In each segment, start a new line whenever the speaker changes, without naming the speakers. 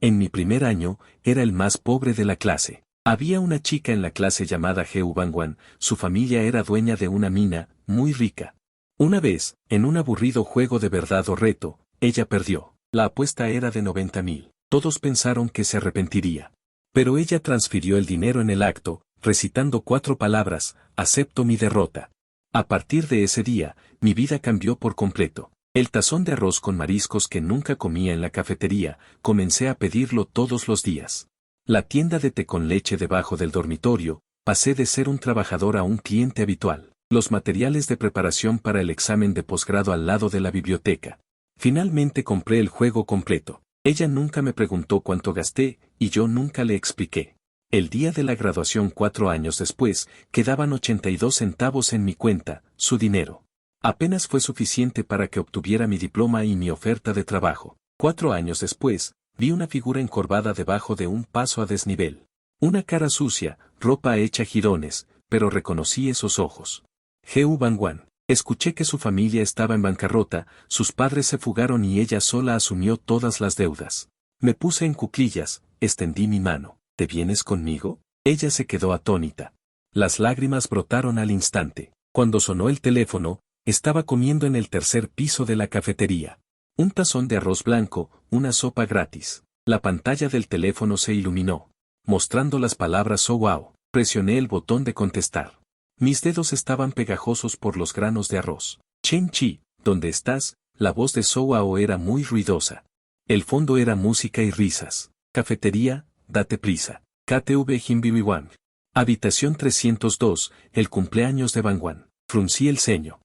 En mi primer año, era el más pobre de la clase. Había una chica en la clase llamada Heu Bangwan, su familia era dueña de una mina, muy rica. Una vez, en un aburrido juego de verdad o reto, ella perdió. La apuesta era de 90.000. Todos pensaron que se arrepentiría. Pero ella transfirió el dinero en el acto, recitando 4 palabras: acepto mi derrota. A partir de ese día, mi vida cambió por completo. El tazón de arroz con mariscos que nunca comía en la cafetería, comencé a pedirlo todos los días. La tienda de té con leche debajo del dormitorio, pasé de ser un trabajador a un cliente habitual. Los materiales de preparación para el examen de posgrado al lado de la biblioteca. Finalmente compré el juego completo. Ella nunca me preguntó cuánto gasté, y yo nunca le expliqué. El día de la graduación 4 años después, quedaban 82 centavos en mi cuenta, su dinero. Apenas fue suficiente para que obtuviera mi diploma y mi oferta de trabajo. 4 años después, vi una figura encorvada debajo de un paso a desnivel. Una cara sucia, ropa hecha jirones, pero reconocí esos ojos. Heu Bangwan. Escuché que su familia estaba en bancarrota, sus padres se fugaron y ella sola asumió todas las deudas. Me puse en cuclillas, extendí mi mano. ¿Te vienes conmigo? Ella se quedó atónita. Las lágrimas brotaron al instante. Cuando sonó el teléfono, estaba comiendo en el tercer piso de la cafetería. Un tazón de arroz blanco, una sopa gratis. La pantalla del teléfono se iluminó, mostrando las palabras "Oh wow". Presioné el botón de contestar. Mis dedos estaban pegajosos por los granos de arroz. Chen Chi, ¿dónde estás? La voz de So Wow era muy ruidosa. El fondo era música y risas. Cafetería, date prisa. KTV Jimbibiwang. Habitación 302, el cumpleaños de Bangwan. Fruncí el ceño.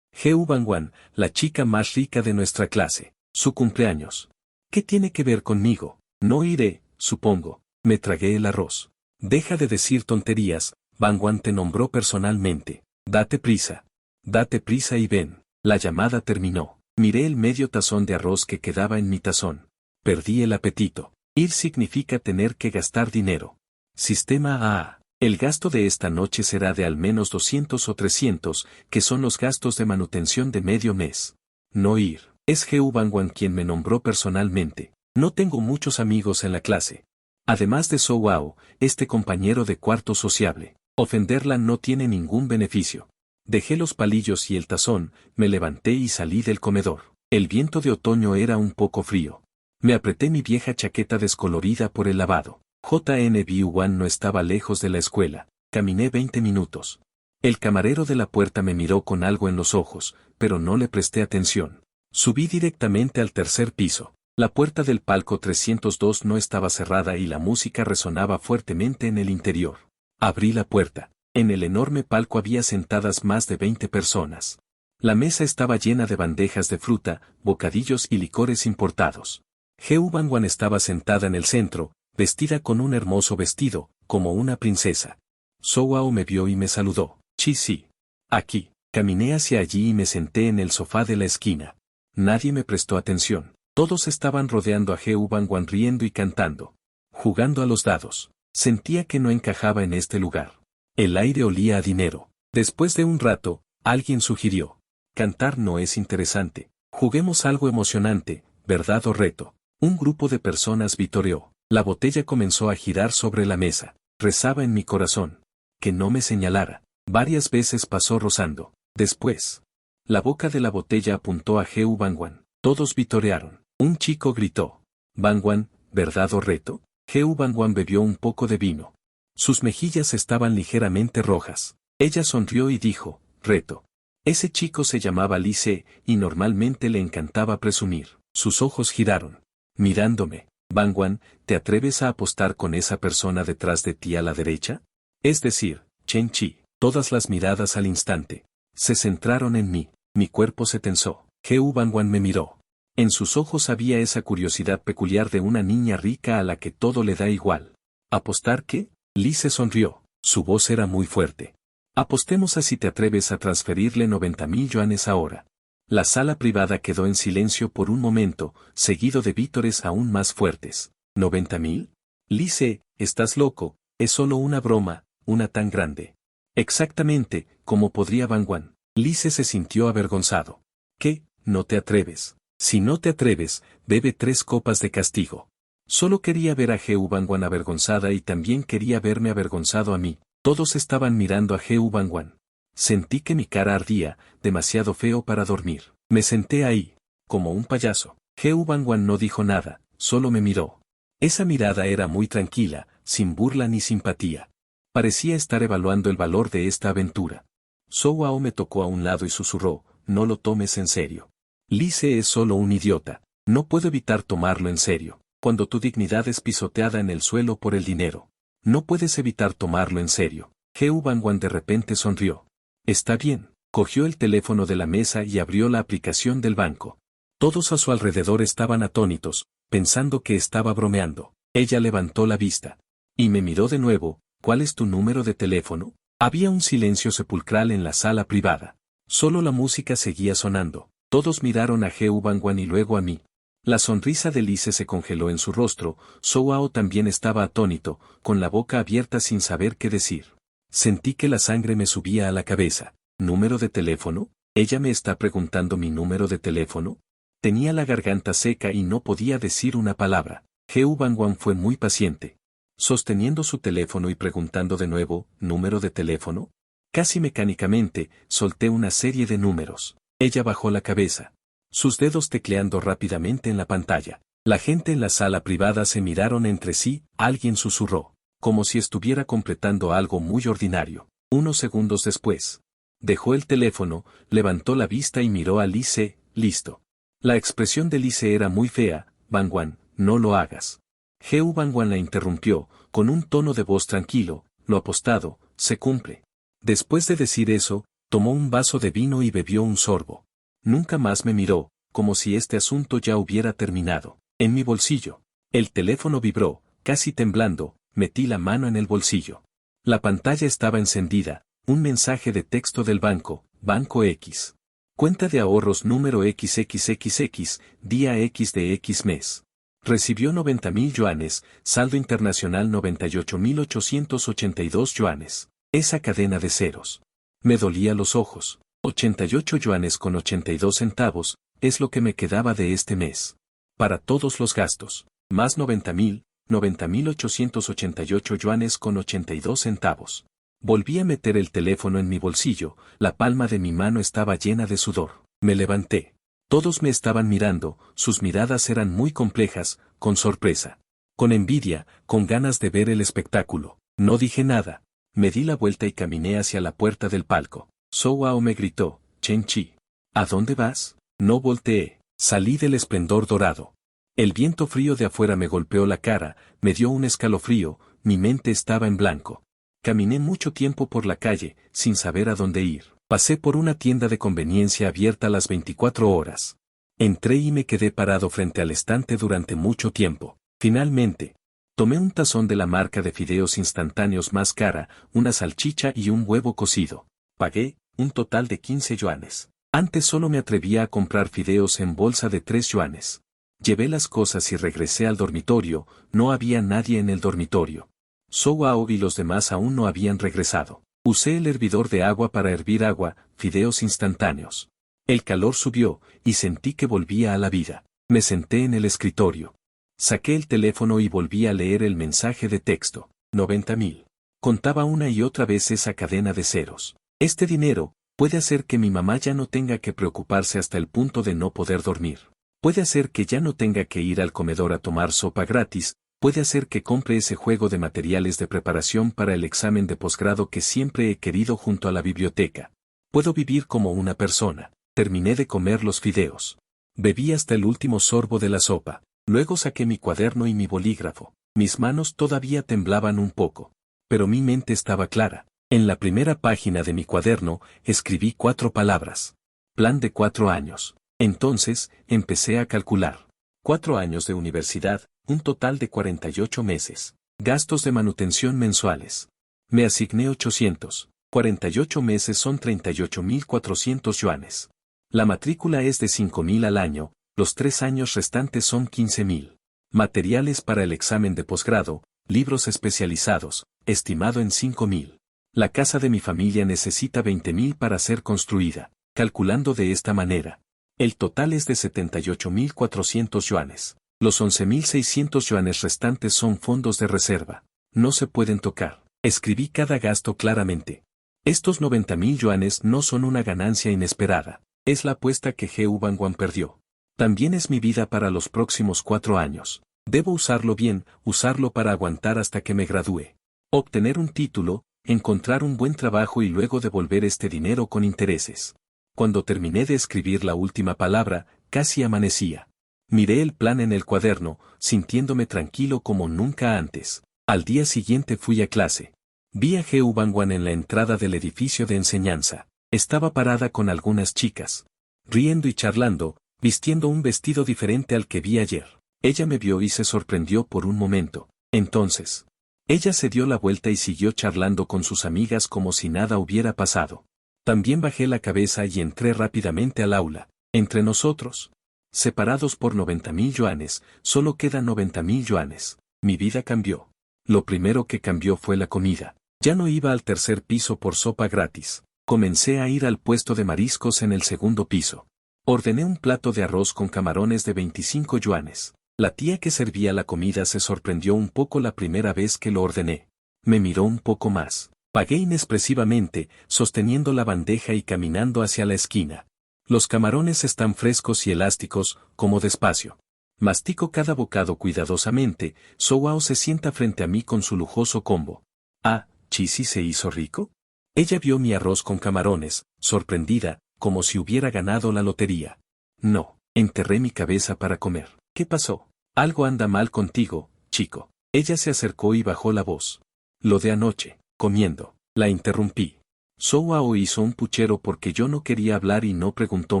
Heu Bangwan, la chica más rica de nuestra clase. Su cumpleaños. ¿Qué tiene que ver conmigo? No iré, supongo. Me tragué el arroz. Deja de decir tonterías, Bangwan te nombró personalmente. Date prisa. Date prisa y ven. La llamada terminó. Miré el medio tazón de arroz que quedaba en mi tazón. Perdí el apetito. Ir significa tener que gastar dinero. Sistema A. El gasto de esta noche será de al menos 200 o 300, que son los gastos de manutención de medio mes. No ir. Es Heu Bangwan quien me nombró personalmente. No tengo muchos amigos en la clase. Además de So Wow, este compañero de cuarto sociable. Ofenderla no tiene ningún beneficio. Dejé los palillos y el tazón, me levanté y salí del comedor. El viento de otoño era un poco frío. Me apreté mi vieja chaqueta descolorida por el lavado. JNBU1 no estaba lejos de la escuela. Caminé 20 minutos. El camarero de la puerta me miró con algo en los ojos, pero no le presté atención. Subí directamente al tercer piso. La puerta del palco 302 no estaba cerrada y la música resonaba fuertemente en el interior. Abrí la puerta. En el enorme palco había sentadas más de 20 personas. La mesa estaba llena de bandejas de fruta, bocadillos y licores importados. Heu Bangwan estaba sentada en el centro, vestida con un hermoso vestido, como una princesa. So Wow me vio y me saludó. Sí. Aquí. Caminé hacia allí y me senté en el sofá de la esquina. Nadie me prestó atención. Todos estaban rodeando a Heu Bangwan riendo y cantando. Jugando a los dados. Sentía que no encajaba en este lugar. El aire olía a dinero. Después de un rato, alguien sugirió. Cantar no es interesante. Juguemos algo emocionante, ¿verdad o reto? Un grupo de personas vitoreó. La botella comenzó a girar sobre la mesa. Rezaba en mi corazón. Que no me señalara. Varias veces pasó rozando. Después. La boca de la botella apuntó a Heu Bangwan. Todos vitorearon. Un chico gritó. Bangwan, ¿verdad o reto? Heu Bangwan bebió un poco de vino. Sus mejillas estaban ligeramente rojas. Ella sonrió y dijo, reto. Ese chico se llamaba Lee Se, y normalmente le encantaba presumir. Sus ojos giraron. Mirándome. Bangwan, ¿te atreves a apostar con esa persona detrás de ti a la derecha? Es decir, Chen Chi. Todas las miradas al instante se centraron en mí. Mi cuerpo se tensó. Heu Bangwan me miró. En sus ojos había esa curiosidad peculiar de una niña rica a la que todo le da igual. ¿Apostar qué? Lee se sonrió. Su voz era muy fuerte. Apostemos a si te atreves a transferirle 90.000 yuanes ahora. La sala privada quedó en silencio por un momento, seguido de vítores aún más fuertes. ¿90.000? Lee Se, estás loco, es solo una broma, una tan grande. Exactamente, como podría Bangwan. Lee Se sintió avergonzado. ¿Qué? ¿No te atreves? Si no te atreves, bebe 3 copas de castigo. Solo quería ver a Geu Bangwan avergonzada y también quería verme avergonzado a mí. Todos estaban mirando a Geu Bangwan. Sentí que mi cara ardía, demasiado feo para dormir. Me senté ahí, como un payaso. Geu Bangwan no dijo nada, solo me miró. Esa mirada era muy tranquila, sin burla ni simpatía. Parecía estar evaluando el valor de esta aventura. Souao me tocó a un lado y susurró, no lo tomes en serio. Lise es solo un idiota, no puedo evitar tomarlo en serio. Cuando tu dignidad es pisoteada en el suelo por el dinero, no puedes evitar tomarlo en serio. Geu Bangwan de repente sonrió. Está bien, cogió el teléfono de la mesa y abrió la aplicación del banco. Todos a su alrededor estaban atónitos, pensando que estaba bromeando. Ella levantó la vista. Y me miró de nuevo, ¿cuál es tu número de teléfono? Había un silencio sepulcral en la sala privada. Solo la música seguía sonando. Todos miraron a Geu Bangwan y luego a mí. La sonrisa de Lise se congeló en su rostro, Souao también estaba atónito, con la boca abierta sin saber qué decir. Sentí que la sangre me subía a la cabeza. ¿Número de teléfono? ¿Ella me está preguntando mi número de teléfono? Tenía la garganta seca y no podía decir una palabra. Geu Bangwan fue muy paciente. Sosteniendo su teléfono y preguntando de nuevo, ¿número de teléfono? Casi mecánicamente, solté una serie de números. Ella bajó la cabeza. Sus dedos tecleando rápidamente en la pantalla. La gente en la sala privada se miraron entre sí, alguien susurró, como si estuviera completando algo muy ordinario. Unos segundos después. Dejó el teléfono, levantó la vista y miró a Lise, listo. La expresión de Lise era muy fea, Bangwan, no lo hagas. Geu Bangwan la interrumpió, con un tono de voz tranquilo, lo apostado, se cumple. Después de decir eso, tomó un vaso de vino y bebió un sorbo. Nunca más me miró, como si este asunto ya hubiera terminado. En mi bolsillo. El teléfono vibró, casi temblando, metí la mano en el bolsillo. La pantalla estaba encendida, un mensaje de texto del banco, Banco X. Cuenta de ahorros número XXXX, día X de X mes. Recibió 90.000 yuanes, saldo internacional 98.882 yuanes. Esa cadena de ceros. Me dolía los ojos. 88 yuanes con 82 centavos, es lo que me quedaba de este mes. Para todos los gastos, más 90.888 yuanes con 82 centavos. Volví a meter el teléfono en mi bolsillo, la palma de mi mano estaba llena de sudor. Me levanté. Todos me estaban mirando, sus miradas eran muy complejas, con sorpresa. Con envidia, con ganas de ver el espectáculo. No dije nada. Me di la vuelta y caminé hacia la puerta del palco. Souao me gritó, Chen Chi. ¿A dónde vas? No volteé. Salí del esplendor dorado. El viento frío de afuera me golpeó la cara, me dio un escalofrío, mi mente estaba en blanco. Caminé mucho tiempo por la calle, sin saber a dónde ir. Pasé por una tienda de conveniencia abierta a las 24 horas. Entré y me quedé parado frente al estante durante mucho tiempo. Finalmente, tomé un tazón de la marca de fideos instantáneos más cara, una salchicha y un huevo cocido. Pagué un total de 15 yuanes. Antes solo me atrevía a comprar fideos en bolsa de 3 yuanes. Llevé las cosas y regresé al dormitorio, no había nadie en el dormitorio. Souao y los demás aún no habían regresado. Usé el hervidor de agua para hervir agua, fideos instantáneos. El calor subió, y sentí que volvía a la vida. Me senté en el escritorio. Saqué el teléfono y volví a leer el mensaje de texto. 90.000. Contaba una y otra vez esa cadena de ceros. Este dinero puede hacer que mi mamá ya no tenga que preocuparse hasta el punto de no poder dormir. Puede hacer que ya no tenga que ir al comedor a tomar sopa gratis, puede hacer que compre ese juego de materiales de preparación para el examen de posgrado que siempre he querido junto a la biblioteca. Puedo vivir como una persona. Terminé de comer los fideos. Bebí hasta el último sorbo de la sopa. Luego saqué mi cuaderno y mi bolígrafo. Mis manos todavía temblaban un poco. Pero mi mente estaba clara. En la primera página de mi cuaderno, escribí 4 palabras. Plan de 4 años. Entonces, empecé a calcular. 4 años de universidad, un total de 48 meses. Gastos de manutención mensuales. Me asigné 800. 48 meses son 38.400 yuanes. La matrícula es de 5.000 al año, los 3 años restantes son 15.000. Materiales para el examen de posgrado, libros especializados, estimado en 5.000. La casa de mi familia necesita 20.000 para ser construida, calculando de esta manera. El total es de 78.400 yuanes. Los 11.600 yuanes restantes son fondos de reserva. No se pueden tocar. Escribí cada gasto claramente. Estos 90.000 yuanes no son una ganancia inesperada. Es la apuesta que Heu Bangwan perdió. También es mi vida para los próximos 4 años. Debo usarlo bien, usarlo para aguantar hasta que me gradúe. Obtener un título, encontrar un buen trabajo y luego devolver este dinero con intereses. Cuando terminé de escribir la última palabra, casi amanecía. Miré el plan en el cuaderno, sintiéndome tranquilo como nunca antes. Al día siguiente fui a clase. Vi a Heu Bangwan en la entrada del edificio de enseñanza. Estaba parada con algunas chicas, riendo y charlando, vistiendo un vestido diferente al que vi ayer. Ella me vio y se sorprendió por un momento. Entonces, ella se dio la vuelta y siguió charlando con sus amigas como si nada hubiera pasado. También bajé la cabeza y entré rápidamente al aula. Entre nosotros, separados por 90.000 yuanes, solo quedan 90.000 yuanes. Mi vida cambió. Lo primero que cambió fue la comida. Ya no iba al tercer piso por sopa gratis. Comencé a ir al puesto de mariscos en el segundo piso. Ordené un plato de arroz con camarones de 25 yuanes. La tía que servía la comida se sorprendió un poco la primera vez que lo ordené. Me miró un poco más. Pagué inexpresivamente, sosteniendo la bandeja y caminando hacia la esquina. Los camarones están frescos y elásticos, como despacio. Mastico cada bocado cuidadosamente. Soao se sienta frente a mí con su lujoso combo. Ah, ¿Chisi se hizo rico? Ella vio mi arroz con camarones, sorprendida, como si hubiera ganado la lotería. No, enterré mi cabeza para comer. ¿Qué pasó? Algo anda mal contigo, chico. Ella se acercó y bajó la voz. Lo de anoche, comiendo. La interrumpí. Soao hizo un puchero porque yo no quería hablar y no preguntó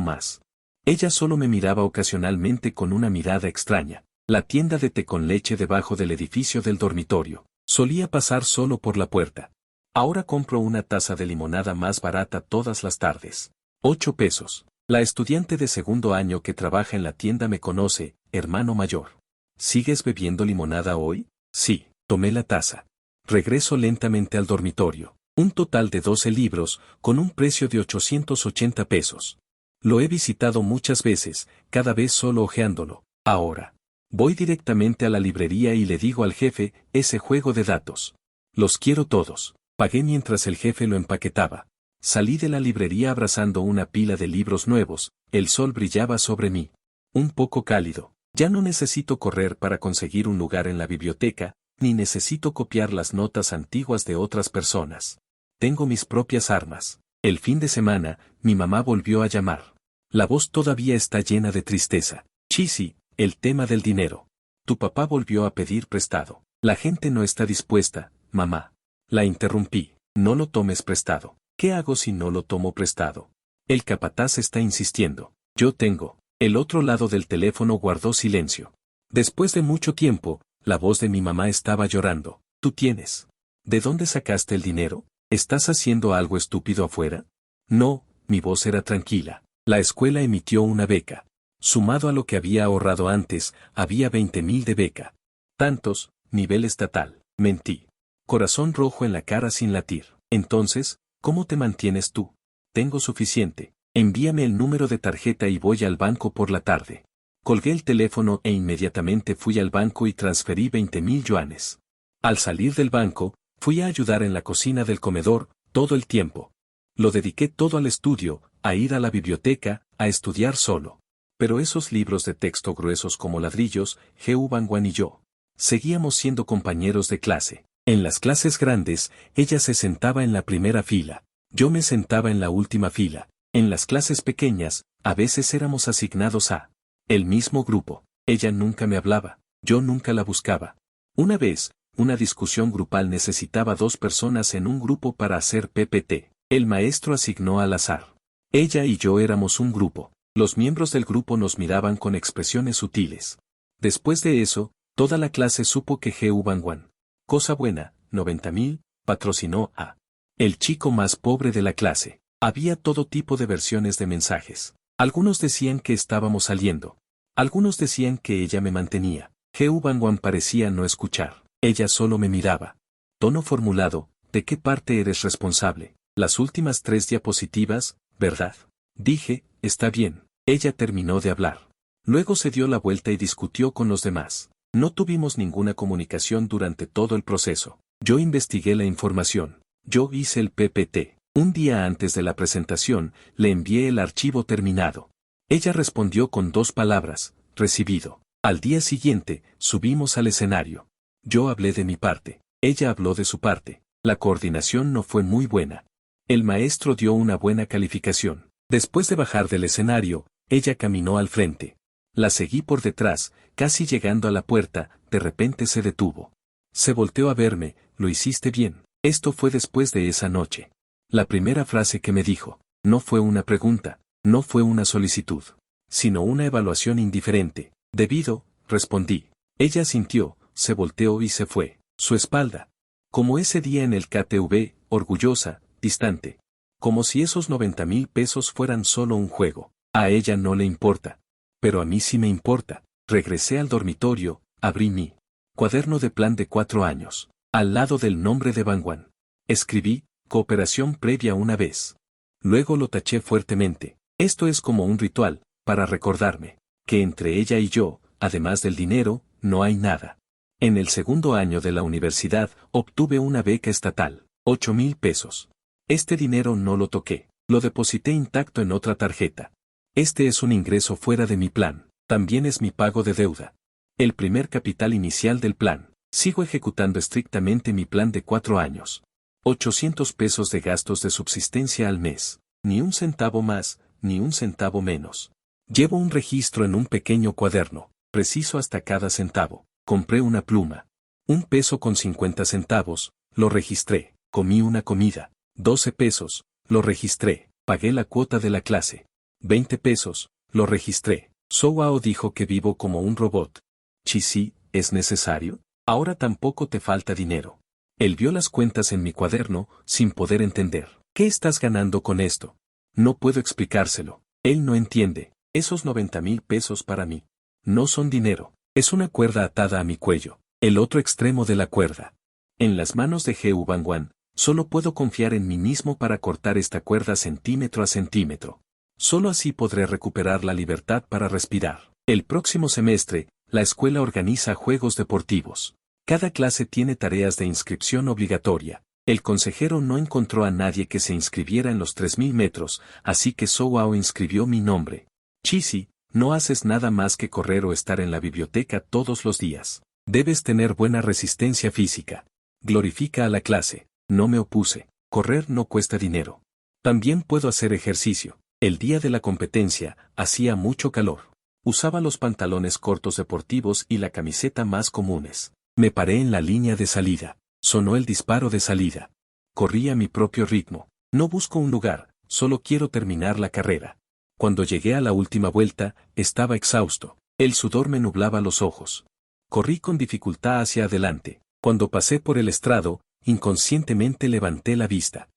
más. Ella solo me miraba ocasionalmente con una mirada extraña. La tienda de té con leche debajo del edificio del dormitorio. Solía pasar solo por la puerta. Ahora compro una taza de limonada más barata todas las tardes. 8 pesos. La estudiante de segundo año que trabaja en la tienda me conoce, hermano mayor. ¿Sigues bebiendo limonada hoy? Sí, tomé la taza. Regreso lentamente al dormitorio. Un total de 12 libros, con un precio de 880 pesos. Lo he visitado muchas veces, cada vez solo hojeándolo. Ahora, voy directamente a la librería y le digo al jefe, ese juego de datos. Los quiero todos. Pagué mientras el jefe lo empaquetaba. Salí de la librería abrazando una pila de libros nuevos, el sol brillaba sobre mí. Un poco cálido. Ya no necesito correr para conseguir un lugar en la biblioteca, ni necesito copiar las notas antiguas de otras personas. Tengo mis propias armas. El fin de semana, mi mamá volvió a llamar. La voz todavía está llena de tristeza. Chisi, el tema del dinero. Tu papá volvió a pedir prestado. La gente no está dispuesta, mamá. La interrumpí. No lo tomes prestado. ¿Qué hago si no lo tomo prestado? El capataz está insistiendo. Yo tengo. El otro lado del teléfono guardó silencio. Después de mucho tiempo, la voz de mi mamá estaba llorando. ¿Tú tienes? ¿De dónde sacaste el dinero? ¿Estás haciendo algo estúpido afuera? No, mi voz era tranquila. La escuela emitió una beca. Sumado a lo que había ahorrado antes, había 20.000 de beca. Tantos, nivel estatal. Mentí. Corazón rojo en la cara sin latir. Entonces, ¿cómo te mantienes tú? Tengo suficiente. Envíame el número de tarjeta y voy al banco por la tarde. Colgué el teléfono e inmediatamente fui al banco y transferí 20.000 yuanes. Al salir del banco, fui a ayudar en la cocina del comedor, todo el tiempo. Lo dediqué todo al estudio, a ir a la biblioteca, a estudiar solo. Pero esos libros de texto gruesos como ladrillos, Heu Bangwan y yo, seguíamos siendo compañeros de clase. En las clases grandes, ella se sentaba en la primera fila. Yo me sentaba en la última fila. En las clases pequeñas, a veces éramos asignados a el mismo grupo. Ella nunca me hablaba, yo nunca la buscaba. Una vez, una discusión grupal necesitaba 2 personas en un grupo para hacer PPT. El maestro asignó al azar. Ella y yo éramos un grupo. Los miembros del grupo nos miraban con expresiones sutiles. Después de eso, toda la clase supo que Heu Bangwan, cosa buena, 90.000, patrocinó a el chico más pobre de la clase. Había todo tipo de versiones de mensajes. Algunos decían que estábamos saliendo. Algunos decían que ella me mantenía. Heu Bangwan parecía no escuchar. Ella solo me miraba. Tono formulado, ¿de qué parte eres responsable? Las últimas 3 diapositivas, ¿verdad? Dije, está bien. Ella terminó de hablar. Luego se dio la vuelta y discutió con los demás. No tuvimos ninguna comunicación durante todo el proceso. Yo investigué la información. Yo hice el PPT. Un día antes de la presentación, le envié el archivo terminado. Ella respondió con 2 palabras, recibido. Al día siguiente, subimos al escenario. Yo hablé de mi parte. Ella habló de su parte. La coordinación no fue muy buena. El maestro dio una buena calificación. Después de bajar del escenario, ella caminó al frente. La seguí por detrás, casi llegando a la puerta, de repente se detuvo. Se volteó a verme, lo hiciste bien. Esto fue después de esa noche. La primera frase que me dijo, no fue una pregunta, no fue una solicitud, sino una evaluación indiferente. Debido, respondí. Ella sintió, se volteó y se fue. Su espalda. Como ese día en el KTV, orgullosa, distante. Como si esos 90,000 pesos fueran solo un juego. A ella no le importa. Pero a mí sí me importa. Regresé al dormitorio, abrí mi cuaderno de plan de 4 años. Al lado del nombre de Bangwan. Escribí, cooperación previa una vez. Luego lo taché fuertemente. Esto es como un ritual, para recordarme, que entre ella y yo, además del dinero, no hay nada. En el segundo año de la universidad, obtuve una beca estatal, 8,000 pesos. Este dinero no lo toqué, lo deposité intacto en otra tarjeta. Este es un ingreso fuera de mi plan, también es mi pago de deuda. El primer capital inicial del plan. Sigo ejecutando estrictamente mi plan de 4 años. 800 pesos de gastos de subsistencia al mes. Ni un centavo más, ni un centavo menos. Llevo un registro en un pequeño cuaderno, preciso hasta cada centavo. Compré una pluma. 1,50 pesos, lo registré. Comí una comida. 12 pesos, lo registré. Pagué la cuota de la clase. 20 pesos, lo registré. Souao dijo que vivo como un robot. Chisi, ¿es necesario? Ahora tampoco te falta dinero. Él vio las cuentas en mi cuaderno, sin poder entender. ¿Qué estás ganando con esto? No puedo explicárselo. Él no entiende. Esos 90,000 pesos para mí. No son dinero. Es una cuerda atada a mi cuello. El otro extremo de la cuerda. En las manos de Heu Bangwan, solo puedo confiar en mí mismo para cortar esta cuerda centímetro a centímetro. Solo así podré recuperar la libertad para respirar. El próximo semestre, la escuela organiza juegos deportivos. Cada clase tiene tareas de inscripción obligatoria. El consejero no encontró a nadie que se inscribiera en los 3,000 metros, así que Souao inscribió mi nombre. Chisi, no haces nada más que correr o estar en la biblioteca todos los días. Debes tener buena resistencia física. Glorifica a la clase. No me opuse. Correr no cuesta dinero. También puedo hacer ejercicio. El día de la competencia, hacía mucho calor. Usaba los pantalones cortos deportivos y la camiseta más comunes. Me paré en la línea de salida. Sonó el disparo de salida. Corrí a mi propio ritmo. No busco un lugar, solo quiero terminar la carrera. Cuando llegué a la última vuelta, estaba exhausto. El sudor me nublaba los ojos. Corrí con dificultad hacia adelante. Cuando pasé por el estrado, inconscientemente levanté la vista.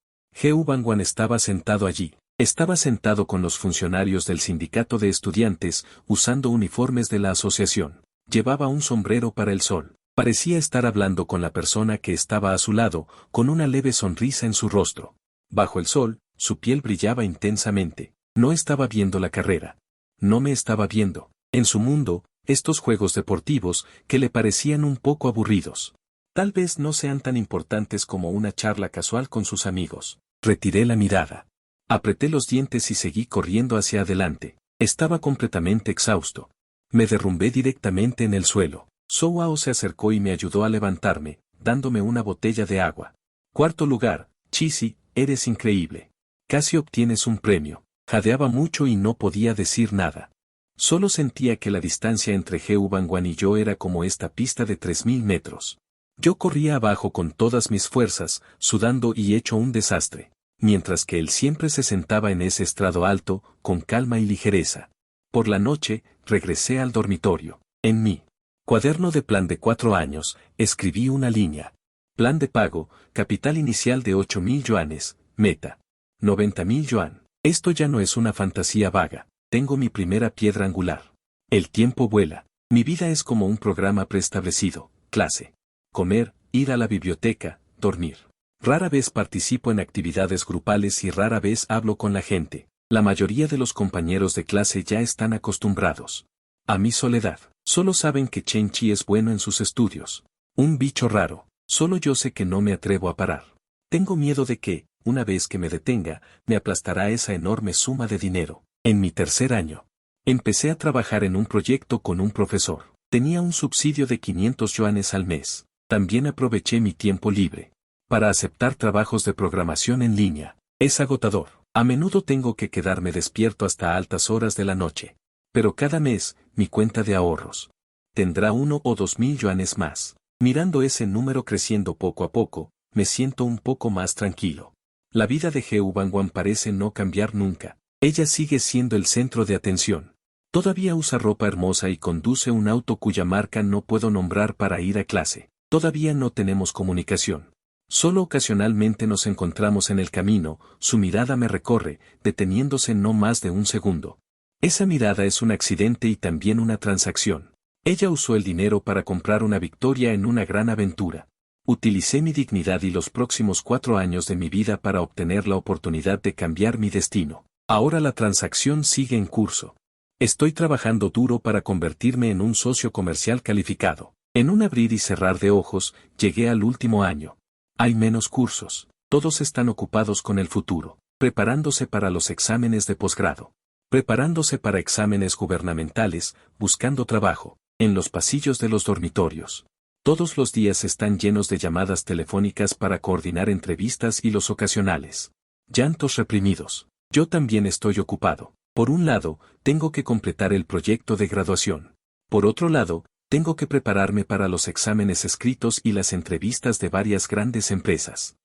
Heu Bangwan estaba sentado allí. Estaba sentado con los funcionarios del sindicato de estudiantes, usando uniformes de la asociación. Llevaba un sombrero para el sol. Parecía estar hablando con la persona que estaba a su lado, con una leve sonrisa en su rostro. Bajo el sol, su piel brillaba intensamente. No estaba viendo la carrera. No me estaba viendo. En su mundo, estos juegos deportivos, que le parecían un poco aburridos. Tal vez no sean tan importantes como una charla casual con sus amigos. Retiré la mirada. Apreté los dientes y seguí corriendo hacia adelante. Estaba completamente exhausto. Me derrumbé directamente en el suelo. Souao se acercó y me ayudó a levantarme, dándome una botella de agua. 4º lugar, Chisi, eres increíble. Casi obtienes un premio. Jadeaba mucho y no podía decir nada. Solo sentía que la distancia entre Heu Bangwan y yo era como esta pista de 3,000 metros. Yo corría abajo con todas mis fuerzas, sudando y hecho un desastre, mientras que él siempre se sentaba en ese estrado alto, con calma y ligereza. Por la noche, regresé al dormitorio. En mi cuaderno de plan de 4 años, escribí una línea. Plan de pago, capital inicial de 8,000 yuanes, meta. 90,000 yuan. Esto ya no es una fantasía vaga. Tengo mi primera piedra angular. El tiempo vuela. Mi vida es como un programa preestablecido. Clase. Comer, ir a la biblioteca, dormir. Rara vez participo en actividades grupales y rara vez hablo con la gente. La mayoría de los compañeros de clase ya están acostumbrados. a mi soledad. Solo saben que Chen Chi es bueno en sus estudios. Un bicho raro. Solo yo sé que no me atrevo a parar. Tengo miedo de que, una vez que me detenga, me aplastará esa enorme suma de dinero. En mi tercer año, empecé a trabajar en un proyecto con un profesor. Tenía un subsidio de 500 yuanes al mes. También aproveché mi tiempo libre para aceptar trabajos de programación en línea. Es agotador. A menudo tengo que quedarme despierto hasta altas horas de la noche. Pero cada mes, mi cuenta de ahorros tendrá 1 o 2 mil yuanes más. Mirando ese número creciendo poco a poco, me siento un poco más tranquilo. La vida de Heu Bangwan parece no cambiar nunca. Ella sigue siendo el centro de atención. Todavía usa ropa hermosa y conduce un auto cuya marca no puedo nombrar para ir a clase. Todavía no tenemos comunicación. Solo ocasionalmente nos encontramos en el camino, su mirada me recorre, deteniéndose no más de un segundo. Esa mirada es un accidente y también una transacción. Ella usó el dinero para comprar una victoria en una gran aventura. Utilicé mi dignidad y los próximos 4 años de mi vida para obtener la oportunidad de cambiar mi destino. Ahora la transacción sigue en curso. Estoy trabajando duro para convertirme en un socio comercial calificado. En un abrir y cerrar de ojos, llegué al último año. Hay menos cursos. Todos están ocupados con el futuro, preparándose para los exámenes de posgrado, preparándose para exámenes gubernamentales, buscando trabajo, en los pasillos de los dormitorios. Todos los días están llenos de llamadas telefónicas para coordinar entrevistas y los ocasionales llantos reprimidos. Yo también estoy ocupado. Por un lado, tengo que completar el proyecto de graduación. Por otro lado, tengo que prepararme para los exámenes escritos y las entrevistas de varias grandes empresas.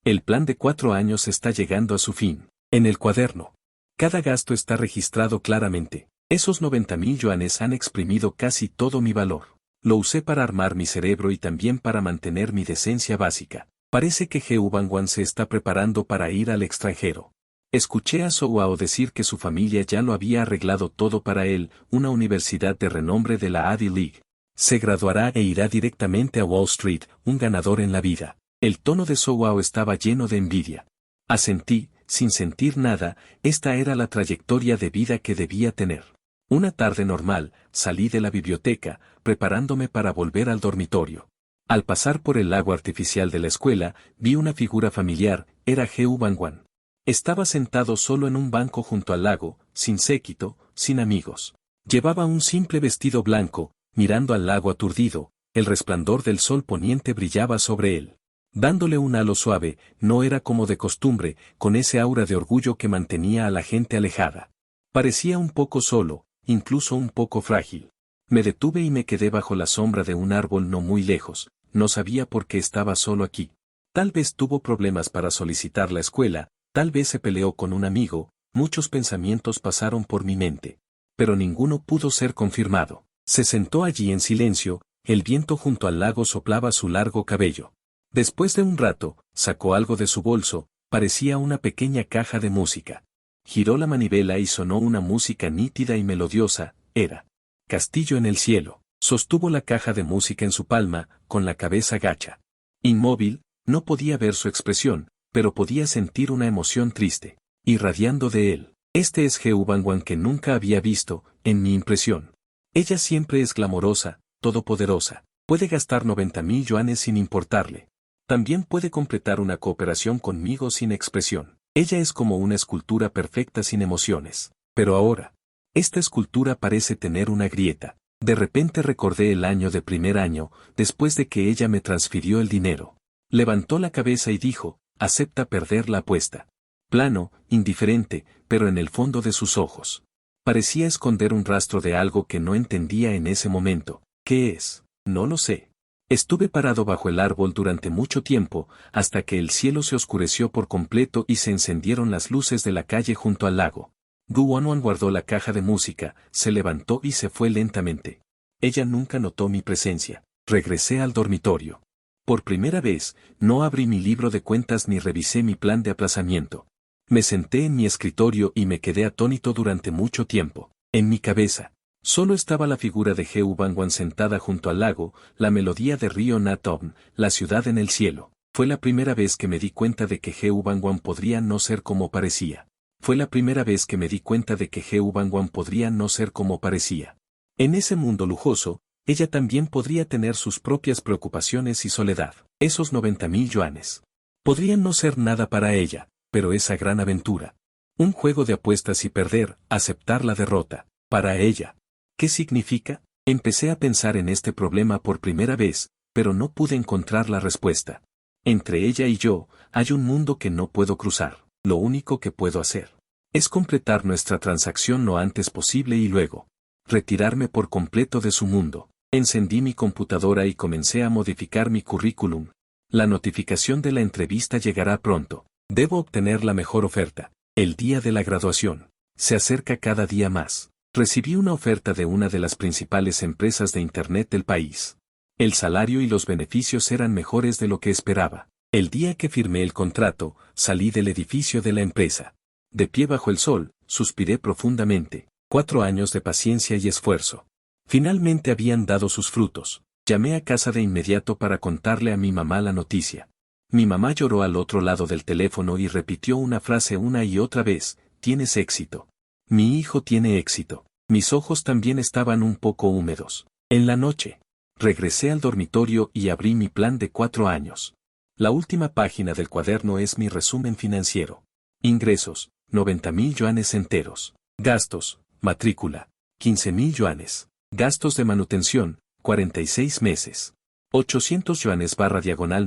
El plan de 4 años está llegando a su fin. En el cuaderno, cada gasto está registrado claramente. Esos 90.000 yuanes han exprimido casi todo mi valor. Lo usé para armar mi cerebro y también para mantener mi decencia básica. Parece que Heu Bangwan se está preparando para ir al extranjero. Escuché a Zhou decir que su familia ya lo había arreglado todo para él, una universidad de renombre de la Ivy League. Se graduará e irá directamente a Wall Street, un ganador en la vida. El tono de Zhou estaba lleno de envidia. Asentí, sin sentir nada, esta era la trayectoria de vida que debía tener. Una tarde normal, salí de la biblioteca, preparándome para volver al dormitorio. Al pasar por el lago artificial de la escuela, vi una figura familiar, era Heu Bangwan. Estaba sentado solo en un banco junto al lago, sin séquito, sin amigos. Llevaba un simple vestido blanco, mirando al lago aturdido, el resplandor del sol poniente brillaba sobre él. Dándole un halo suave, no era como de costumbre, con ese aura de orgullo que mantenía a la gente alejada. Parecía un poco solo, incluso un poco frágil. Me detuve y me quedé bajo la sombra de un árbol no muy lejos, no sabía por qué estaba solo aquí. Tal vez tuvo problemas para solicitar la escuela, tal vez se peleó con un amigo, muchos pensamientos pasaron por mi mente. Pero ninguno pudo ser confirmado. Se sentó allí en silencio, el viento junto al lago soplaba su largo cabello. Después de un rato, sacó algo de su bolso, parecía una pequeña caja de música. Giró la manivela y sonó una música nítida y melodiosa, era Castillo en el cielo. Sostuvo la caja de música en su palma, con la cabeza gacha. Inmóvil, no podía ver su expresión, pero podía sentir una emoción triste, irradiando de él. Este es Heu Bangwan que nunca había visto, en mi impresión. Ella siempre es glamorosa, todopoderosa. Puede gastar 90.000 yuanes sin importarle. También puede completar una cooperación conmigo sin expresión. Ella es como una escultura perfecta sin emociones. Pero ahora, esta escultura parece tener una grieta. De repente recordé el año de primer año, después de que ella me transfirió el dinero. Levantó la cabeza y dijo, acepta perder la apuesta. Plano, indiferente, pero en el fondo de sus ojos parecía esconder un rastro de algo que no entendía en ese momento. ¿Qué es? No lo sé. Estuve parado bajo el árbol durante mucho tiempo, hasta que el cielo se oscureció por completo y se encendieron las luces de la calle junto al lago. Gu Wanwan guardó la caja de música, se levantó y se fue lentamente. Ella nunca notó mi presencia. Regresé al dormitorio. Por primera vez, no abrí mi libro de cuentas ni revisé mi plan de aplazamiento. Me senté en mi escritorio y me quedé atónito durante mucho tiempo. En mi cabeza, solo estaba la figura de Heu Bangwan sentada junto al lago, la melodía de Río Natom, la ciudad en el cielo. Fue la primera vez que me di cuenta de que Heu Bangwan podría no ser como parecía. Fue la primera vez que me di cuenta de que Heu Bangwan podría no ser como parecía. En ese mundo lujoso, ella también podría tener sus propias preocupaciones y soledad. Esos 90.000 yuanes. Podrían no ser nada para ella, pero esa gran aventura. Un juego de apuestas y perder, aceptar la derrota. Para ella. ¿Qué significa? Empecé a pensar en este problema por primera vez, pero no pude encontrar la respuesta. Entre ella y yo, hay un mundo que no puedo cruzar. Lo único que puedo hacer es completar nuestra transacción lo antes posible y luego retirarme por completo de su mundo. Encendí mi computadora y comencé a modificar mi currículum. La notificación de la entrevista llegará pronto. Debo obtener la mejor oferta. El día de la graduación se acerca cada día más. Recibí una oferta de una de las principales empresas de Internet del país. El salario y los beneficios eran mejores de lo que esperaba. El día que firmé el contrato, salí del edificio de la empresa. De pie bajo el sol, suspiré profundamente. 4 años de paciencia y esfuerzo. Finalmente habían dado sus frutos. Llamé a casa de inmediato para contarle a mi mamá la noticia. Mi mamá lloró al otro lado del teléfono y repitió una frase una y otra vez: «Tienes éxito. Mi hijo tiene éxito». Mis ojos también estaban un poco húmedos. En la noche, regresé al dormitorio y abrí mi plan de 4 años. La última página del cuaderno es mi resumen financiero. Ingresos, 90.000 yuanes enteros. Gastos, matrícula, 15.000 yuanes. Gastos de manutención, 46 meses. 800 yuanes /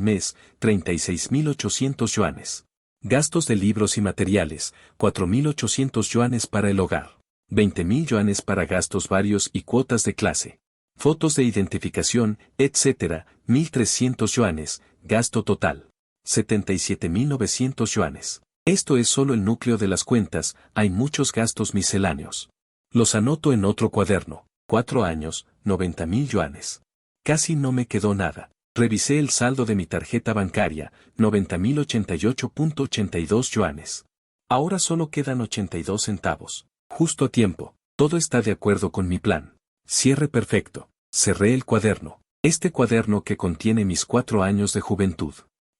mes, 36.800 yuanes. Gastos de libros y materiales, 4.800 yuanes para el hogar. 20.000 yuanes para gastos varios y cuotas de clase. Fotos de identificación, etc., 1.300 yuanes, gasto total. 77.900 yuanes. Esto es solo el núcleo de las cuentas, hay muchos gastos misceláneos. Los anoto en otro cuaderno. 4 años, 90.000 yuanes. Casi no me quedó nada. Revisé el saldo de mi tarjeta bancaria, 90.088.82 yuanes. Ahora solo quedan 82 centavos. Justo a tiempo. Todo está de acuerdo con mi plan. Cierre perfecto. Cerré el cuaderno. Este cuaderno que contiene mis 4 años de juventud.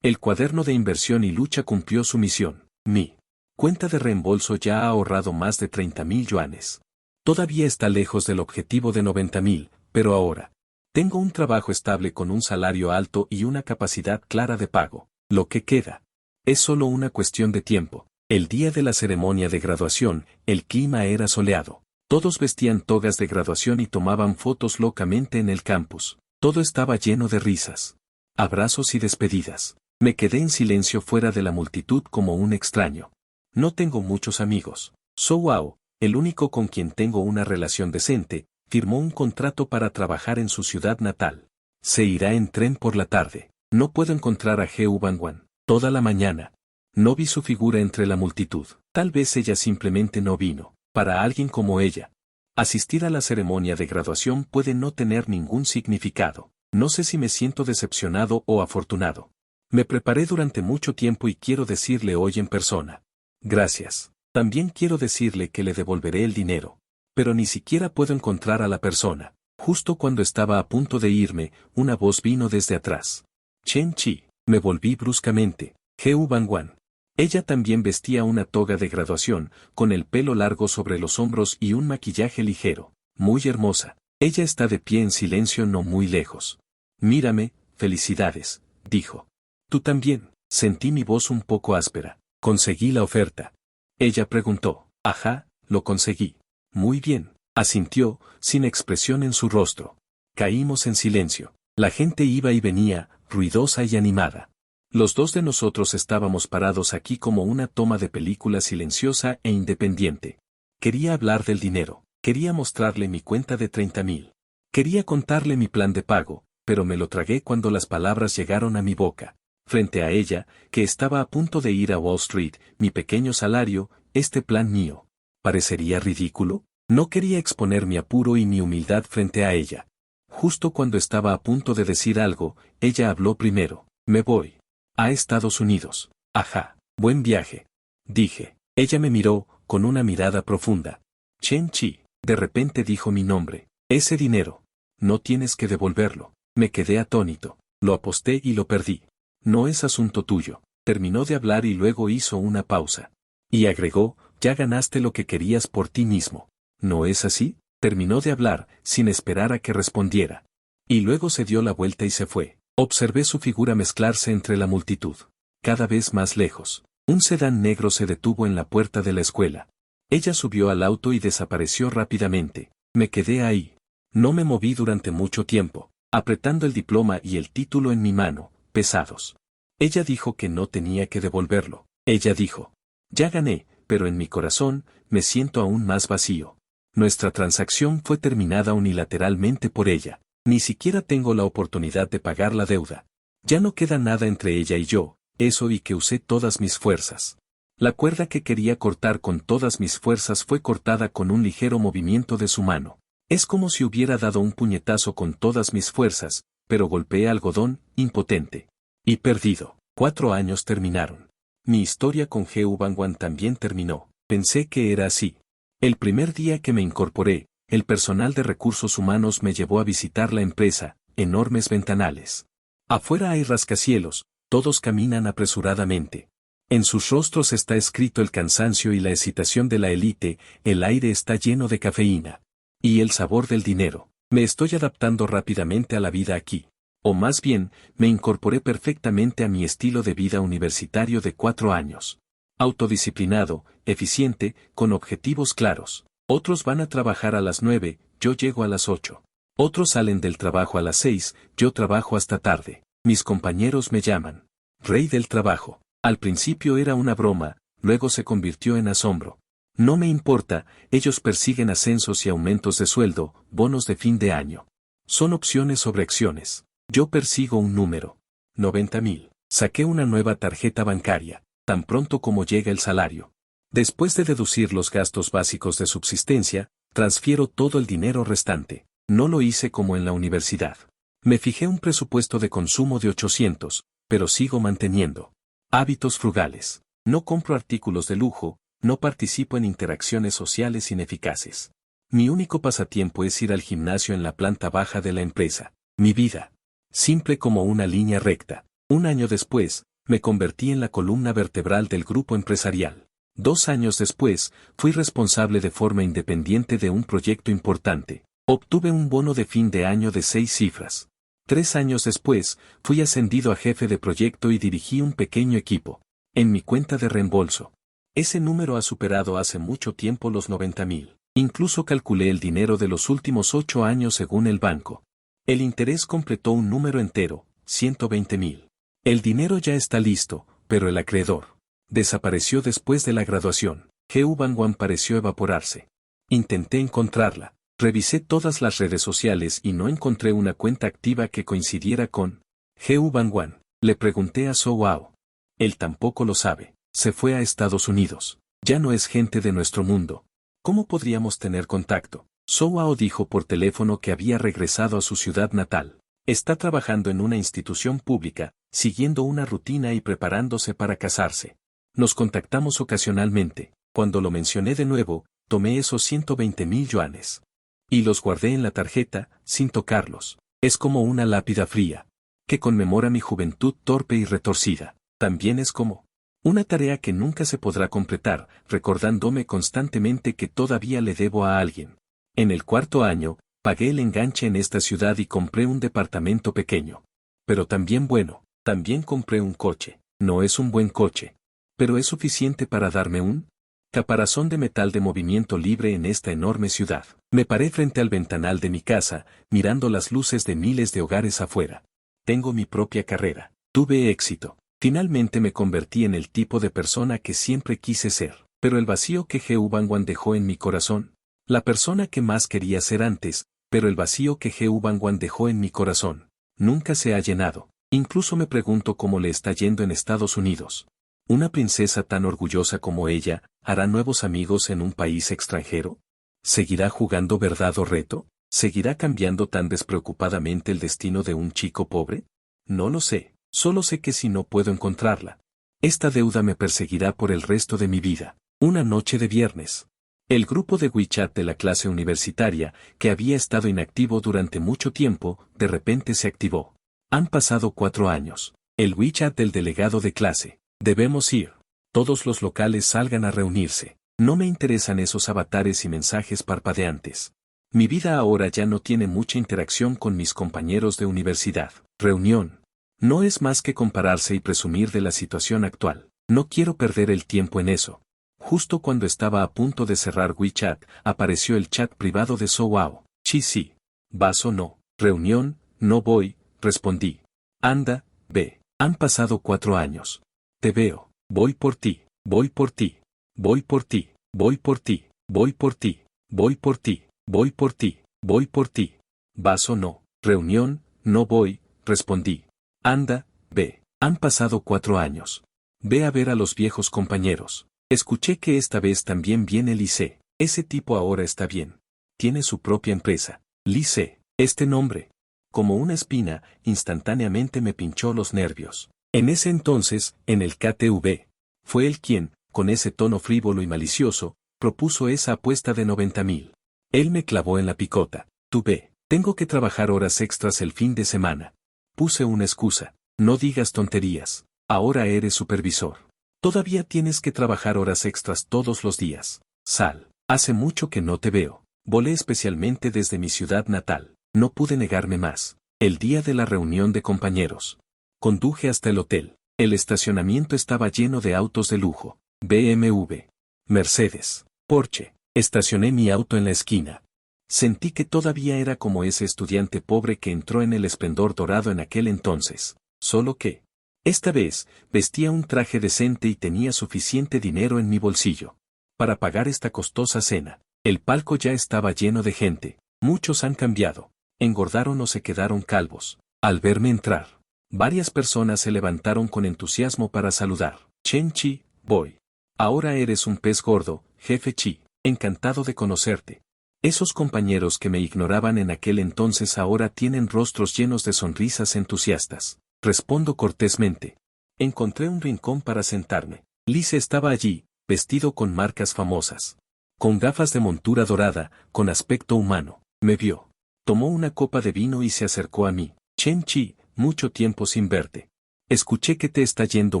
El cuaderno de inversión y lucha cumplió su misión. Mi cuenta de reembolso ya ha ahorrado más de 30.000 yuanes. Todavía está lejos del objetivo de 90.000, pero ahora tengo un trabajo estable con un salario alto y una capacidad clara de pago. Lo que queda es solo una cuestión de tiempo. El día de la ceremonia de graduación, el clima era soleado. Todos vestían togas de graduación y tomaban fotos locamente en el campus. Todo estaba lleno de risas, abrazos y despedidas. Me quedé en silencio fuera de la multitud como un extraño. No tengo muchos amigos. So Wao, el único con quien tengo una relación decente, firmó un contrato para trabajar en su ciudad natal. Se irá en tren por la tarde. No puedo encontrar a Heu Bangwan. Toda la mañana no vi su figura entre la multitud. Tal vez ella simplemente no vino. Para alguien como ella, asistir a la ceremonia de graduación puede no tener ningún significado. No sé si me siento decepcionado o afortunado. Me preparé durante mucho tiempo y quiero decirle hoy en persona: gracias. También quiero decirle que le devolveré el dinero. Pero ni siquiera puedo encontrar a la persona. Justo cuando estaba a punto de irme, una voz vino desde atrás. Chen Chi. Me volví bruscamente. Heu Bangwan. Ella también vestía una toga de graduación, con el pelo largo sobre los hombros y un maquillaje ligero. Muy hermosa. Ella está de pie en silencio no muy lejos. Mírame, felicidades, dijo. Tú también. Sentí mi voz un poco áspera. Conseguí la oferta. Ella preguntó. Ajá, lo conseguí. Muy bien, asintió, sin expresión en su rostro. Caímos en silencio. La gente iba y venía, ruidosa y animada. Los dos de nosotros estábamos parados aquí como una toma de película silenciosa e independiente. Quería hablar del dinero, quería mostrarle mi cuenta de 30.000. Quería contarle mi plan de pago, pero me lo tragué cuando las palabras llegaron a mi boca. Frente a ella, que estaba a punto de ir a Wall Street, mi pequeño salario, este plan mío. ¿Parecería ridículo? No quería exponer mi apuro y mi humildad frente a ella. Justo cuando estaba a punto de decir algo, ella habló primero. Me voy a Estados Unidos. Ajá, buen viaje, dije. Ella me miró, con una mirada profunda. Chen Chi, de repente dijo mi nombre. Ese dinero. No tienes que devolverlo. Me quedé atónito. Lo aposté y lo perdí. No es asunto tuyo. Terminó de hablar y luego hizo una pausa. Y agregó, ya ganaste lo que querías por ti mismo. ¿No es así? Terminó de hablar, sin esperar a que respondiera. Y luego se dio la vuelta y se fue. Observé su figura mezclarse entre la multitud. Cada vez más lejos. Un sedán negro se detuvo en la puerta de la escuela. Ella subió al auto y desapareció rápidamente. Me quedé ahí. No me moví durante mucho tiempo, apretando el diploma y el título en mi mano, pesados. Ella dijo que no tenía que devolverlo. Ella dijo: ya gané, pero en mi corazón, me siento aún más vacío. Nuestra transacción fue terminada unilateralmente por ella. Ni siquiera tengo la oportunidad de pagar la deuda. Ya no queda nada entre ella y yo, eso y que usé todas mis fuerzas. La cuerda que quería cortar con todas mis fuerzas fue cortada con un ligero movimiento de su mano. Es como si hubiera dado un puñetazo con todas mis fuerzas, pero golpeé algodón, impotente. Y perdido. 4 años terminaron. Mi historia con Heu Bangwan también terminó. Pensé que era así. El primer día que me incorporé, el personal de recursos humanos me llevó a visitar la empresa, enormes ventanales. Afuera hay rascacielos, todos caminan apresuradamente. En sus rostros está escrito el cansancio y la excitación de la élite, el aire está lleno de cafeína. Y el sabor del dinero. Me estoy adaptando rápidamente a la vida aquí. O más bien, me incorporé perfectamente a mi estilo de vida universitario de 4 años. Autodisciplinado, eficiente, con objetivos claros. Otros van a trabajar a las 9, yo llego a las 8. Otros salen del trabajo a las 6, yo trabajo hasta tarde. Mis compañeros me llaman Rey del Trabajo. Al principio era una broma, luego se convirtió en asombro. No me importa, ellos persiguen ascensos y aumentos de sueldo, bonos de fin de año. Son opciones sobre acciones. Yo persigo un número. 90.000. Saqué una nueva tarjeta bancaria, tan pronto como llega el salario. Después de deducir los gastos básicos de subsistencia, transfiero todo el dinero restante. No lo hice como en la universidad. Me fijé un presupuesto de consumo de 800, pero sigo manteniendo hábitos frugales. No compro artículos de lujo, no participo en interacciones sociales ineficaces. Mi único pasatiempo es ir al gimnasio en la planta baja de la empresa. Mi vida. Simple como una línea recta. Un año después, me convertí en la columna vertebral del grupo empresarial. 2 años después, fui responsable de forma independiente de un proyecto importante. Obtuve un bono de fin de año de 6 cifras. 3 años después, fui ascendido a jefe de proyecto y dirigí un pequeño equipo. En mi cuenta de reembolso. Ese número ha superado hace mucho tiempo los 90.000. Incluso calculé el dinero de los últimos 8 años según el banco. El interés completó un número entero, 120.000. El dinero ya está listo, pero el acreedor desapareció después de la graduación. Heu Bangwan pareció evaporarse. Intenté encontrarla. Revisé todas las redes sociales y no encontré una cuenta activa que coincidiera con Heu Bangwan. Le pregunté a So Wao. Él tampoco lo sabe. Se fue a Estados Unidos. Ya no es gente de nuestro mundo. ¿Cómo podríamos tener contacto? So Wao dijo por teléfono que había regresado a su ciudad natal. Está trabajando en una institución pública, siguiendo una rutina y preparándose para casarse. Nos contactamos ocasionalmente. Cuando lo mencioné de nuevo, tomé esos 120.000 yuanes. Y los guardé en la tarjeta, sin tocarlos. Es como una lápida fría, que conmemora mi juventud torpe y retorcida. También es como una tarea que nunca se podrá completar, recordándome constantemente que todavía le debo a alguien. En el 4.º año, pagué el enganche en esta ciudad y compré un departamento pequeño. Pero también bueno, también compré un coche. No es un buen coche. Pero es suficiente para darme un caparazón de metal de movimiento libre en esta enorme ciudad. Me paré frente al ventanal de mi casa, mirando las luces de miles de hogares afuera. Tengo mi propia carrera. Tuve éxito. Finalmente me convertí en el tipo de persona que siempre quise ser. Pero el vacío que Heu Bangwan dejó en mi corazón. La persona que más quería ser antes, pero el vacío que Heu Bangwan dejó en mi corazón. Nunca se ha llenado. Incluso me pregunto cómo le está yendo en Estados Unidos. ¿Una princesa tan orgullosa como ella, hará nuevos amigos en un país extranjero? ¿Seguirá jugando verdad o reto? ¿Seguirá cambiando tan despreocupadamente el destino de un chico pobre? No lo sé, solo sé que si no puedo encontrarla, esta deuda me perseguirá por el resto de mi vida. Una noche de viernes. El grupo de WeChat de la clase universitaria, que había estado inactivo durante mucho tiempo, de repente se activó. Han pasado 4 años. El WeChat del delegado de clase. Debemos ir. Todos los locales salgan a reunirse. No me interesan esos avatares y mensajes parpadeantes. Mi vida ahora ya no tiene mucha interacción con mis compañeros de universidad. Reunión. No es más que compararse y presumir de la situación actual. No quiero perder el tiempo en eso. Justo cuando estaba a punto de cerrar WeChat, apareció el chat privado de Wow. Sí. ¿Vas o no? Reunión, no voy, respondí. Anda, ve. Han pasado 4 años. Te veo. Voy por ti, voy por ti, voy por ti, voy por ti, voy por ti, voy por ti, voy por ti, voy por ti. ¿Vas o no? Reunión, no voy, respondí. Anda, ve. Han pasado 4 años. Ve a ver a los viejos compañeros. Escuché que esta vez también viene Lice. Ese tipo ahora está bien. Tiene su propia empresa. Lice, este nombre. Como una espina, instantáneamente me pinchó los nervios. En ese entonces, en el KTV, fue él quien, con ese tono frívolo y malicioso, propuso esa apuesta de 90.000. Él me clavó en la picota. Tú ve, tengo que trabajar horas extras el fin de semana. Puse una excusa. No digas tonterías. Ahora eres supervisor. Todavía tienes que trabajar horas extras todos los días. Sal. Hace mucho que no te veo. Volé especialmente desde mi ciudad natal. No pude negarme más. El día de la reunión de compañeros. Conduje hasta el hotel. El estacionamiento estaba lleno de autos de lujo. BMW, Mercedes, Porsche. Estacioné mi auto en la esquina. Sentí que todavía era como ese estudiante pobre que entró en el esplendor dorado en aquel entonces. Solo que, esta vez, vestía un traje decente y tenía suficiente dinero en mi bolsillo para pagar esta costosa cena. El palco ya estaba lleno de gente. Muchos han cambiado, engordaron o se quedaron calvos. Al verme entrar, varias personas se levantaron con entusiasmo para saludar. Chen Chi, voy. Ahora eres un pez gordo, jefe Chi. Encantado de conocerte. Esos compañeros que me ignoraban en aquel entonces ahora tienen rostros llenos de sonrisas entusiastas. Respondo cortésmente. Encontré un rincón para sentarme. Lice estaba allí, vestido con marcas famosas. Con gafas de montura dorada, con aspecto humano. Me vio. Tomó una copa de vino y se acercó a mí. Chen Chi, mucho tiempo sin verte. Escuché que te está yendo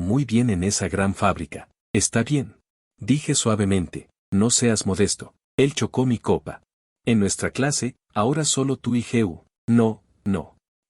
muy bien en esa gran fábrica. ¿Está bien? Dije suavemente. No seas modesto. Él chocó mi copa. En nuestra clase, ahora solo tú y Geu. No.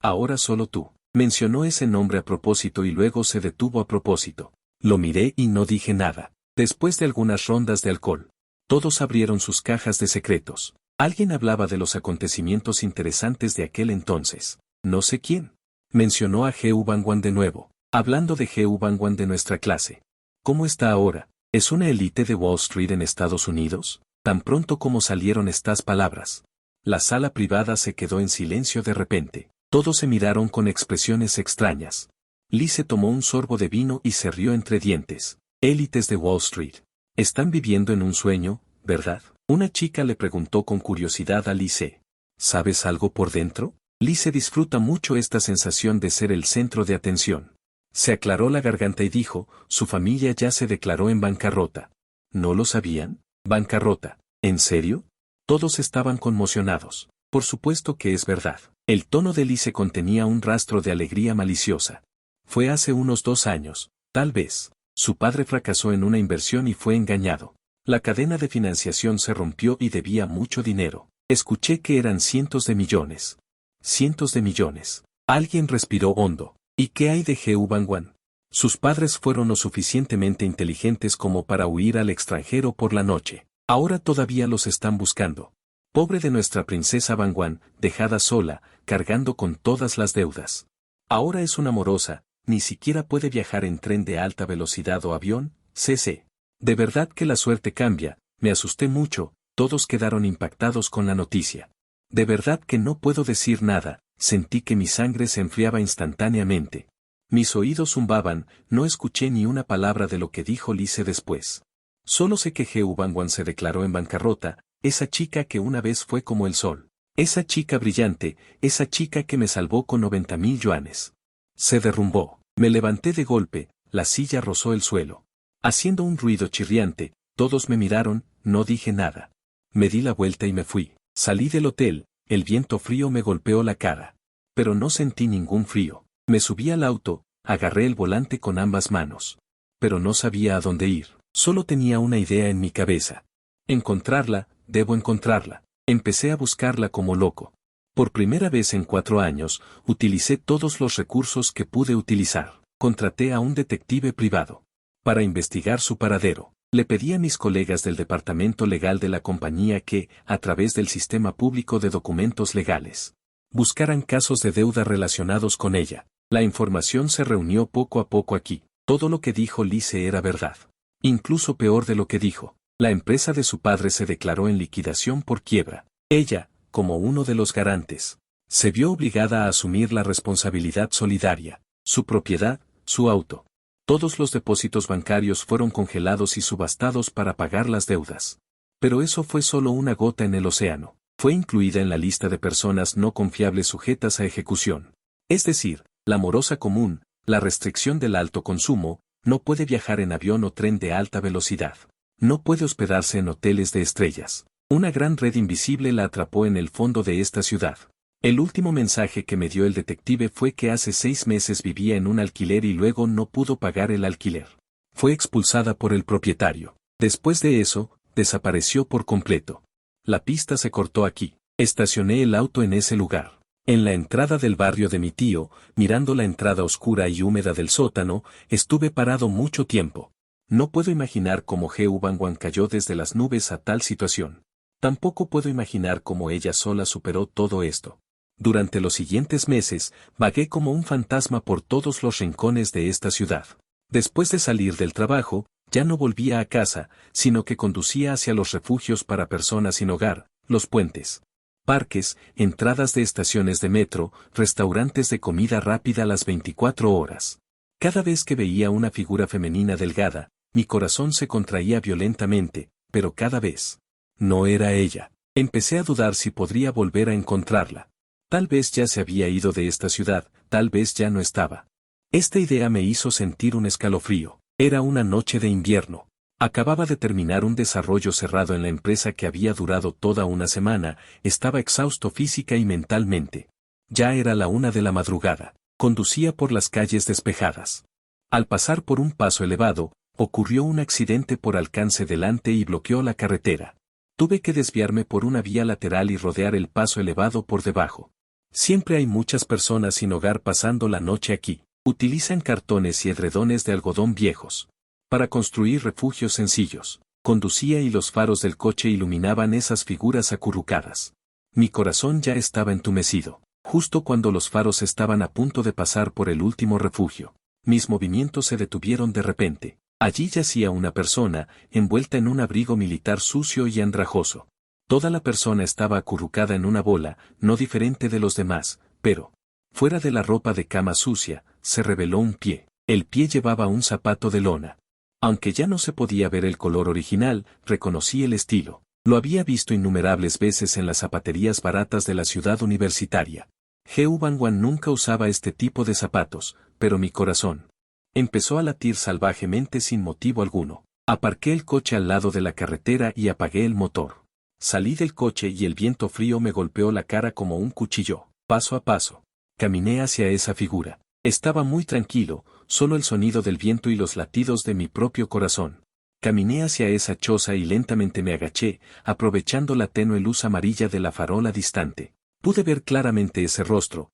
Ahora solo tú. Mencionó ese nombre a propósito y luego se detuvo a propósito. Lo miré y no dije nada. Después de algunas rondas de alcohol, todos abrieron sus cajas de secretos. Alguien hablaba de los acontecimientos interesantes de aquel entonces. No sé quién. Mencionó a Geu Bangwan de nuevo. Hablando de Geu Bangwan de nuestra clase. ¿Cómo está ahora? ¿Es una élite de Wall Street en Estados Unidos? Tan pronto como salieron estas palabras, la sala privada se quedó en silencio de repente. Todos se miraron con expresiones extrañas. Lice tomó un sorbo de vino y se rió entre dientes. Élites de Wall Street. Están viviendo en un sueño, ¿verdad? Una chica le preguntó con curiosidad a Lice. ¿Sabes algo por dentro? Lice disfruta mucho esta sensación de ser el centro de atención. Se aclaró la garganta y dijo, su familia ya se declaró en bancarrota. ¿No lo sabían? ¿Bancarrota? ¿En serio? Todos estaban conmocionados. Por supuesto que es verdad. El tono de Lice contenía un rastro de alegría maliciosa. Fue hace unos 2 años, tal vez. Su padre fracasó en una inversión y fue engañado. La cadena de financiación se rompió y debía mucho dinero. Escuché que eran cientos de millones. Cientos de millones. Alguien respiró hondo. ¿Y qué hay de Geu Bangwan? Sus padres fueron lo suficientemente inteligentes como para huir al extranjero por la noche. Ahora todavía los están buscando. Pobre de nuestra princesa Bangwan, dejada sola, cargando con todas las deudas. Ahora es una morosa, ni siquiera puede viajar en tren de alta velocidad o avión, cc. De verdad que la suerte cambia, me asusté mucho, todos quedaron impactados con la noticia. De verdad que no puedo decir nada, sentí que mi sangre se enfriaba instantáneamente. Mis oídos zumbaban, no escuché ni una palabra de lo que dijo Lice después. Solo sé que Geu Bangwan se declaró en bancarrota, esa chica que una vez fue como el sol. Esa chica brillante, esa chica que me salvó con 90.000 yuanes. Se derrumbó. Me levanté de golpe, la silla rozó el suelo. Haciendo un ruido chirriante, todos me miraron, no dije nada. Me di la vuelta y me fui. Salí del hotel, el viento frío me golpeó la cara. Pero no sentí ningún frío. Me subí al auto, agarré el volante con ambas manos. Pero no sabía a dónde ir. Solo tenía una idea en mi cabeza. Encontrarla, debo encontrarla. Empecé a buscarla como loco. Por primera vez en 4 años, utilicé todos los recursos que pude utilizar. Contraté a un detective privado para investigar su paradero. Le pedí a mis colegas del departamento legal de la compañía que, a través del sistema público de documentos legales, buscaran casos de deuda relacionados con ella. La información se reunió poco a poco aquí. Todo lo que dijo Lise era verdad. Incluso peor de lo que dijo. La empresa de su padre se declaró en liquidación por quiebra. Ella, como uno de los garantes, se vio obligada a asumir la responsabilidad solidaria. Su propiedad, su auto. Todos los depósitos bancarios fueron congelados y subastados para pagar las deudas. Pero eso fue solo una gota en el océano. Fue incluida en la lista de personas no confiables sujetas a ejecución. Es decir, la morosa común, la restricción del alto consumo, no puede viajar en avión o tren de alta velocidad. No puede hospedarse en hoteles de estrellas. Una gran red invisible la atrapó en el fondo de esta ciudad. El último mensaje que me dio el detective fue que hace 6 meses vivía en un alquiler y luego no pudo pagar el alquiler. Fue expulsada por el propietario. Después de eso, desapareció por completo. La pista se cortó aquí. Estacioné el auto en ese lugar. En la entrada del barrio de mi tío, mirando la entrada oscura y húmeda del sótano, estuve parado mucho tiempo. No puedo imaginar cómo Heu Bangwan cayó desde las nubes a tal situación. Tampoco puedo imaginar cómo ella sola superó todo esto. Durante los siguientes meses, vagué como un fantasma por todos los rincones de esta ciudad. Después de salir del trabajo, ya no volvía a casa, sino que conducía hacia los refugios para personas sin hogar, los puentes, parques, entradas de estaciones de metro, restaurantes de comida rápida las 24 horas. Cada vez que veía una figura femenina delgada, mi corazón se contraía violentamente, pero cada vez no era ella. Empecé a dudar si podría volver a encontrarla. Tal vez ya se había ido de esta ciudad, tal vez ya no estaba. Esta idea me hizo sentir un escalofrío. Era una noche de invierno. Acababa de terminar un desarrollo cerrado en la empresa que había durado toda una semana, estaba exhausto física y mentalmente. Ya era la 1 de la madrugada. Conducía por las calles despejadas. Al pasar por un paso elevado, ocurrió un accidente por alcance delante y bloqueó la carretera. Tuve que desviarme por una vía lateral y rodear el paso elevado por debajo. Siempre hay muchas personas sin hogar pasando la noche aquí. Utilizan cartones y edredones de algodón viejos para construir refugios sencillos. Conducía y los faros del coche iluminaban esas figuras acurrucadas. Mi corazón ya estaba entumecido. Justo cuando los faros estaban a punto de pasar por el último refugio, mis movimientos se detuvieron de repente. Allí yacía una persona, envuelta en un abrigo militar sucio y andrajoso. Toda la persona estaba acurrucada en una bola, no diferente de los demás, pero, fuera de la ropa de cama sucia, se reveló un pie. El pie llevaba un zapato de lona. Aunque ya no se podía ver el color original, reconocí el estilo. Lo había visto innumerables veces en las zapaterías baratas de la ciudad universitaria. Heu Bangwan nunca usaba este tipo de zapatos, pero mi corazón empezó a latir salvajemente sin motivo alguno. Aparqué el coche al lado de la carretera y apagué el motor. Salí del coche y el viento frío me golpeó la cara como un cuchillo. Paso a paso, caminé hacia esa figura. Estaba muy tranquilo, solo el sonido del viento y los latidos de mi propio corazón. Caminé hacia esa choza y lentamente me agaché, aprovechando la tenue luz amarilla de la farola distante. Pude ver claramente ese rostro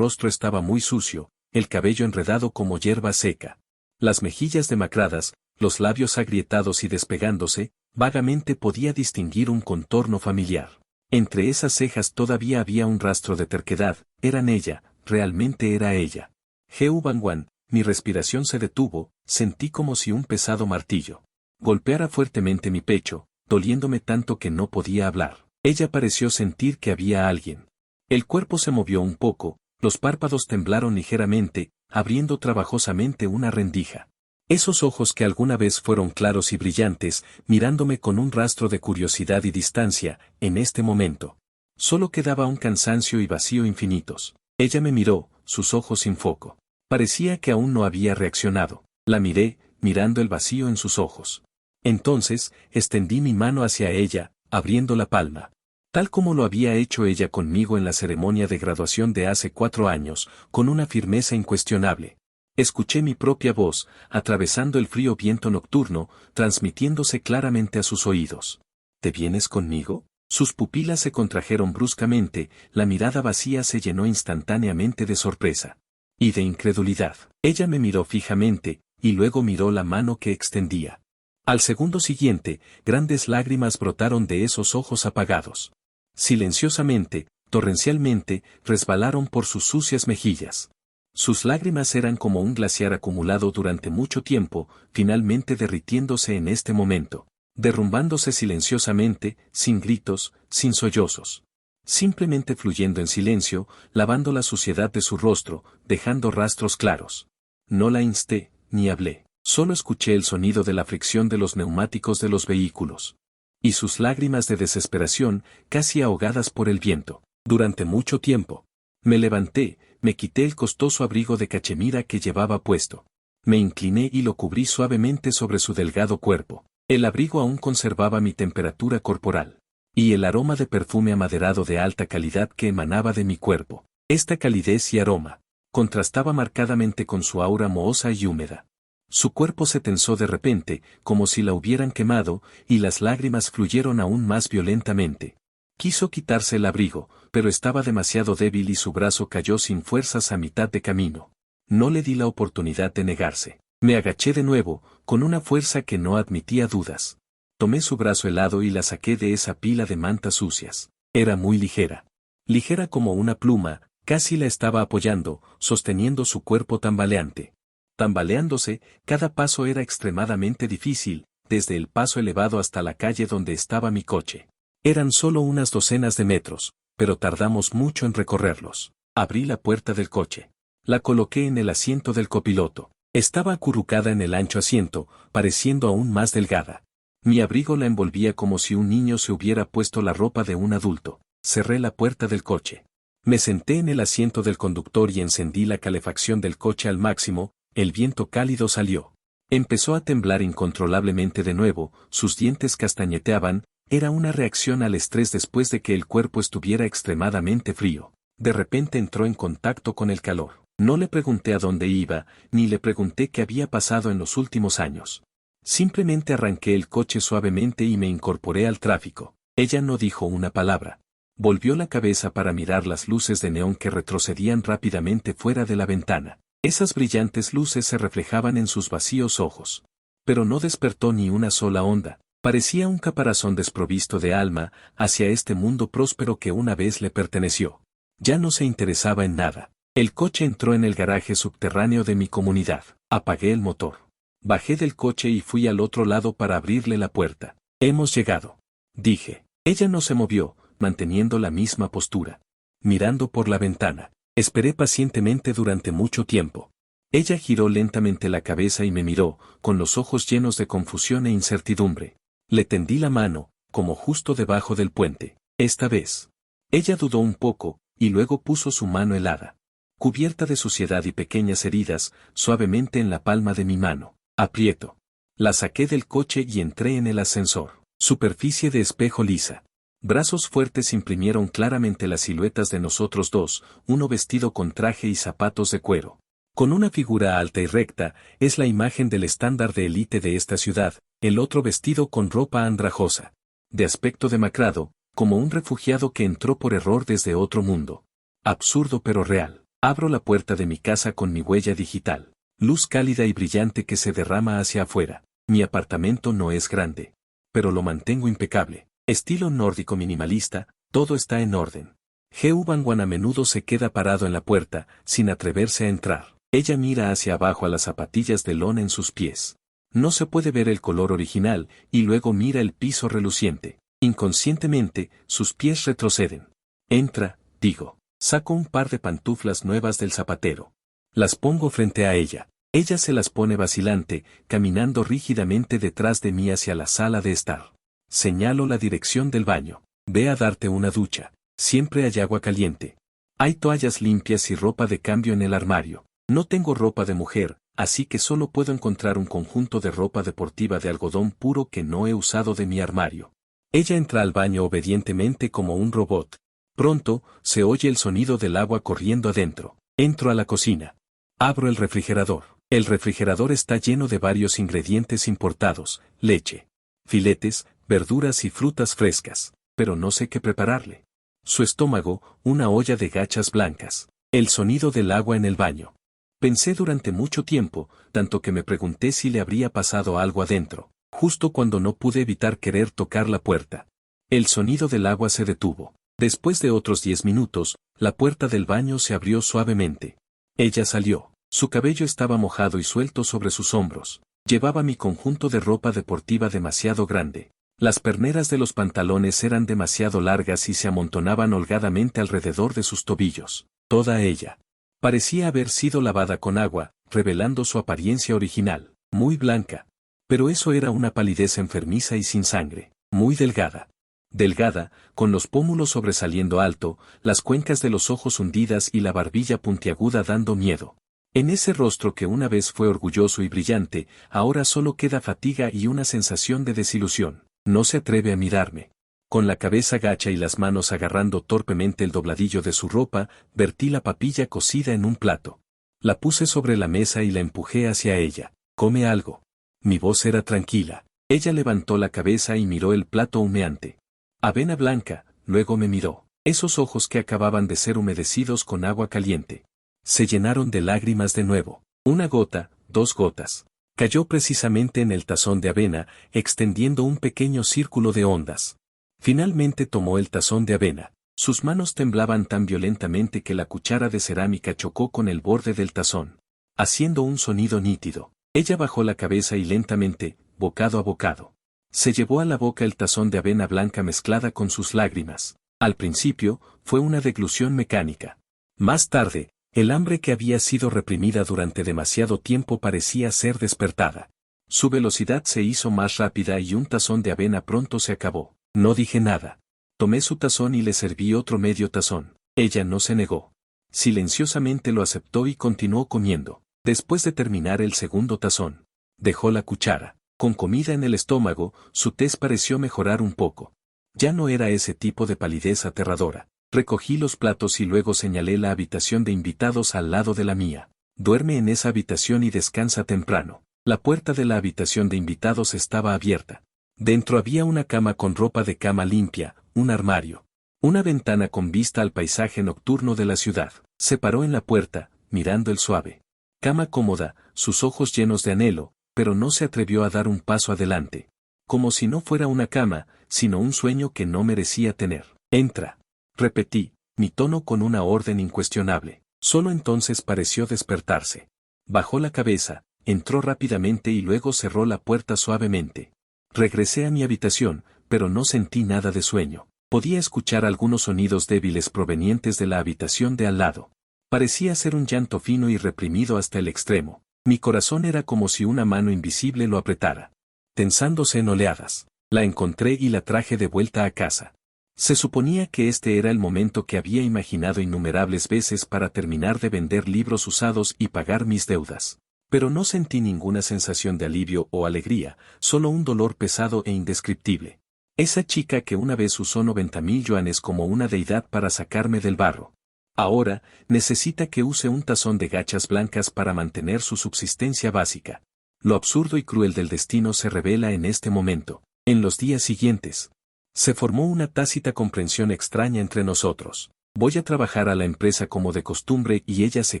estaba muy sucio, el cabello enredado como hierba seca. Las mejillas demacradas, los labios agrietados y despegándose, vagamente podía distinguir un contorno familiar. Entre esas cejas todavía había un rastro de terquedad, eran ella, realmente era ella. Heu Bangwan, mi respiración se detuvo, sentí como si un pesado martillo golpeara fuertemente mi pecho, doliéndome tanto que no podía hablar. Ella pareció sentir que había alguien. El cuerpo se movió un poco, los párpados temblaron ligeramente, abriendo trabajosamente una rendija. Esos ojos que alguna vez fueron claros y brillantes, mirándome con un rastro de curiosidad y distancia, en este momento solo quedaba un cansancio y vacío infinitos. Ella me miró, sus ojos sin foco. Parecía que aún no había reaccionado. La miré, mirando el vacío en sus ojos. Entonces, extendí mi mano hacia ella, abriendo la palma. Tal como lo había hecho ella conmigo en la ceremonia de graduación de hace 4 años, con una firmeza incuestionable. Escuché mi propia voz, atravesando el frío viento nocturno, transmitiéndose claramente a sus oídos. ¿Te vienes conmigo? Sus pupilas se contrajeron bruscamente, la mirada vacía se llenó instantáneamente de sorpresa. Y de incredulidad. Ella me miró fijamente, y luego miró la mano que extendía. Al segundo siguiente, grandes lágrimas brotaron de esos ojos apagados. Silenciosamente, torrencialmente, resbalaron por sus sucias mejillas. Sus lágrimas eran como un glaciar acumulado durante mucho tiempo, finalmente derritiéndose en este momento, derrumbándose silenciosamente, sin gritos, sin sollozos. Simplemente fluyendo en silencio, lavando la suciedad de su rostro, dejando rastros claros. No la insté, ni hablé. Solo escuché el sonido de la fricción de los neumáticos de los vehículos. Y sus lágrimas de desesperación, casi ahogadas por el viento. Durante mucho tiempo. Me levanté, me quité el costoso abrigo de cachemira que llevaba puesto. Me incliné y lo cubrí suavemente sobre su delgado cuerpo. El abrigo aún conservaba mi temperatura corporal. Y el aroma de perfume amaderado de alta calidad que emanaba de mi cuerpo. Esta calidez y aroma contrastaba marcadamente con su aura mohosa y húmeda. Su cuerpo se tensó de repente, como si la hubieran quemado, y las lágrimas fluyeron aún más violentamente. Quiso quitarse el abrigo, pero estaba demasiado débil y su brazo cayó sin fuerzas a mitad de camino. No le di la oportunidad de negarse. Me agaché de nuevo, con una fuerza que no admitía dudas. Tomé su brazo helado y la saqué de esa pila de mantas sucias. Era muy ligera. Ligera como una pluma, casi la estaba apoyando, sosteniendo su cuerpo tambaleante. Tambaleándose, cada paso era extremadamente difícil, desde el paso elevado hasta la calle donde estaba mi coche. Eran solo unas docenas de metros, pero tardamos mucho en recorrerlos. Abrí la puerta del coche. La coloqué en el asiento del copiloto. Estaba acurrucada en el ancho asiento, pareciendo aún más delgada. Mi abrigo la envolvía como si un niño se hubiera puesto la ropa de un adulto. Cerré la puerta del coche. Me senté en el asiento del conductor y encendí la calefacción del coche al máximo. El viento cálido salió. Empezó a temblar incontrolablemente de nuevo, sus dientes castañeteaban, era una reacción al estrés después de que el cuerpo estuviera extremadamente frío. De repente entró en contacto con el calor. No le pregunté a dónde iba, ni le pregunté qué había pasado en los últimos años. Simplemente arranqué el coche suavemente y me incorporé al tráfico. Ella no dijo una palabra. Volvió la cabeza para mirar las luces de neón que retrocedían rápidamente fuera de la ventana. Esas brillantes luces se reflejaban en sus vacíos ojos. Pero no despertó ni una sola onda. Parecía un caparazón desprovisto de alma, hacia este mundo próspero que una vez le perteneció. Ya no se interesaba en nada. El coche entró en el garaje subterráneo de mi comunidad. Apagué el motor. Bajé del coche y fui al otro lado para abrirle la puerta. Hemos llegado. Dije. Ella no se movió, manteniendo la misma postura. Mirando por la ventana. Esperé pacientemente durante mucho tiempo. Ella giró lentamente la cabeza y me miró, con los ojos llenos de confusión e incertidumbre. Le tendí la mano, como justo debajo del puente. Esta vez. Ella dudó un poco, y luego puso su mano helada, cubierta de suciedad y pequeñas heridas, suavemente en la palma de mi mano. Aprieto. La saqué del coche y entré en el ascensor. Superficie de espejo lisa. Brazos fuertes imprimieron claramente las siluetas de nosotros dos, uno vestido con traje y zapatos de cuero. Con una figura alta y recta, es la imagen del estándar de élite de esta ciudad, el otro vestido con ropa andrajosa. De aspecto demacrado, como un refugiado que entró por error desde otro mundo. Absurdo pero real. Abro la puerta de mi casa con mi huella digital. Luz cálida y brillante que se derrama hacia afuera. Mi apartamento no es grande. Pero lo mantengo impecable. Estilo nórdico minimalista, todo está en orden. Heu Bangwan a menudo se queda parado en la puerta, sin atreverse a entrar. Ella mira hacia abajo a las zapatillas de lona en sus pies. No se puede ver el color original, y luego mira el piso reluciente. Inconscientemente, sus pies retroceden. Entra, digo. Saco un par de pantuflas nuevas del zapatero. Las pongo frente a ella. Ella se las pone vacilante, caminando rígidamente detrás de mí hacia la sala de estar. Señalo la dirección del baño. Ve a darte una ducha. Siempre hay agua caliente. Hay toallas limpias y ropa de cambio en el armario. No tengo ropa de mujer, así que solo puedo encontrar un conjunto de ropa deportiva de algodón puro que no he usado de mi armario. Ella entra al baño obedientemente como un robot. Pronto, se oye el sonido del agua corriendo adentro. Entro a la cocina. Abro el refrigerador. El refrigerador está lleno de varios ingredientes importados, leche, filetes, verduras y frutas frescas. pero no sé qué prepararle. Su estómago, una olla de gachas blancas. El sonido del agua en el baño. Pensé durante mucho tiempo, tanto que me pregunté si le habría pasado algo adentro, justo cuando no pude evitar querer tocar la puerta. El sonido del agua se detuvo. Después de otros 10 minutos, la puerta del baño se abrió suavemente. Ella salió. Su cabello estaba mojado y suelto sobre sus hombros. Llevaba mi conjunto de ropa deportiva demasiado grande. Las perneras de los pantalones eran demasiado largas y se amontonaban holgadamente alrededor de sus tobillos. Toda ella parecía haber sido lavada con agua, revelando su apariencia original, muy blanca. Pero eso era una palidez enfermiza y sin sangre, muy delgada. Delgada, con los pómulos sobresaliendo alto, las cuencas de los ojos hundidas y la barbilla puntiaguda dando miedo. En ese rostro que una vez fue orgulloso y brillante, ahora solo queda fatiga y una sensación de desilusión. No se atreve a mirarme. Con la cabeza gacha y las manos agarrando torpemente el dobladillo de su ropa, vertí la papilla cocida en un plato. La puse sobre la mesa y la empujé hacia ella. «Come algo». Mi voz era tranquila. Ella levantó la cabeza y miró el plato humeante. Avena blanca, luego me miró. Esos ojos que acababan de ser humedecidos con agua caliente se llenaron de lágrimas de nuevo. Una gota, 2 gotas. Cayó precisamente en el tazón de avena, extendiendo un pequeño círculo de ondas. Finalmente tomó el tazón de avena. Sus manos temblaban tan violentamente que la cuchara de cerámica chocó con el borde del tazón, haciendo un sonido nítido. Ella bajó la cabeza y lentamente, bocado a bocado, se llevó a la boca el tazón de avena blanca mezclada con sus lágrimas. Al principio, fue una deglución mecánica. Más tarde, el hambre que había sido reprimida durante demasiado tiempo parecía ser despertada. Su velocidad se hizo más rápida y un tazón de avena pronto se acabó. No dije nada. Tomé su tazón y le serví otro medio tazón. Ella no se negó. Silenciosamente lo aceptó y continuó comiendo. Después de terminar el segundo tazón, dejó la cuchara. Con comida en el estómago, su tez pareció mejorar un poco. Ya no era ese tipo de palidez aterradora. Recogí los platos y luego señalé la habitación de invitados al lado de la mía. Duerme en esa habitación y descansa temprano. La puerta de la habitación de invitados estaba abierta. Dentro había una cama con ropa de cama limpia, un armario, una ventana con vista al paisaje nocturno de la ciudad. Se paró en la puerta, mirando el suave cama cómoda, sus ojos llenos de anhelo, pero no se atrevió a dar un paso adelante. Como si no fuera una cama, sino un sueño que no merecía tener. «Entra», repetí, mi tono con una orden incuestionable. Solo entonces pareció despertarse. Bajó la cabeza, entró rápidamente y luego cerró la puerta suavemente. Regresé a mi habitación, pero no sentí nada de sueño. Podía escuchar algunos sonidos débiles provenientes de la habitación de al lado. Parecía ser un llanto fino y reprimido hasta el extremo. Mi corazón era como si una mano invisible lo apretara, tensándose en oleadas. La encontré y la traje de vuelta a casa. Se suponía que este era el momento que había imaginado innumerables veces para terminar de vender libros usados y pagar mis deudas. Pero no sentí ninguna sensación de alivio o alegría, solo un dolor pesado e indescriptible. Esa chica que una vez usó 90.000 yuanes como una deidad para sacarme del barro. Ahora, necesita que use un tazón de gachas blancas para mantener su subsistencia básica. Lo absurdo y cruel del destino se revela en este momento. En los días siguientes, se formó una tácita comprensión extraña entre nosotros. Voy a trabajar a la empresa como de costumbre y ella se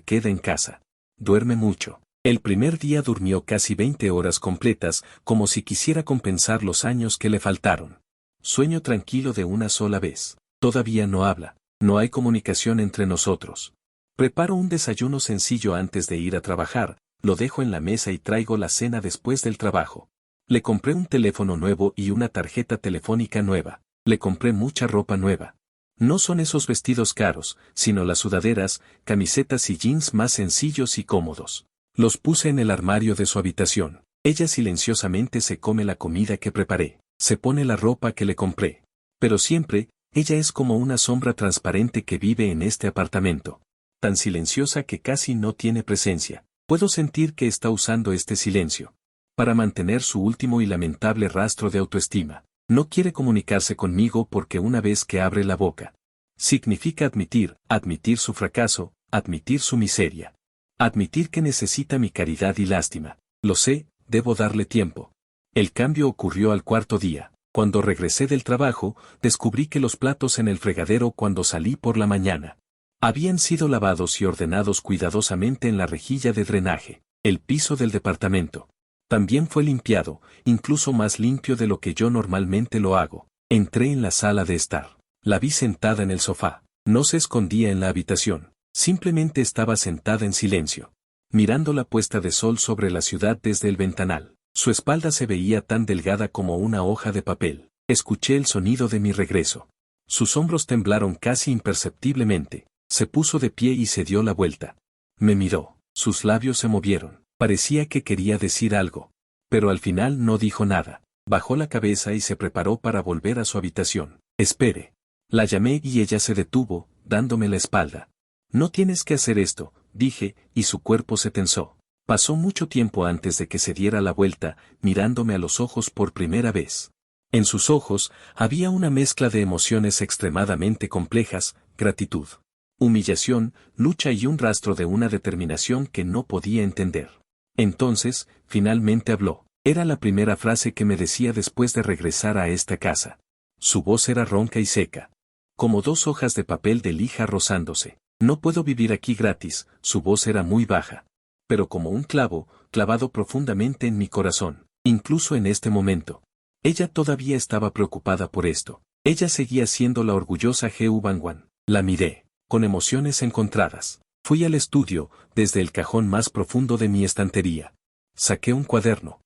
queda en casa. Duerme mucho. El primer día durmió casi 20 horas completas, como si quisiera compensar los años que le faltaron. Sueño tranquilo de una sola vez. Todavía no habla. No hay comunicación entre nosotros. Preparo un desayuno sencillo antes de ir a trabajar, lo dejo en la mesa y traigo la cena después del trabajo. Le compré un teléfono nuevo y una tarjeta telefónica nueva. Le compré mucha ropa nueva. No son esos vestidos caros, sino las sudaderas, camisetas y jeans más sencillos y cómodos. Los puse en el armario de su habitación. Ella silenciosamente se come la comida que preparé. Se pone la ropa que le compré. Pero siempre, ella es como una sombra transparente que vive en este apartamento. Tan silenciosa que casi no tiene presencia. Puedo sentir que está usando este silencio para mantener su último y lamentable rastro de autoestima. No quiere comunicarse conmigo porque una vez que abre la boca, significa admitir su fracaso, admitir su miseria. Admitir que necesita mi caridad y lástima. Lo sé, debo darle tiempo. El cambio ocurrió al cuarto día. Cuando regresé del trabajo, descubrí que los platos en el fregadero cuando salí por la mañana habían sido lavados y ordenados cuidadosamente en la rejilla de drenaje. El piso del departamento también fue limpiado, incluso más limpio de lo que yo normalmente lo hago. Entré en la sala de estar. La vi sentada en el sofá. No se escondía en la habitación. Simplemente estaba sentada en silencio, mirando la puesta de sol sobre la ciudad desde el ventanal. Su espalda se veía tan delgada como una hoja de papel. Escuché el sonido de mi regreso. Sus hombros temblaron casi imperceptiblemente. Se puso de pie y se dio la vuelta. Me miró. Sus labios se movieron. Parecía que quería decir algo. Pero al final no dijo nada. Bajó la cabeza y se preparó para volver a su habitación. Espere. La llamé y ella se detuvo, dándome la espalda. No tienes que hacer esto, dije, y su cuerpo se tensó. Pasó mucho tiempo antes de que se diera la vuelta, mirándome a los ojos por primera vez. En sus ojos había una mezcla de emociones extremadamente complejas: gratitud, humillación, lucha y un rastro de una determinación que no podía entender. Entonces, finalmente habló. Era la primera frase que me decía después de regresar a esta casa. Su voz era ronca y seca, como dos hojas de papel de lija rozándose. No puedo vivir aquí gratis. Su voz era muy baja, pero como un clavo, clavado profundamente en mi corazón. Incluso en este momento, ella todavía estaba preocupada por esto. Ella seguía siendo la orgullosa Heu Bangwan. La miré, con emociones encontradas. Fui al estudio, desde el cajón más profundo de mi estantería. Saqué un cuaderno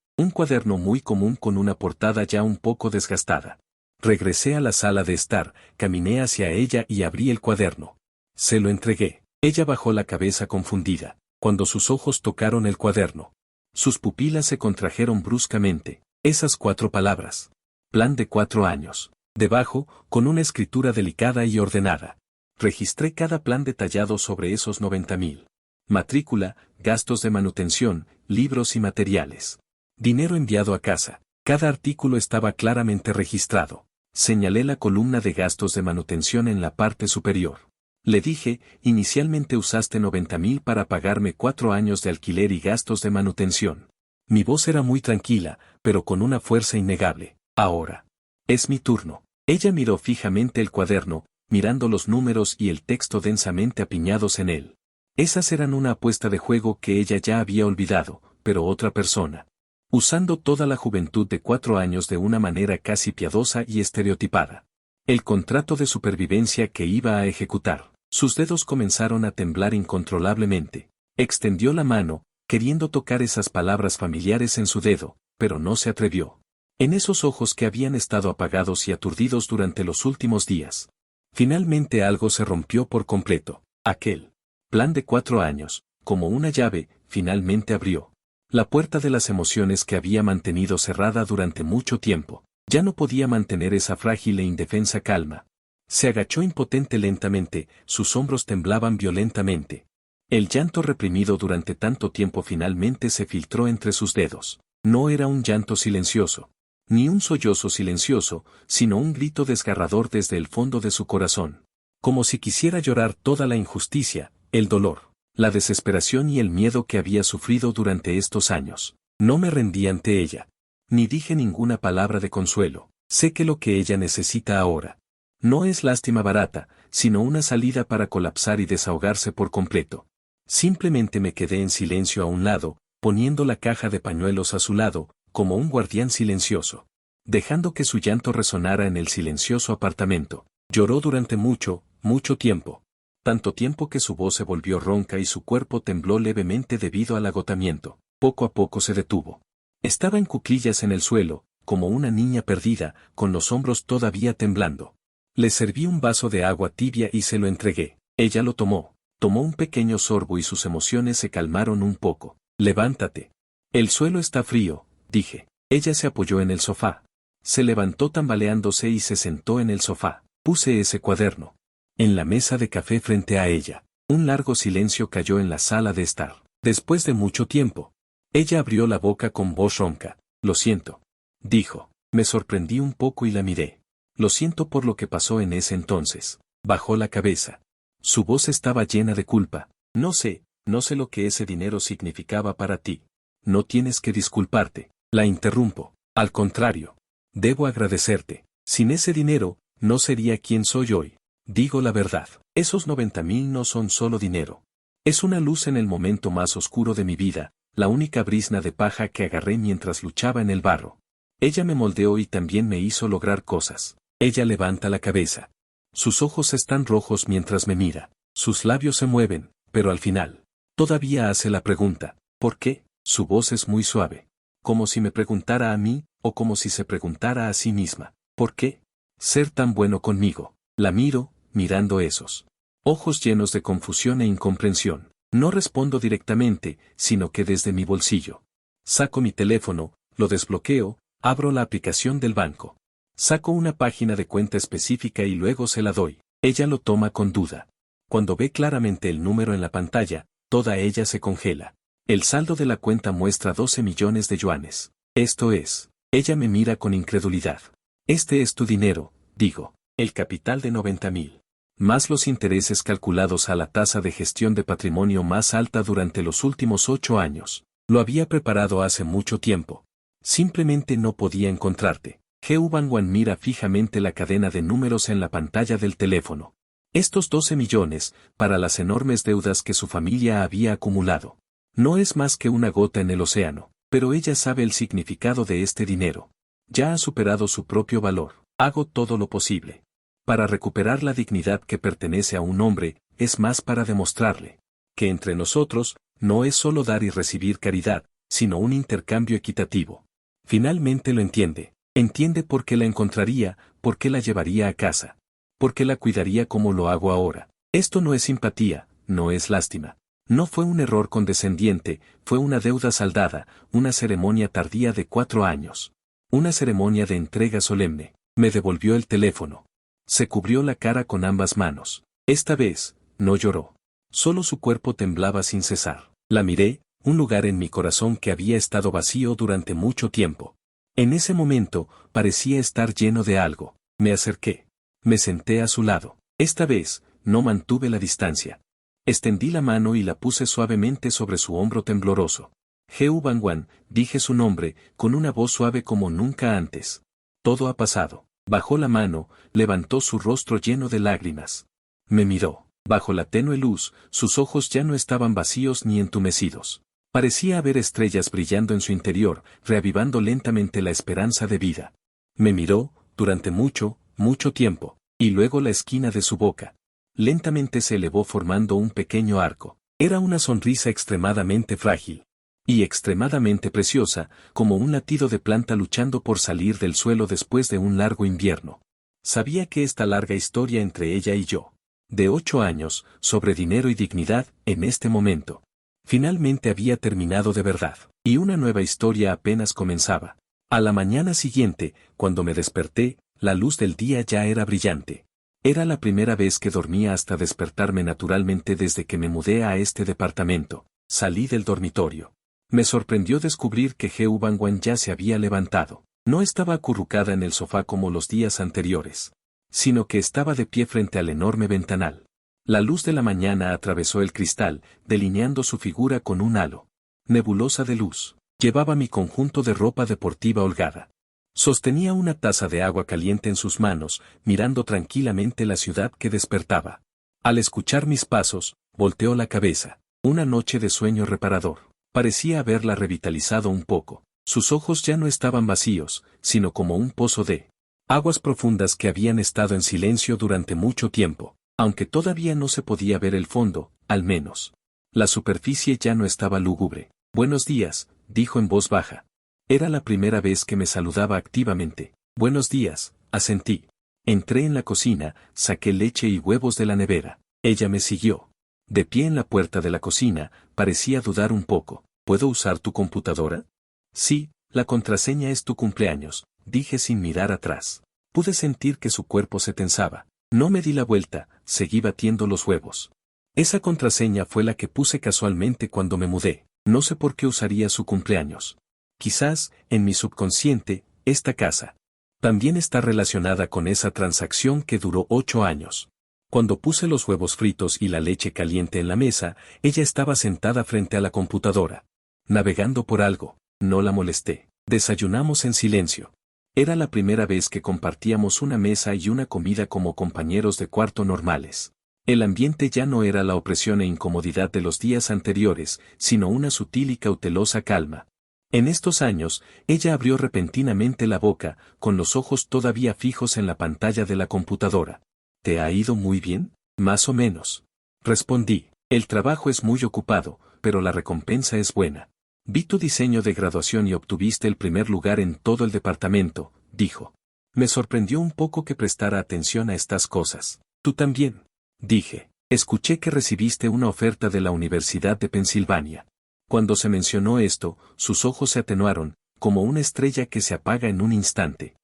muy común con una portada ya un poco desgastada. Regresé a la sala de estar, caminé hacia ella y abrí el cuaderno. Se lo entregué. Ella bajó la cabeza confundida. Cuando sus ojos tocaron el cuaderno, sus pupilas se contrajeron bruscamente. Esas 4 palabras. Plan de 4 años. Debajo, con una escritura delicada y ordenada. Registré cada plan detallado sobre esos 90,000. Matrícula, gastos de manutención, libros y materiales. Dinero enviado a casa. Cada artículo estaba claramente registrado. Señalé la columna de gastos de manutención en la parte superior. Le dije, inicialmente usaste 90,000 para pagarme 4 años de alquiler y gastos de manutención. Mi voz era muy tranquila, pero con una fuerza innegable. Ahora. Es mi turno. Ella miró fijamente el cuaderno, mirando los números y el texto densamente apiñados en él. Esas eran una apuesta de juego que ella ya había olvidado, pero otra persona. Usando toda la juventud de 4 años de una manera casi piadosa y estereotipada. El contrato de supervivencia que iba a ejecutar. Sus dedos comenzaron a temblar incontrolablemente. Extendió la mano, queriendo tocar esas palabras familiares en su dedo, pero no se atrevió. En esos ojos que habían estado apagados y aturdidos durante los últimos días. Finalmente algo se rompió por completo. Aquel plan de 4 años, como una llave, finalmente abrió la puerta de las emociones que había mantenido cerrada durante mucho tiempo. Ya no podía mantener esa frágil e indefensa calma. Se agachó impotente lentamente, sus hombros temblaban violentamente. El llanto reprimido durante tanto tiempo finalmente se filtró entre sus dedos. No era un llanto silencioso, ni un sollozo silencioso, sino un grito desgarrador desde el fondo de su corazón. Como si quisiera llorar toda la injusticia, el dolor, la desesperación y el miedo que había sufrido durante estos años. No me rendí ante ella. Ni dije ninguna palabra de consuelo. Sé que lo que ella necesita ahora no es lástima barata, sino una salida para colapsar y desahogarse por completo. Simplemente me quedé en silencio a un lado, poniendo la caja de pañuelos a su lado, como un guardián silencioso. Dejando que su llanto resonara en el silencioso apartamento. Lloró durante mucho, mucho tiempo. Tanto tiempo que su voz se volvió ronca y su cuerpo tembló levemente debido al agotamiento. Poco a poco se detuvo. Estaba en cuclillas en el suelo, como una niña perdida, con los hombros todavía temblando. Le serví un vaso de agua tibia y se lo entregué. Ella lo tomó un pequeño sorbo y sus emociones se calmaron un poco. Levántate. El suelo está frío, dije. Ella se apoyó en el sofá. Se levantó tambaleándose y se sentó en el sofá. Puse ese cuaderno en la mesa de café frente a ella. Un largo silencio cayó en la sala de estar. Después de mucho tiempo, ella abrió la boca con voz ronca. Lo siento, dijo. Me sorprendí un poco y la miré. Lo siento por lo que pasó en ese entonces. Bajó la cabeza. Su voz estaba llena de culpa. No sé lo que ese dinero significaba para ti. No tienes que disculparte. La interrumpo. Al contrario. Debo agradecerte. Sin ese dinero, no sería quien soy hoy. Digo la verdad. Esos 90.000 no son solo dinero. Es una luz en el momento más oscuro de mi vida, la única brizna de paja que agarré mientras luchaba en el barro. Ella me moldeó y también me hizo lograr cosas. Ella levanta la cabeza. Sus ojos están rojos mientras me mira. Sus labios se mueven, pero al final, todavía hace la pregunta, ¿por qué? Su voz es muy suave. Como si me preguntara a mí, o como si se preguntara a sí misma, ¿por qué? Ser tan bueno conmigo. La miro, mirando esos ojos llenos de confusión e incomprensión. No respondo directamente, sino que desde mi bolsillo. Saco mi teléfono, lo desbloqueo, abro la aplicación del banco. Saco una página de cuenta específica y luego se la doy. Ella lo toma con duda. Cuando ve claramente el número en la pantalla, toda ella se congela. El saldo de la cuenta muestra 12 millones de yuanes. Esto es. Ella me mira con incredulidad. Este es tu dinero, digo. El capital de 90.000. Más los intereses calculados a la tasa de gestión de patrimonio más alta durante los últimos 8 años. Lo había preparado hace mucho tiempo. Simplemente no podía encontrarte. Heu Bangwan mira fijamente la cadena de números en la pantalla del teléfono. Estos 12 millones, para las enormes deudas que su familia había acumulado. No es más que una gota en el océano, pero ella sabe el significado de este dinero. Ya ha superado su propio valor. Hago todo lo posible. Para recuperar la dignidad que pertenece a un hombre, es más para demostrarle que entre nosotros, no es solo dar y recibir caridad, sino un intercambio equitativo. Finalmente lo entiende. Entiende por qué la encontraría, por qué la llevaría a casa. Por qué la cuidaría como lo hago ahora. Esto no es simpatía, no es lástima. No fue un error condescendiente, fue una deuda saldada, una ceremonia tardía de 4 años. Una ceremonia de entrega solemne. Me devolvió el teléfono. Se cubrió la cara con ambas manos. Esta vez, no lloró. Solo su cuerpo temblaba sin cesar. La miré, un lugar en mi corazón que había estado vacío durante mucho tiempo. En ese momento, parecía estar lleno de algo. Me acerqué. Me senté a su lado. Esta vez, no mantuve la distancia. Extendí la mano y la puse suavemente sobre su hombro tembloroso. Heu Bangwan, dije su nombre, con una voz suave como nunca antes. Todo ha pasado. Bajó la mano, levantó su rostro lleno de lágrimas. Me miró. Bajo la tenue luz, sus ojos ya no estaban vacíos ni entumecidos. Parecía haber estrellas brillando en su interior, reavivando lentamente la esperanza de vida. Me miró, durante mucho, mucho tiempo, y luego la esquina de su boca. Lentamente se elevó formando un pequeño arco. Era una sonrisa extremadamente frágil. Y extremadamente preciosa, como un latido de planta luchando por salir del suelo después de un largo invierno. Sabía que esta larga historia entre ella y yo, de 8 años, sobre dinero y dignidad, en este momento, finalmente había terminado de verdad, y una nueva historia apenas comenzaba. A la mañana siguiente, cuando me desperté, la luz del día ya era brillante. Era la primera vez que dormía hasta despertarme naturalmente desde que me mudé a este departamento. Salí del dormitorio. Me sorprendió descubrir que Heu Bangwan ya se había levantado. No estaba acurrucada en el sofá como los días anteriores, sino que estaba de pie frente al enorme ventanal. La luz de la mañana atravesó el cristal, delineando su figura con un halo nebulosa de luz. Llevaba mi conjunto de ropa deportiva holgada. Sostenía una taza de agua caliente en sus manos, mirando tranquilamente la ciudad que despertaba. Al escuchar mis pasos, volteó la cabeza. Una noche de sueño reparador. Parecía haberla revitalizado un poco. Sus ojos ya no estaban vacíos, sino como un pozo de aguas profundas que habían estado en silencio durante mucho tiempo, aunque todavía no se podía ver el fondo, al menos. La superficie ya no estaba lúgubre. Buenos días, dijo en voz baja. Era la primera vez que me saludaba activamente. Buenos días, asentí. Entré en la cocina, saqué leche y huevos de la nevera. Ella me siguió. De pie en la puerta de la cocina, parecía dudar un poco. ¿Puedo usar tu computadora? Sí, la contraseña es tu cumpleaños, dije sin mirar atrás. Pude sentir que su cuerpo se tensaba. No me di la vuelta, seguí batiendo los huevos. Esa contraseña fue la que puse casualmente cuando me mudé. No sé por qué usaría su cumpleaños. Quizás, en mi subconsciente, esta casa también está relacionada con esa transacción que duró 8 años. Cuando puse los huevos fritos y la leche caliente en la mesa, ella estaba sentada frente a la computadora, navegando por algo. No la molesté. Desayunamos en silencio. Era la primera vez que compartíamos una mesa y una comida como compañeros de cuarto normales. El ambiente ya no era la opresión e incomodidad de los días anteriores, sino una sutil y cautelosa calma. En estos años, ella abrió repentinamente la boca, con los ojos todavía fijos en la pantalla de la computadora. ¿Te ha ido muy bien? Más o menos. Respondí. El trabajo es muy ocupado, pero la recompensa es buena. Vi tu diseño de graduación y obtuviste el primer lugar en todo el departamento, dijo. Me sorprendió un poco que prestara atención a estas cosas. Tú también. Dije. Escuché que recibiste una oferta de la Universidad de Pensilvania. Cuando se mencionó esto, sus ojos se atenuaron, como una estrella que se apaga en un instante.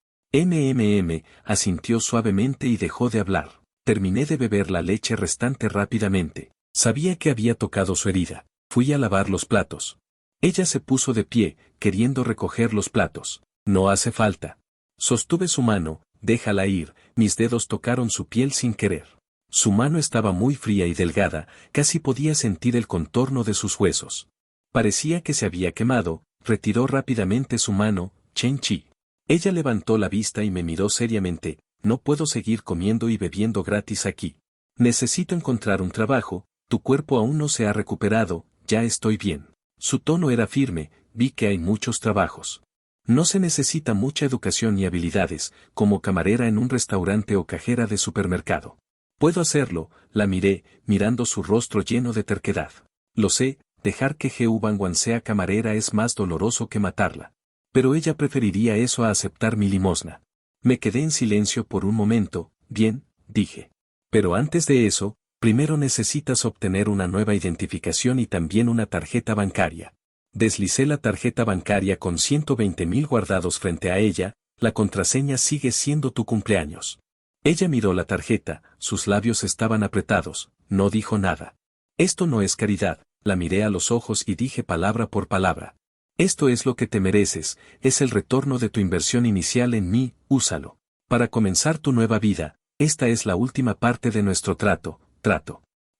Asintió suavemente y dejó de hablar. Terminé de beber la leche restante rápidamente. Sabía que había tocado su herida. Fui a lavar los platos. Ella se puso de pie, queriendo recoger los platos. No hace falta. Sostuve su mano, déjala ir, mis dedos tocaron su piel sin querer. Su mano estaba muy fría y delgada, casi podía sentir el contorno de sus huesos. Parecía que se había quemado, retiró rápidamente su mano, Chen-Chi. Ella levantó la vista y me miró seriamente, no puedo seguir comiendo y bebiendo gratis aquí. Necesito encontrar un trabajo, tu cuerpo aún no se ha recuperado, ya estoy bien. Su tono era firme, vi que hay muchos trabajos. No se necesita mucha educación ni habilidades, como camarera en un restaurante o cajera de supermercado. Puedo hacerlo, la miré, mirando su rostro lleno de terquedad. Lo sé, dejar que Heu Bangwan sea camarera es más doloroso que matarla. Pero ella preferiría eso a aceptar mi limosna. Me quedé en silencio por un momento, bien, dije. Pero antes de eso, primero necesitas obtener una nueva identificación y también una tarjeta bancaria. Deslicé la tarjeta bancaria con 120,000 guardados frente a ella, la contraseña sigue siendo tu cumpleaños. Ella miró la tarjeta, sus labios estaban apretados, no dijo nada. Esto no es caridad, la miré a los ojos y dije palabra por palabra. Esto es lo que te mereces, es el retorno de tu inversión inicial en mí, úsalo. Para comenzar tu nueva vida, esta es la última parte de nuestro trato.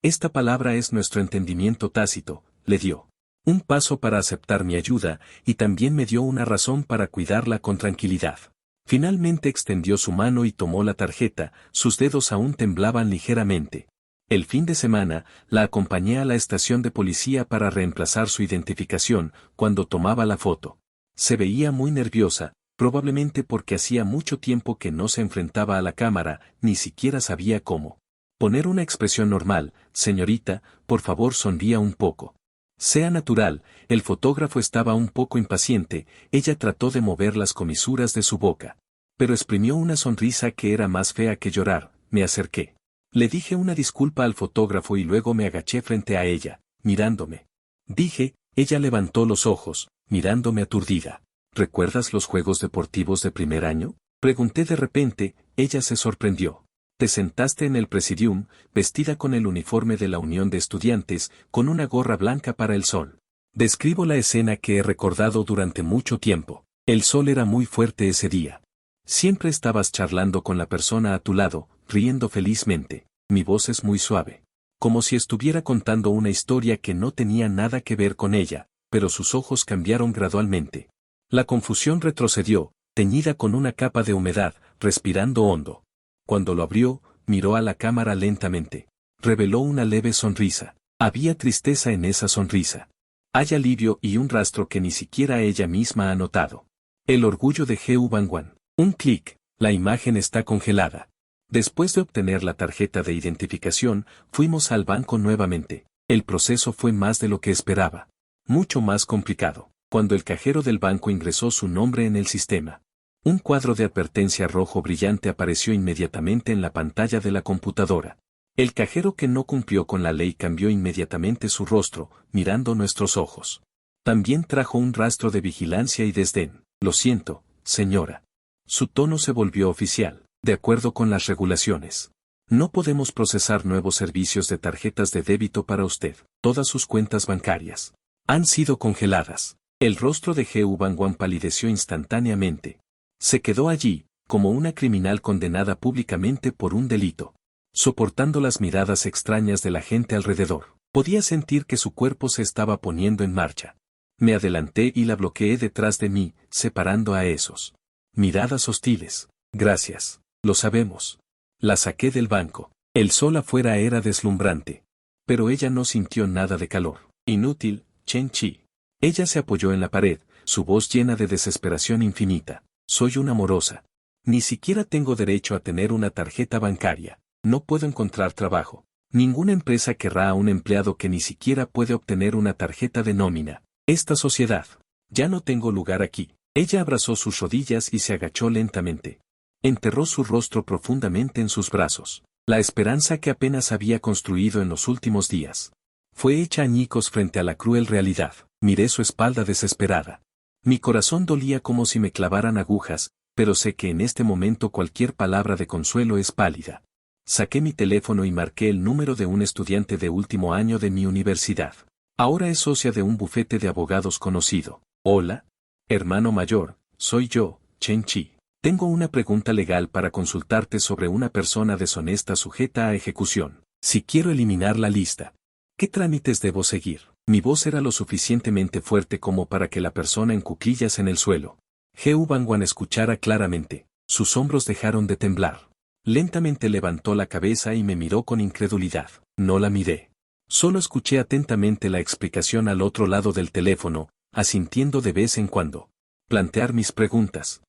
Esta palabra es nuestro entendimiento tácito, le dio. Un paso para aceptar mi ayuda, y también me dio una razón para cuidarla con tranquilidad. Finalmente extendió su mano y tomó la tarjeta, sus dedos aún temblaban ligeramente. El fin de semana, la acompañé a la estación de policía para reemplazar su identificación, cuando tomaba la foto. Se veía muy nerviosa, probablemente porque hacía mucho tiempo que no se enfrentaba a la cámara, ni siquiera sabía cómo poner una expresión normal. Señorita, por favor sonría un poco. Sea natural, el fotógrafo estaba un poco impaciente, ella trató de mover las comisuras de su boca. Pero exprimió una sonrisa que era más fea que llorar. Me acerqué. Le dije una disculpa al fotógrafo y luego me agaché frente a ella, mirándome. Dije, ella levantó los ojos, mirándome aturdida. ¿Recuerdas los juegos deportivos de primer año? Pregunté de repente, ella se sorprendió. Te sentaste en el presidium, vestida con el uniforme de la Unión de Estudiantes, con una gorra blanca para el sol. Describo la escena que he recordado durante mucho tiempo. El sol era muy fuerte ese día. Siempre estabas charlando con la persona a tu lado, riendo felizmente. Mi voz es muy suave. Como si estuviera contando una historia que no tenía nada que ver con ella, pero sus ojos cambiaron gradualmente. La confusión retrocedió, teñida con una capa de humedad, respirando hondo. Cuando lo abrió, miró a la cámara lentamente. Reveló una leve sonrisa. Había tristeza en esa sonrisa. Hay alivio y un rastro que ni siquiera ella misma ha notado. El orgullo de Heu Bangwan. Un clic, la imagen está congelada. Después de obtener la tarjeta de identificación, fuimos al banco nuevamente. El proceso fue más de lo que esperaba. Mucho más complicado. Cuando el cajero del banco ingresó su nombre en el sistema, un cuadro de advertencia rojo brillante apareció inmediatamente en la pantalla de la computadora. El cajero que no cumplió con la ley cambió inmediatamente su rostro, mirando nuestros ojos. También trajo un rastro de vigilancia y desdén. Lo siento, señora. Su tono se volvió oficial, de acuerdo con las regulaciones. No podemos procesar nuevos servicios de tarjetas de débito para usted. Todas sus cuentas bancarias han sido congeladas. El rostro de Heu Bangwan palideció instantáneamente. Se quedó allí, como una criminal condenada públicamente por un delito. Soportando las miradas extrañas de la gente alrededor, podía sentir que su cuerpo se estaba poniendo en marcha. Me adelanté y la bloqueé detrás de mí, separando a esos. Miradas hostiles. Gracias. Lo sabemos. La saqué del banco. El sol afuera era deslumbrante. Pero ella no sintió nada de calor. Inútil, Chen Chi. Ella se apoyó en la pared, su voz llena de desesperación infinita. Soy una morosa. Ni siquiera tengo derecho a tener una tarjeta bancaria. No puedo encontrar trabajo. Ninguna empresa querrá a un empleado que ni siquiera puede obtener una tarjeta de nómina. Esta sociedad. Ya no tengo lugar aquí. Ella abrazó sus rodillas y se agachó lentamente. Enterró su rostro profundamente en sus brazos. La esperanza que apenas había construido en los últimos días fue hecha añicos frente a la cruel realidad. Miré su espalda desesperada. Mi corazón dolía como si me clavaran agujas, pero sé que en este momento cualquier palabra de consuelo es pálida. Saqué mi teléfono y marqué el número de un estudiante de último año de mi universidad. Ahora es socia de un bufete de abogados conocido. Hola, hermano mayor, soy yo, Chen Chi. Tengo una pregunta legal para consultarte sobre una persona deshonesta sujeta a ejecución. Si quiero eliminar la lista, ¿qué trámites debo seguir? Mi voz era lo suficientemente fuerte como para que la persona en cuclillas en el suelo, Heu Bangwan, escuchara claramente. Sus hombros dejaron de temblar. Lentamente levantó la cabeza y me miró con incredulidad. No la miré. Solo escuché atentamente la explicación al otro lado del teléfono, asintiendo de vez en cuando. Plantear mis preguntas.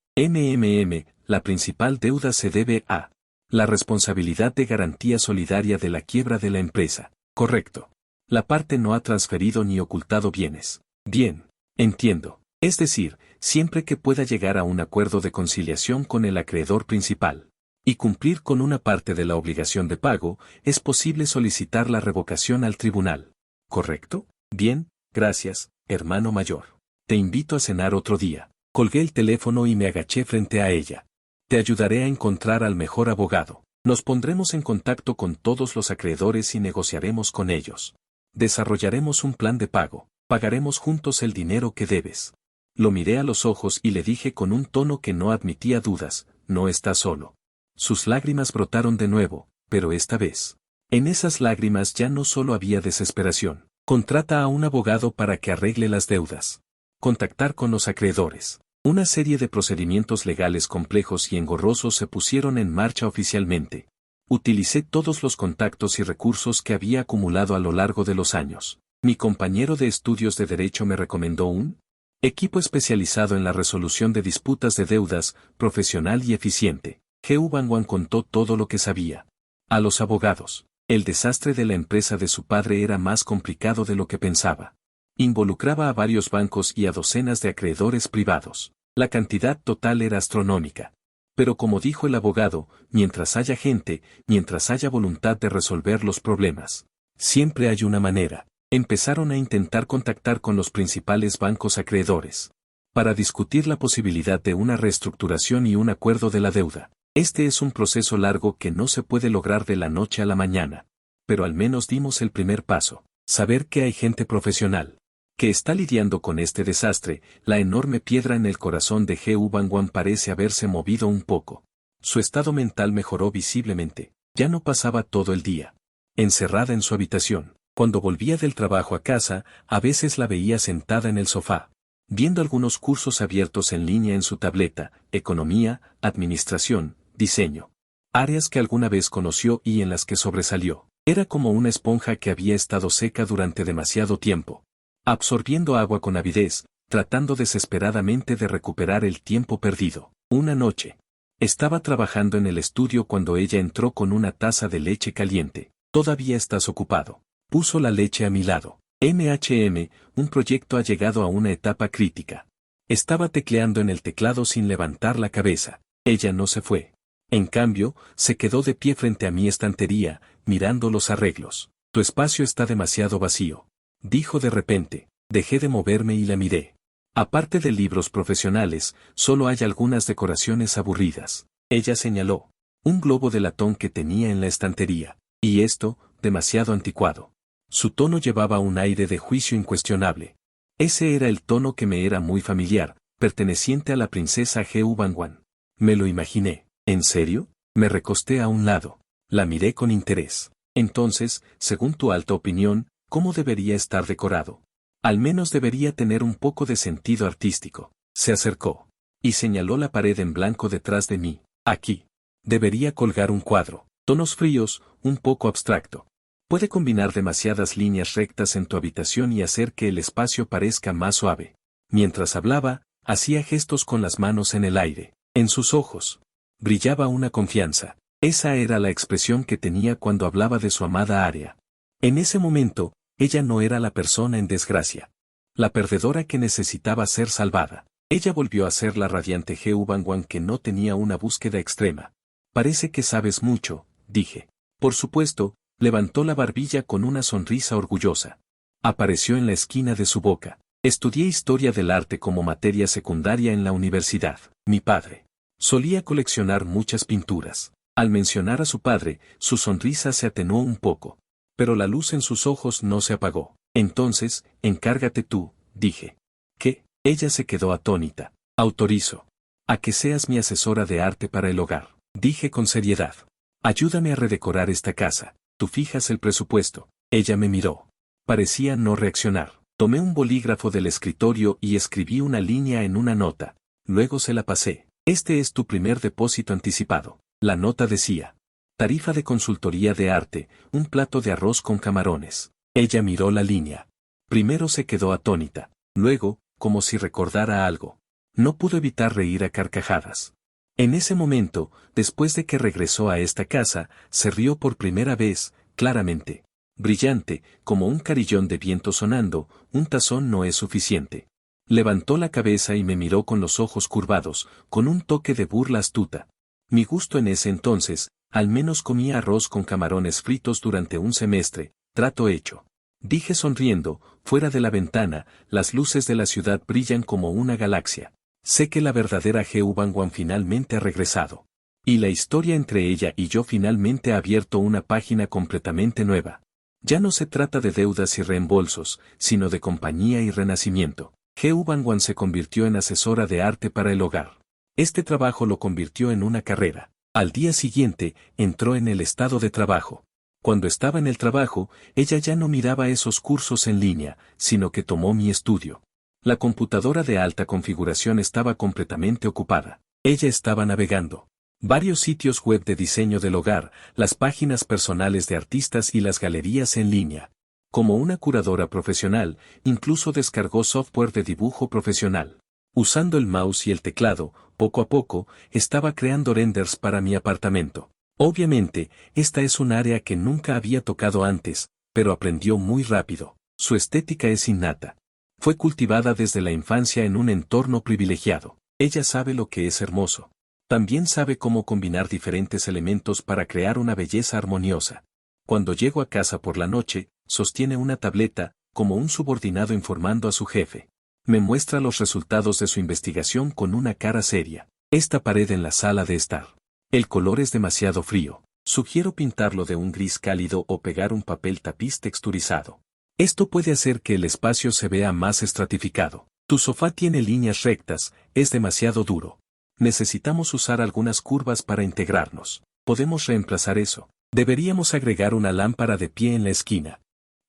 La principal deuda se debe a la responsabilidad de garantía solidaria de la quiebra de la empresa. Correcto. La parte no ha transferido ni ocultado bienes. Bien. Entiendo. Es decir, siempre que pueda llegar a un acuerdo de conciliación con el acreedor principal y cumplir con una parte de la obligación de pago, es posible solicitar la revocación al tribunal. ¿Correcto? Bien, gracias, hermano mayor. Te invito a cenar otro día. Colgué el teléfono y me agaché frente a ella. Te ayudaré a encontrar al mejor abogado. Nos pondremos en contacto con todos los acreedores y negociaremos con ellos. Desarrollaremos un plan de pago. Pagaremos juntos el dinero que debes. Lo miré a los ojos y le dije con un tono que no admitía dudas, no estás solo. Sus lágrimas brotaron de nuevo, pero esta vez. En esas lágrimas ya no solo había desesperación. Contrata a un abogado para que arregle las deudas. Contactar con los acreedores. Una serie de procedimientos legales complejos y engorrosos se pusieron en marcha oficialmente. Utilicé todos los contactos y recursos que había acumulado a lo largo de los años. Mi compañero de estudios de Derecho me recomendó un equipo especializado en la resolución de disputas de deudas, profesional y eficiente. Heu Bangwan contó todo lo que sabía. A los abogados. El desastre de la empresa de su padre era más complicado de lo que pensaba. Involucraba a varios bancos y a docenas de acreedores privados. La cantidad total era astronómica. Pero como dijo el abogado, mientras haya gente, mientras haya voluntad de resolver los problemas, siempre hay una manera. Empezaron a intentar contactar con los principales bancos acreedores para discutir la posibilidad de una reestructuración y un acuerdo de la deuda. Este es un proceso largo que no se puede lograr de la noche a la mañana. Pero al menos dimos el primer paso. Saber que hay gente profesional que está lidiando con este desastre. La enorme piedra en el corazón de Heu Bangwan parece haberse movido un poco. Su estado mental mejoró visiblemente. Ya no pasaba todo el día encerrada en su habitación. Cuando volvía del trabajo a casa, a veces la veía sentada en el sofá, viendo algunos cursos abiertos en línea en su tableta, economía, administración, diseño. Áreas que alguna vez conoció y en las que sobresalió. Era como una esponja que había estado seca durante demasiado tiempo, absorbiendo agua con avidez, tratando desesperadamente de recuperar el tiempo perdido. Una noche, estaba trabajando en el estudio cuando ella entró con una taza de leche caliente. ¿Todavía estás ocupado? Puso la leche a mi lado. un proyecto ha llegado a una etapa crítica. Estaba tecleando en el teclado sin levantar la cabeza. Ella no se fue. En cambio, se quedó de pie frente a mi estantería, mirando los arreglos. Tu espacio está demasiado vacío, dijo de repente. Dejé de moverme y la miré. Aparte de libros profesionales, solo hay algunas decoraciones aburridas. Ella señaló un globo de latón que tenía en la estantería. Y esto, demasiado anticuado. Su tono llevaba un aire de juicio incuestionable. Ese era el tono que me era muy familiar, perteneciente a la princesa Heu Bangwan. Me lo imaginé. ¿En serio? Me recosté a un lado. La miré con interés. Entonces, según tu alta opinión, ¿cómo debería estar decorado? Al menos debería tener un poco de sentido artístico. Se acercó. Y señaló la pared en blanco detrás de mí. Aquí. Debería colgar un cuadro. Tonos fríos, un poco abstracto. Puede combinar demasiadas líneas rectas en tu habitación y hacer que el espacio parezca más suave. Mientras hablaba, hacía gestos con las manos en el aire. En sus ojos brillaba una confianza. Esa era la expresión que tenía cuando hablaba de su amada Aria. En ese momento, ella no era la persona en desgracia. La perdedora que necesitaba ser salvada. Ella volvió a ser la radiante Heu Bangwan que no tenía una búsqueda extrema. Parece que sabes mucho, dije. Por supuesto, levantó la barbilla con una sonrisa orgullosa. Apareció en la esquina de su boca. Estudié historia del arte como materia secundaria en la universidad. Mi padre solía coleccionar muchas pinturas. Al mencionar a su padre, su sonrisa se atenuó un poco. Pero la luz en sus ojos no se apagó. Entonces, encárgate tú, dije. ¿Qué? Ella se quedó atónita. Autorizo a que seas mi asesora de arte para el hogar, dije con seriedad. Ayúdame a redecorar esta casa. Tú fijas el presupuesto. Ella me miró. Parecía no reaccionar. Tomé un bolígrafo del escritorio y escribí una línea en una nota. Luego se la pasé. Este es tu primer depósito anticipado. La nota decía: tarifa de consultoría de arte, un plato de arroz con camarones. Ella miró la línea. Primero se quedó atónita. Luego, como si recordara algo. No pudo evitar reír a carcajadas. En ese momento, después de que regresó a esta casa, se rió por primera vez, claramente. Brillante, como un carillón de viento sonando, un tazón no es suficiente. Levantó la cabeza y me miró con los ojos curvados, con un toque de burla astuta. Mi gusto en ese entonces, al menos comía arroz con camarones fritos durante un semestre, trato hecho. Dije sonriendo, fuera de la ventana, las luces de la ciudad brillan como una galaxia. Sé que la verdadera Heu Bangwan finalmente ha regresado. Y la historia entre ella y yo finalmente ha abierto una página completamente nueva. Ya no se trata de deudas y reembolsos, sino de compañía y renacimiento. Heu Bangwan se convirtió en asesora de arte para el hogar. Este trabajo lo convirtió en una carrera. Al día siguiente, entró en el estado de trabajo. Cuando estaba en el trabajo, ella ya no miraba esos cursos en línea, sino que tomó mi estudio. La computadora de alta configuración estaba completamente ocupada. Ella estaba navegando varios sitios web de diseño del hogar, las páginas personales de artistas y las galerías en línea. Como una curadora profesional, incluso descargó software de dibujo profesional. Usando el mouse y el teclado, poco a poco, estaba creando renders para mi apartamento. Obviamente, esta es un área que nunca había tocado antes, pero aprendió muy rápido. Su estética es innata. Fue cultivada desde la infancia en un entorno privilegiado. Ella sabe lo que es hermoso. También sabe cómo combinar diferentes elementos para crear una belleza armoniosa. Cuando llego a casa por la noche, sostiene una tableta, como un subordinado informando a su jefe. Me muestra los resultados de su investigación con una cara seria. Esta pared en la sala de estar. El color es demasiado frío. Sugiero pintarlo de un gris cálido o pegar un papel tapiz texturizado. Esto puede hacer que el espacio se vea más estratificado. Tu sofá tiene líneas rectas, es demasiado duro. Necesitamos usar algunas curvas para integrarnos. Podemos reemplazar eso. Deberíamos agregar una lámpara de pie en la esquina.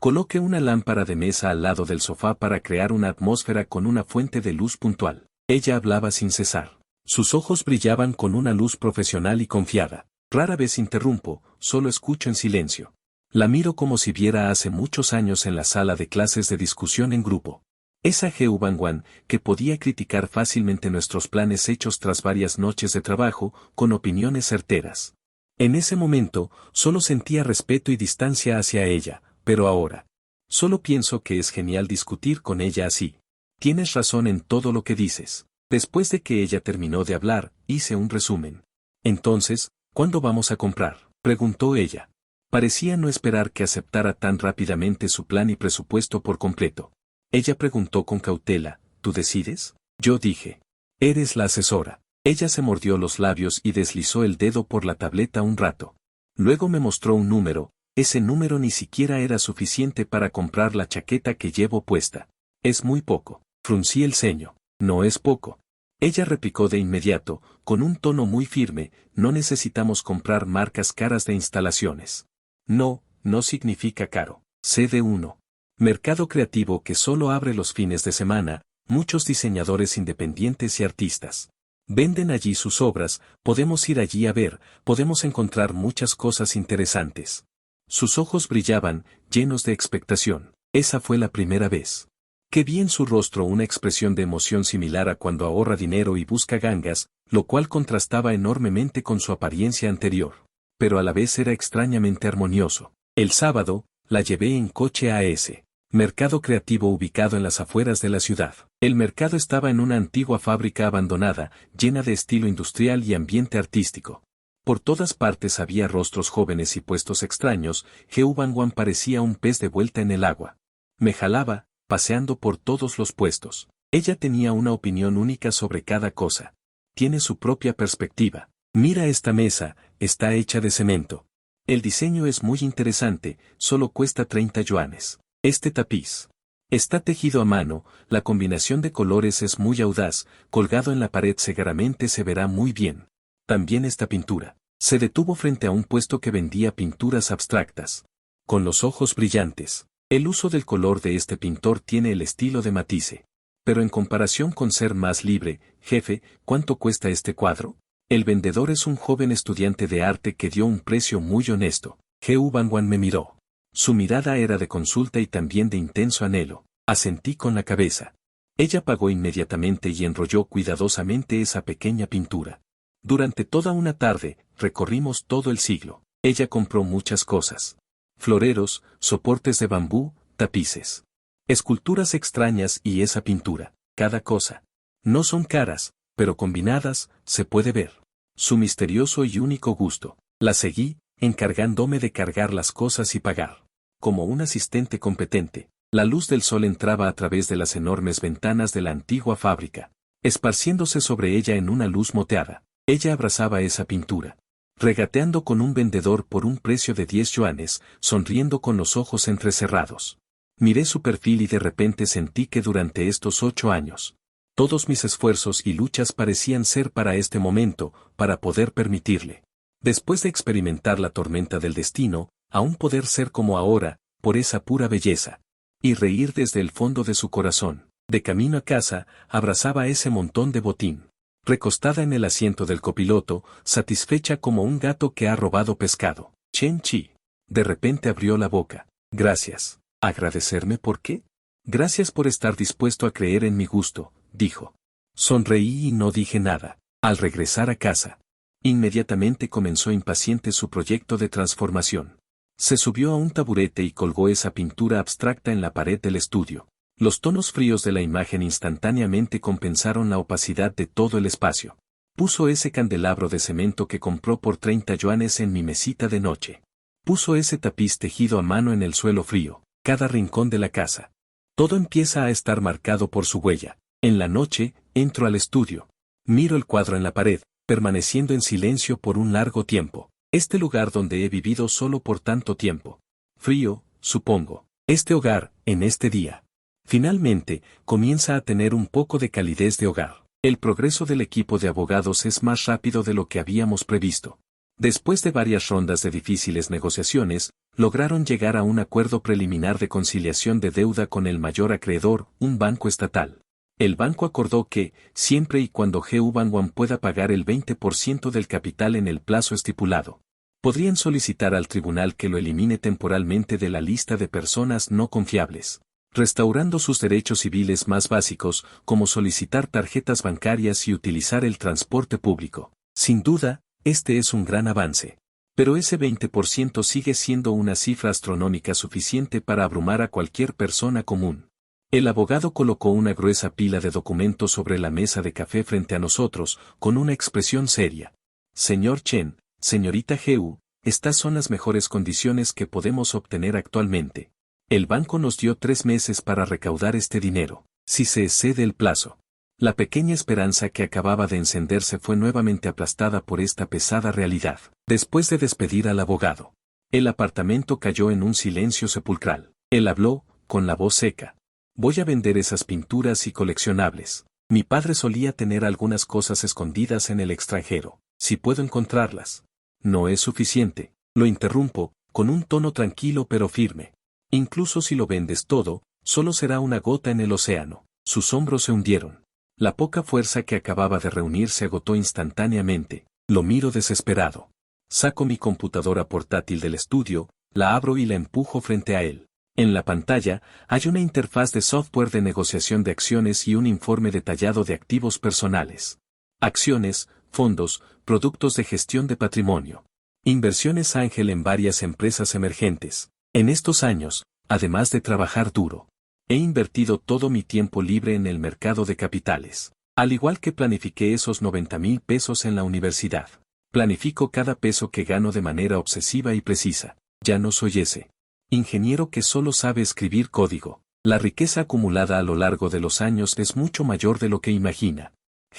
Coloque una lámpara de mesa al lado del sofá para crear una atmósfera con una fuente de luz puntual. Ella hablaba sin cesar. Sus ojos brillaban con una luz profesional y confiada. Rara vez interrumpo, solo escucho en silencio. La miro como si viera hace muchos años en la sala de clases de discusión en grupo. Esa Heu Bangwan, que podía criticar fácilmente nuestros planes hechos tras varias noches de trabajo, con opiniones certeras. En ese momento, solo sentía respeto y distancia hacia ella, pero ahora. Solo pienso que es genial discutir con ella así. Tienes razón en todo lo que dices. Después de que ella terminó de hablar, hice un resumen. Entonces, ¿cuándo vamos a comprar?, preguntó ella. Parecía no esperar que aceptara tan rápidamente su plan y presupuesto por completo. Ella preguntó con cautela, ¿tú decides? Yo dije. Eres la asesora. Ella se mordió los labios y deslizó el dedo por la tableta un rato. Luego me mostró un número. Ese número ni siquiera era suficiente para comprar la chaqueta que llevo puesta. Es muy poco. Fruncí el ceño. No es poco. Ella replicó de inmediato, con un tono muy firme, no necesitamos comprar marcas caras de instalaciones. No, no significa caro. Sé de uno. Mercado creativo que solo abre los fines de semana, muchos diseñadores independientes y artistas. Venden allí sus obras, podemos ir allí a ver, podemos encontrar muchas cosas interesantes. Sus ojos brillaban, llenos de expectación. Esa fue la primera vez que vi en su rostro una expresión de emoción similar a cuando ahorra dinero y busca gangas, lo cual contrastaba enormemente con su apariencia anterior. Pero a la vez era extrañamente armonioso. El sábado, la llevé en coche a ese mercado creativo ubicado en las afueras de la ciudad. El mercado estaba en una antigua fábrica abandonada, llena de estilo industrial y ambiente artístico. Por todas partes había rostros jóvenes y puestos extraños. Heu Bangwan parecía un pez de vuelta en el agua. Me jalaba, paseando por todos los puestos. Ella tenía una opinión única sobre cada cosa. Tiene su propia perspectiva. Mira esta mesa, está hecha de cemento. El diseño es muy interesante, solo cuesta 30 yuanes. Este tapiz está tejido a mano, la combinación de colores es muy audaz, colgado en la pared seguramente se verá muy bien. También esta pintura. Se detuvo frente a un puesto que vendía pinturas abstractas. Con los ojos brillantes. El uso del color de este pintor tiene el estilo de Matisse. Pero en comparación con ser más libre, jefe, ¿cuánto cuesta este cuadro? El vendedor es un joven estudiante de arte que dio un precio muy honesto. Heu Bangwan me miró. Su mirada era de consulta y también de intenso anhelo. Asentí con la cabeza. Ella pagó inmediatamente y enrolló cuidadosamente esa pequeña pintura. Durante toda una tarde, recorrimos todo el siglo. Ella compró muchas cosas. Floreros, soportes de bambú, tapices. Esculturas extrañas y esa pintura. Cada cosa. No son caras, pero combinadas, se puede ver su misterioso y único gusto. La seguí, encargándome de cargar las cosas y pagar. Como un asistente competente, la luz del sol entraba a través de las enormes ventanas de la antigua fábrica, esparciéndose sobre ella en una luz moteada. Ella abrazaba esa pintura, regateando con un vendedor por un precio de 10 yuanes, sonriendo con los ojos entrecerrados. Miré su perfil y de repente sentí que durante estos 8 años, todos mis esfuerzos y luchas parecían ser para este momento, para poder permitirle. Después de experimentar la tormenta del destino, aún poder ser como ahora, por esa pura belleza. Y reír desde el fondo de su corazón. De camino a casa, abrazaba ese montón de botín. Recostada en el asiento del copiloto, satisfecha como un gato que ha robado pescado. Chen Chi. De repente abrió la boca. Gracias. ¿Agradecerme por qué? Gracias por estar dispuesto a creer en mi gusto, dijo. Sonreí y no dije nada. Al regresar a casa, inmediatamente comenzó impaciente su proyecto de transformación. Se subió a un taburete y colgó esa pintura abstracta en la pared del estudio. Los tonos fríos de la imagen instantáneamente compensaron la opacidad de todo el espacio. Puso ese candelabro de cemento que compró por 30 yuanes en mi mesita de noche. Puso ese tapiz tejido a mano en el suelo frío, cada rincón de la casa. Todo empieza a estar marcado por su huella. En la noche, entro al estudio. Miro el cuadro en la pared, permaneciendo en silencio por un largo tiempo. Este lugar donde he vivido solo por tanto tiempo. Frío, supongo. Este hogar, en este día. Finalmente, comienza a tener un poco de calidez de hogar. El progreso del equipo de abogados es más rápido de lo que habíamos previsto. Después de varias rondas de difíciles negociaciones, lograron llegar a un acuerdo preliminar de conciliación de deuda con el mayor acreedor, un banco estatal. El banco acordó que, siempre y cuando Heu Bangwan pueda pagar el 20% del capital en el plazo estipulado, podrían solicitar al tribunal que lo elimine temporalmente de la lista de personas no confiables, restaurando sus derechos civiles más básicos, como solicitar tarjetas bancarias y utilizar el transporte público. Sin duda, este es un gran avance. Pero ese 20% sigue siendo una cifra astronómica suficiente para abrumar a cualquier persona común. El abogado colocó una gruesa pila de documentos sobre la mesa de café frente a nosotros, con una expresión seria. Señor Chen, señorita Heu, estas son las mejores condiciones que podemos obtener actualmente. El banco nos dio 3 meses para recaudar este dinero, si se excede el plazo. La pequeña esperanza que acababa de encenderse fue nuevamente aplastada por esta pesada realidad. Después de despedir al abogado, el apartamento cayó en un silencio sepulcral. Él habló, con la voz seca. Voy a vender esas pinturas y coleccionables. Mi padre solía tener algunas cosas escondidas en el extranjero. Si puedo encontrarlas. No es suficiente, lo interrumpo, con un tono tranquilo pero firme. Incluso si lo vendes todo, solo será una gota en el océano. Sus hombros se hundieron. La poca fuerza que acababa de reunir se agotó instantáneamente. Lo miro desesperado. Saco mi computadora portátil del estudio, la abro y la empujo frente a él. En la pantalla, hay una interfaz de software de negociación de acciones y un informe detallado de activos personales. Acciones, fondos, productos de gestión de patrimonio. Inversiones ángel en varias empresas emergentes. En estos años, además de trabajar duro, he invertido todo mi tiempo libre en el mercado de capitales. Al igual que planifiqué esos 90,000 pesos en la universidad. Planifico cada peso que gano de manera obsesiva y precisa. Ya no soy ese ingeniero que solo sabe escribir código. La riqueza acumulada a lo largo de los años es mucho mayor de lo que imagina.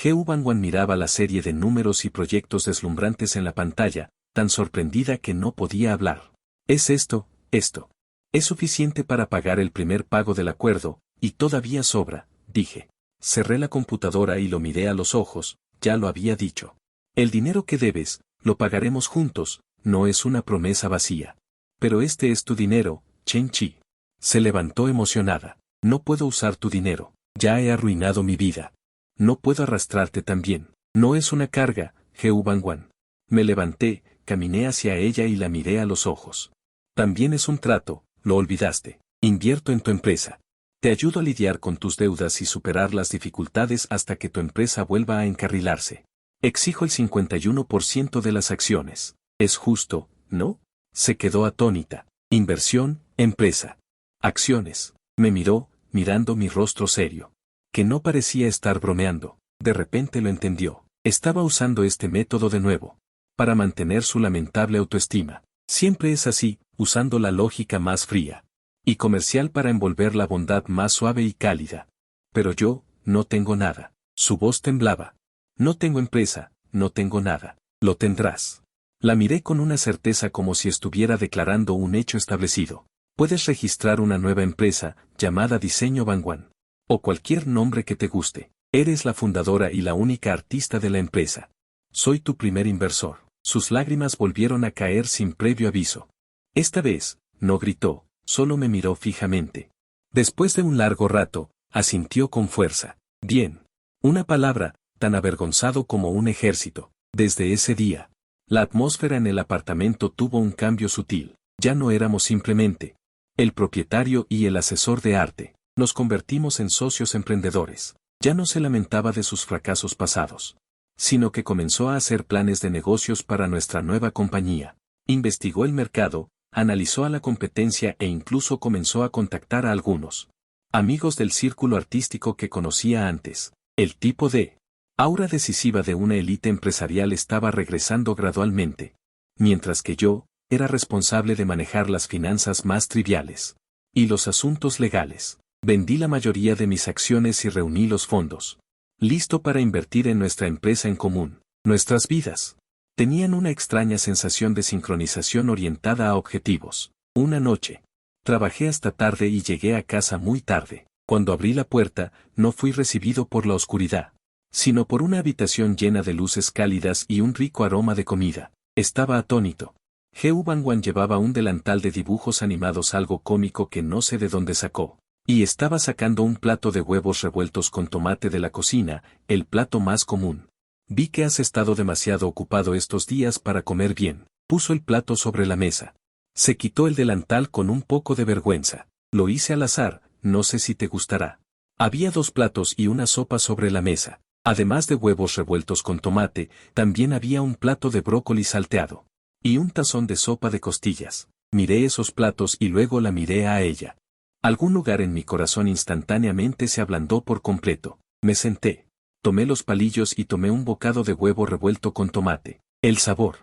Heu Bangwan miraba la serie de números y proyectos deslumbrantes en la pantalla, tan sorprendida que no podía hablar. ¿Es esto? Es suficiente para pagar el primer pago del acuerdo, y todavía sobra, dije. Cerré la computadora y lo miré a los ojos, ya lo había dicho. El dinero que debes, lo pagaremos juntos, no es una promesa vacía. Pero este es tu dinero, Chen Chi. Se levantó emocionada. No puedo usar tu dinero, ya he arruinado mi vida. No puedo arrastrarte también. No es una carga, Heu Bangwan. Me levanté, caminé hacia ella y la miré a los ojos. También es un trato, lo olvidaste. Invierto en tu empresa. Te ayudo a lidiar con tus deudas y superar las dificultades hasta que tu empresa vuelva a encarrilarse. Exijo el 51% de las acciones. Es justo, ¿no? Se quedó atónita. Inversión, empresa. Acciones. Me miró, mirando mi rostro serio. Que no parecía estar bromeando. De repente lo entendió. Estaba usando este método de nuevo. Para mantener su lamentable autoestima. Siempre es así, usando la lógica más fría y comercial para envolver la bondad más suave y cálida. Pero yo, no tengo nada. Su voz temblaba. No tengo empresa, no tengo nada. Lo tendrás. La miré con una certeza como si estuviera declarando un hecho establecido. Puedes registrar una nueva empresa, llamada Diseño Bangwan. O cualquier nombre que te guste. Eres la fundadora y la única artista de la empresa. Soy tu primer inversor. Sus lágrimas volvieron a caer sin previo aviso. Esta vez, no gritó, solo me miró fijamente. Después de un largo rato, asintió con fuerza. Bien. Una palabra, tan avergonzado como un ejército. Desde ese día, la atmósfera en el apartamento tuvo un cambio sutil. Ya no éramos simplemente el propietario y el asesor de arte. Nos convertimos en socios emprendedores. Ya no se lamentaba de sus fracasos pasados, sino que comenzó a hacer planes de negocios para nuestra nueva compañía. Investigó el mercado, analizó a la competencia e incluso comenzó a contactar a algunos amigos del círculo artístico que conocía antes. El tipo de aura decisiva de una élite empresarial estaba regresando gradualmente, mientras que yo era responsable de manejar las finanzas más triviales y los asuntos legales. Vendí la mayoría de mis acciones y reuní los fondos. Listo para invertir en nuestra empresa en común. Nuestras vidas tenían una extraña sensación de sincronización orientada a objetivos. Una noche, trabajé hasta tarde y llegué a casa muy tarde. Cuando abrí la puerta, no fui recibido por la oscuridad, sino por una habitación llena de luces cálidas y un rico aroma de comida. Estaba atónito. Heu Bangwan llevaba un delantal de dibujos animados algo cómico que no sé de dónde sacó. Y estaba sacando un plato de huevos revueltos con tomate de la cocina, el plato más común. Vi que has estado demasiado ocupado estos días para comer bien. Puso el plato sobre la mesa. Se quitó el delantal con un poco de vergüenza. Lo hice al azar, no sé si te gustará. Había 2 platos y una sopa sobre la mesa. Además de huevos revueltos con tomate, también había un plato de brócoli salteado. Y un tazón de sopa de costillas. Miré esos platos y luego la miré a ella. Algún lugar en mi corazón instantáneamente se ablandó por completo. Me senté. Tomé los palillos y tomé un bocado de huevo revuelto con tomate. El sabor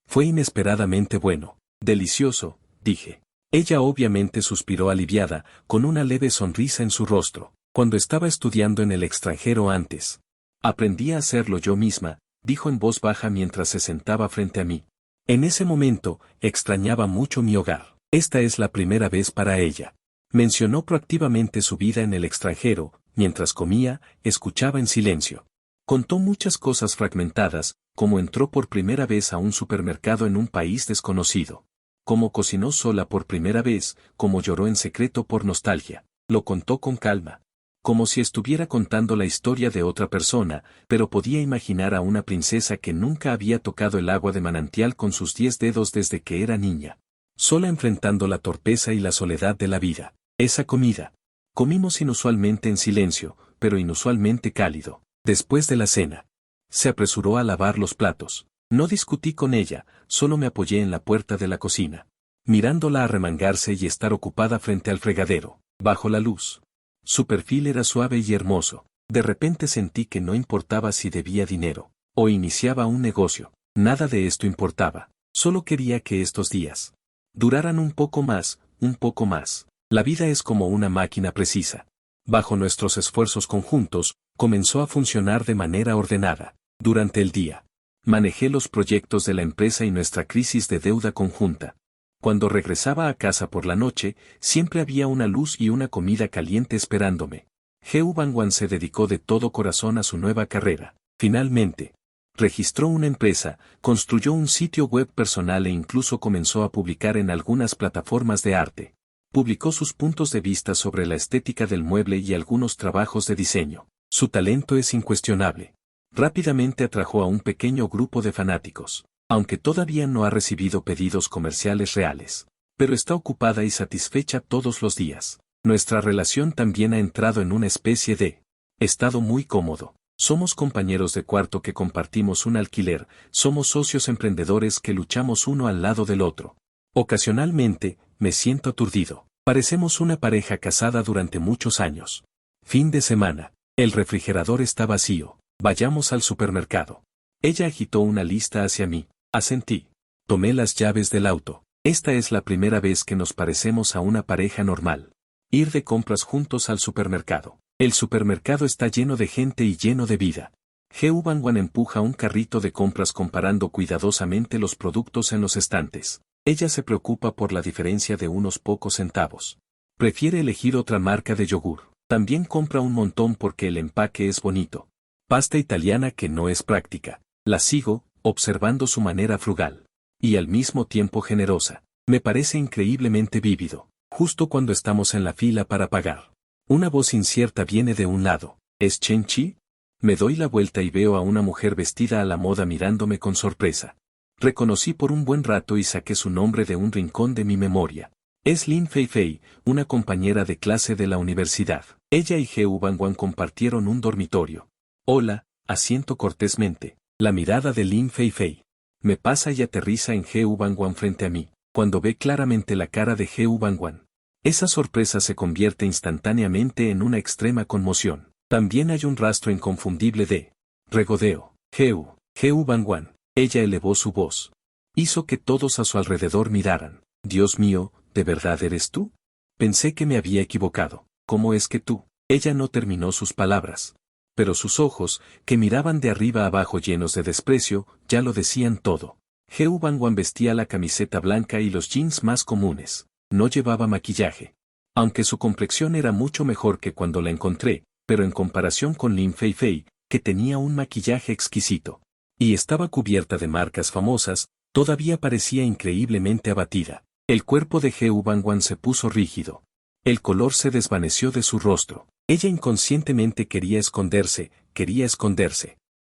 fue inesperadamente bueno. Delicioso, dije. Ella obviamente suspiró aliviada, con una leve sonrisa en su rostro. Cuando estaba estudiando en el extranjero antes, aprendí a hacerlo yo misma, dijo en voz baja mientras se sentaba frente a mí. En ese momento, extrañaba mucho mi hogar. Esta es la primera vez para ella. Mencionó proactivamente su vida en el extranjero, mientras comía, escuchaba en silencio. Contó muchas cosas fragmentadas, como entró por primera vez a un supermercado en un país desconocido. Cómo cocinó sola por primera vez, cómo lloró en secreto por nostalgia. Lo contó con calma, como si estuviera contando la historia de otra persona, pero podía imaginar a una princesa que nunca había tocado el agua de manantial con sus 10 dedos desde que era niña. Sola enfrentando la torpeza y la soledad de la vida. Esa comida. Comimos inusualmente en silencio, pero inusualmente cálido. Después de la cena. Se apresuró a lavar los platos. No discutí con ella, solo me apoyé en la puerta de la cocina. Mirándola arremangarse y estar ocupada frente al fregadero, bajo la luz. Su perfil era suave y hermoso. De repente sentí que no importaba si debía dinero, o iniciaba un negocio. Nada de esto importaba. Solo quería que estos días duraran un poco más, un poco más. La vida es como una máquina precisa. Bajo nuestros esfuerzos conjuntos, comenzó a funcionar de manera ordenada. Durante el día, manejé los proyectos de la empresa y nuestra crisis de deuda conjunta. Cuando regresaba a casa por la noche, siempre había una luz y una comida caliente esperándome. Heu Bangwan se dedicó de todo corazón a su nueva carrera. Finalmente, registró una empresa, construyó un sitio web personal e incluso comenzó a publicar en algunas plataformas de arte. Publicó sus puntos de vista sobre la estética del mueble y algunos trabajos de diseño. Su talento es incuestionable. Rápidamente atrajo a un pequeño grupo de fanáticos. Aunque todavía no ha recibido pedidos comerciales reales. Pero está ocupada y satisfecha todos los días. Nuestra relación también ha entrado en una especie de estado muy cómodo. Somos compañeros de cuarto que compartimos un alquiler, somos socios emprendedores que luchamos uno al lado del otro. Ocasionalmente, me siento aturdido. Parecemos una pareja casada durante muchos años. Fin de semana. El refrigerador está vacío. Vayamos al supermercado. Ella agitó una lista hacia mí. Asentí. Tomé las llaves del auto. Esta es la primera vez que nos parecemos a una pareja normal. Ir de compras juntos al supermercado. El supermercado está lleno de gente y lleno de vida. Heu Bangwan empuja un carrito de compras comparando cuidadosamente los productos en los estantes. Ella se preocupa por la diferencia de unos pocos centavos. Prefiere elegir otra marca de yogur. También compra un montón porque el empaque es bonito. Pasta italiana que no es práctica. La sigo, observando su manera frugal. Y al mismo tiempo generosa. Me parece increíblemente vívido. Justo cuando estamos en la fila para pagar. Una voz incierta viene de un lado. ¿Es Chen Chi? Me doy la vuelta y veo a una mujer vestida a la moda mirándome con sorpresa. Reconocí por un buen rato y saqué su nombre de un rincón de mi memoria. Es Lin Feifei, una compañera de clase de la universidad. Ella y Heu Bangwan compartieron un dormitorio. Hola, asiento cortésmente. La mirada de Lin Feifei me pasa y aterriza en Heu Bangwan frente a mí, cuando ve claramente la cara de Heu Bangwan. Esa sorpresa se convierte instantáneamente en una extrema conmoción. También hay un rastro inconfundible de regodeo. Heu Bangwan. Ella elevó su voz. Hizo que todos a su alrededor miraran. Dios mío, ¿de verdad eres tú? Pensé que me había equivocado. ¿Cómo es que tú? Ella no terminó sus palabras. Pero sus ojos, que miraban de arriba a abajo llenos de desprecio, ya lo decían todo. Heu Bangwan vestía la camiseta blanca y los jeans más comunes. No llevaba maquillaje. Aunque su complexión era mucho mejor que cuando la encontré, pero en comparación con Lin Feifei, que tenía un maquillaje exquisito. Y estaba cubierta de marcas famosas, todavía parecía increíblemente abatida. El cuerpo de Heu Bangwan se puso rígido. El color se desvaneció de su rostro. Ella inconscientemente quería esconderse.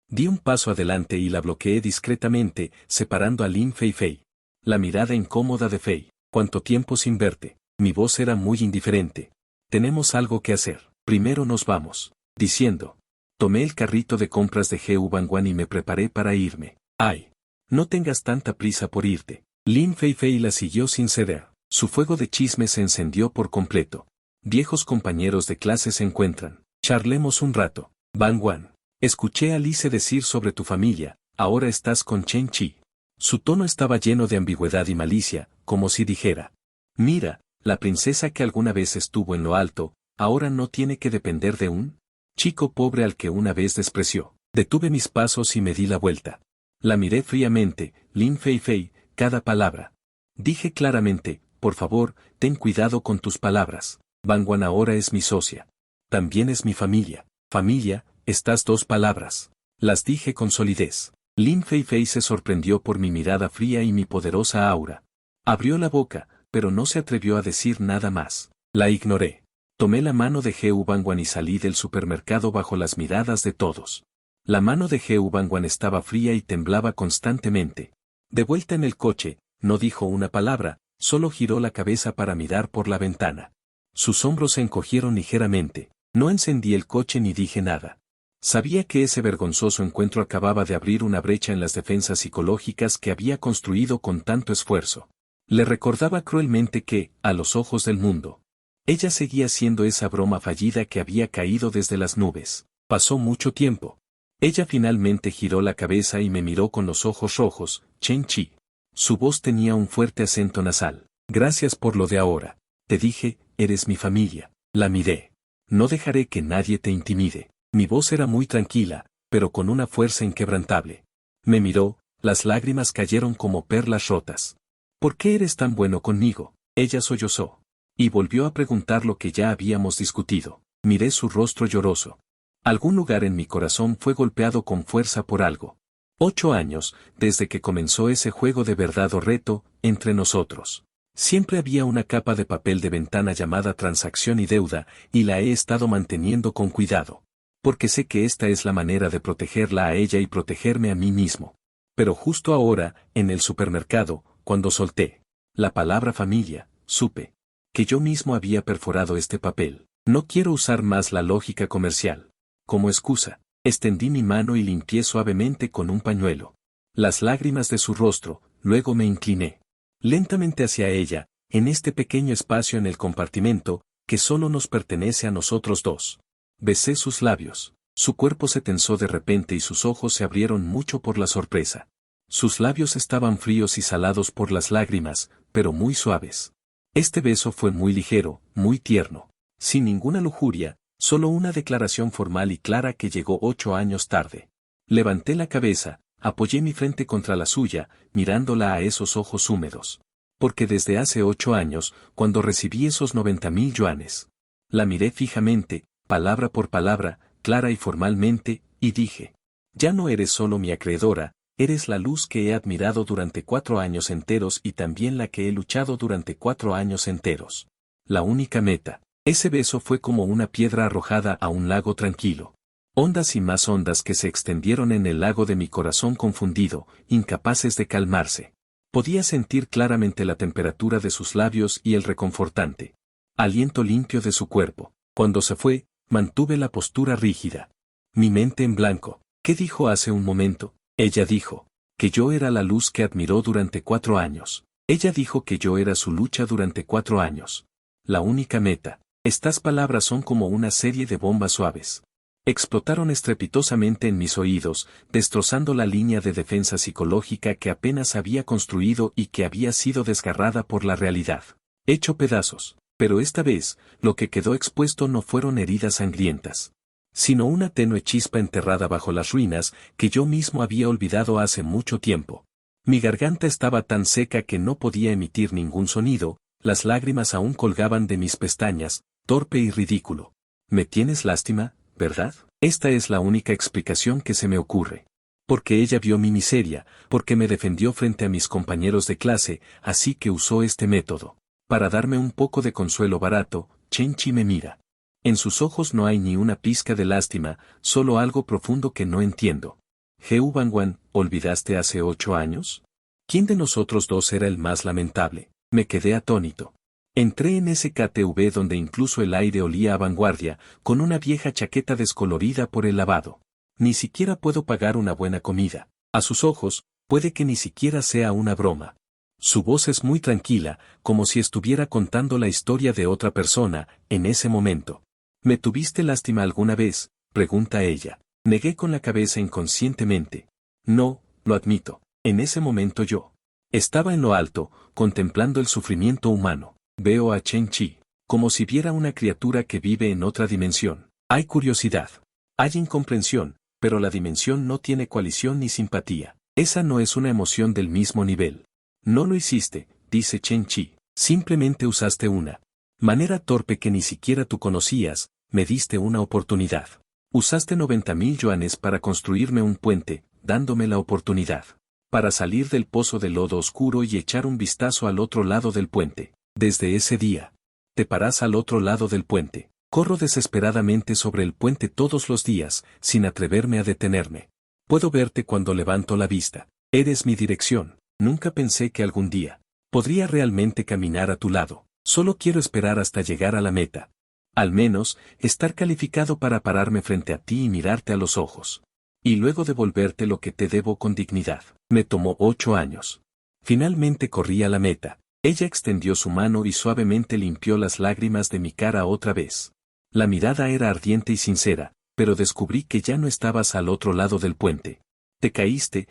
Di un paso adelante y la bloqueé discretamente, separando a Lin Feifei. La mirada incómoda de Fei. ¿Cuánto tiempo sin verte? Mi voz era muy indiferente. Tenemos algo que hacer. Primero nos vamos. Diciendo. Tomé el carrito de compras de Heu Bangwan y me preparé para irme. Ay. No tengas tanta prisa por irte. Lin Feifei la siguió sin ceder. Su fuego de chisme se encendió por completo. Viejos compañeros de clase se encuentran. Charlemos un rato. Bangwan. Escuché a Alice decir sobre tu familia, ahora estás con Chen Chi. Su tono estaba lleno de ambigüedad y malicia, como si dijera. Mira, la princesa que alguna vez estuvo en lo alto, ahora no tiene que depender de un chico pobre al que una vez despreció. Detuve mis pasos y me di la vuelta. La miré fríamente. Lin Feifei, cada palabra. Dije claramente, por favor, ten cuidado con tus palabras. Bangwan ahora es mi socia. También es mi familia. Familia, estas dos palabras. Las dije con solidez. Lin Feifei se sorprendió por mi mirada fría y mi poderosa aura. Abrió la boca, pero no se atrevió a decir nada más. La ignoré. Tomé la mano de Geu Bangwan y salí del supermercado bajo las miradas de todos. La mano de Geu Bangwan estaba fría y temblaba constantemente. De vuelta en el coche, no dijo una palabra, solo giró la cabeza para mirar por la ventana. Sus hombros se encogieron ligeramente. No encendí el coche ni dije nada. Sabía que ese vergonzoso encuentro acababa de abrir una brecha en las defensas psicológicas que había construido con tanto esfuerzo. Le recordaba cruelmente que, a los ojos del mundo, ella seguía siendo esa broma fallida que había caído desde las nubes. Pasó mucho tiempo. Ella finalmente giró la cabeza y me miró con los ojos rojos. Chen-Chi. Su voz tenía un fuerte acento nasal. Gracias por lo de ahora. Te dije, eres mi familia. La miré. No dejaré que nadie te intimide. Mi voz era muy tranquila, pero con una fuerza inquebrantable. Me miró, las lágrimas cayeron como perlas rotas. ¿Por qué eres tan bueno conmigo? Ella sollozó. Y volvió a preguntar lo que ya habíamos discutido. Miré su rostro lloroso. Algún lugar en mi corazón fue golpeado con fuerza por algo. 8 años, desde que comenzó ese juego de verdad o reto, entre nosotros. Siempre había una capa de papel de ventana llamada transacción y deuda, y la he estado manteniendo con cuidado. Porque sé que esta es la manera de protegerla a ella y protegerme a mí mismo. Pero justo ahora, en el supermercado, cuando solté la palabra familia, supe que yo mismo había perforado este papel. No quiero usar más la lógica comercial. Como excusa, extendí mi mano y limpié suavemente con un pañuelo las lágrimas de su rostro, luego me incliné lentamente hacia ella, en este pequeño espacio en el compartimento, que solo nos pertenece a nosotros dos. Besé sus labios. Su cuerpo se tensó de repente y sus ojos se abrieron mucho por la sorpresa. Sus labios estaban fríos y salados por las lágrimas, pero muy suaves. Este beso fue muy ligero, muy tierno. Sin ninguna lujuria, solo una declaración formal y clara que llegó 8 años tarde. Levanté la cabeza, apoyé mi frente contra la suya, mirándola a esos ojos húmedos. Porque desde hace 8 años, cuando recibí esos 90.000 yuanes, la miré fijamente, palabra por palabra, clara y formalmente, y dije: ya no eres solo mi acreedora, eres la luz que he admirado durante 4 años enteros y también la que he luchado durante 4 años enteros. La única meta. Ese beso fue como una piedra arrojada a un lago tranquilo. Ondas y más ondas que se extendieron en el lago de mi corazón confundido, incapaces de calmarse. Podía sentir claramente la temperatura de sus labios y el reconfortante aliento limpio de su cuerpo. Cuando se fue, mantuve la postura rígida. Mi mente en blanco. ¿Qué dijo hace un momento? Ella dijo que yo era la luz que admiró durante 4 años. Ella dijo que yo era su lucha durante 4 años. La única meta. Estas palabras son como una serie de bombas suaves. Explotaron estrepitosamente en mis oídos, destrozando la línea de defensa psicológica que apenas había construido y que había sido desgarrada por la realidad. Hecho pedazos. Pero esta vez, lo que quedó expuesto no fueron heridas sangrientas, sino una tenue chispa enterrada bajo las ruinas que yo mismo había olvidado hace mucho tiempo. Mi garganta estaba tan seca que no podía emitir ningún sonido, las lágrimas aún colgaban de mis pestañas, torpe y ridículo. ¿Me tienes lástima, verdad? Esta es la única explicación que se me ocurre. Porque ella vio mi miseria, porque me defendió frente a mis compañeros de clase, así que usó este método. Para darme un poco de consuelo barato, Chen-Chi me mira. En sus ojos no hay ni una pizca de lástima, solo algo profundo que no entiendo. Geu Bangwan, ¿olvidaste hace 8 años? ¿Quién de nosotros dos era el más lamentable? Me quedé atónito. Entré en ese KTV donde incluso el aire olía a vanguardia, con una vieja chaqueta descolorida por el lavado. Ni siquiera puedo pagar una buena comida. A sus ojos, puede que ni siquiera sea una broma. Su voz es muy tranquila, como si estuviera contando la historia de otra persona, en ese momento. ¿Me tuviste lástima alguna vez?, pregunta ella. Negué con la cabeza inconscientemente. No, lo admito. En ese momento yo estaba en lo alto, contemplando el sufrimiento humano. Veo a Chen-Chi como si viera una criatura que vive en otra dimensión. Hay curiosidad. Hay incomprensión, pero la dimensión no tiene coalición ni simpatía. Esa no es una emoción del mismo nivel. No lo hiciste, dice Chen-Chi. Simplemente usaste una manera torpe que ni siquiera tú conocías, me diste una oportunidad. Usaste 90.000 yuanes para construirme un puente, dándome la oportunidad para salir del pozo de lodo oscuro y echar un vistazo al otro lado del puente. Desde ese día, te paras al otro lado del puente. Corro desesperadamente sobre el puente todos los días, sin atreverme a detenerme. Puedo verte cuando levanto la vista. Eres mi dirección. Nunca pensé que algún día podría realmente caminar a tu lado. Solo quiero esperar hasta llegar a la meta. Al menos, estar calificado para pararme frente a ti y mirarte a los ojos. Y luego devolverte lo que te debo con dignidad. Me tomó 8 años. Finalmente corrí a la meta. Ella extendió su mano y suavemente limpió las lágrimas de mi cara otra vez. La mirada era ardiente y sincera, pero descubrí que ya no estabas al otro lado del puente. Te caíste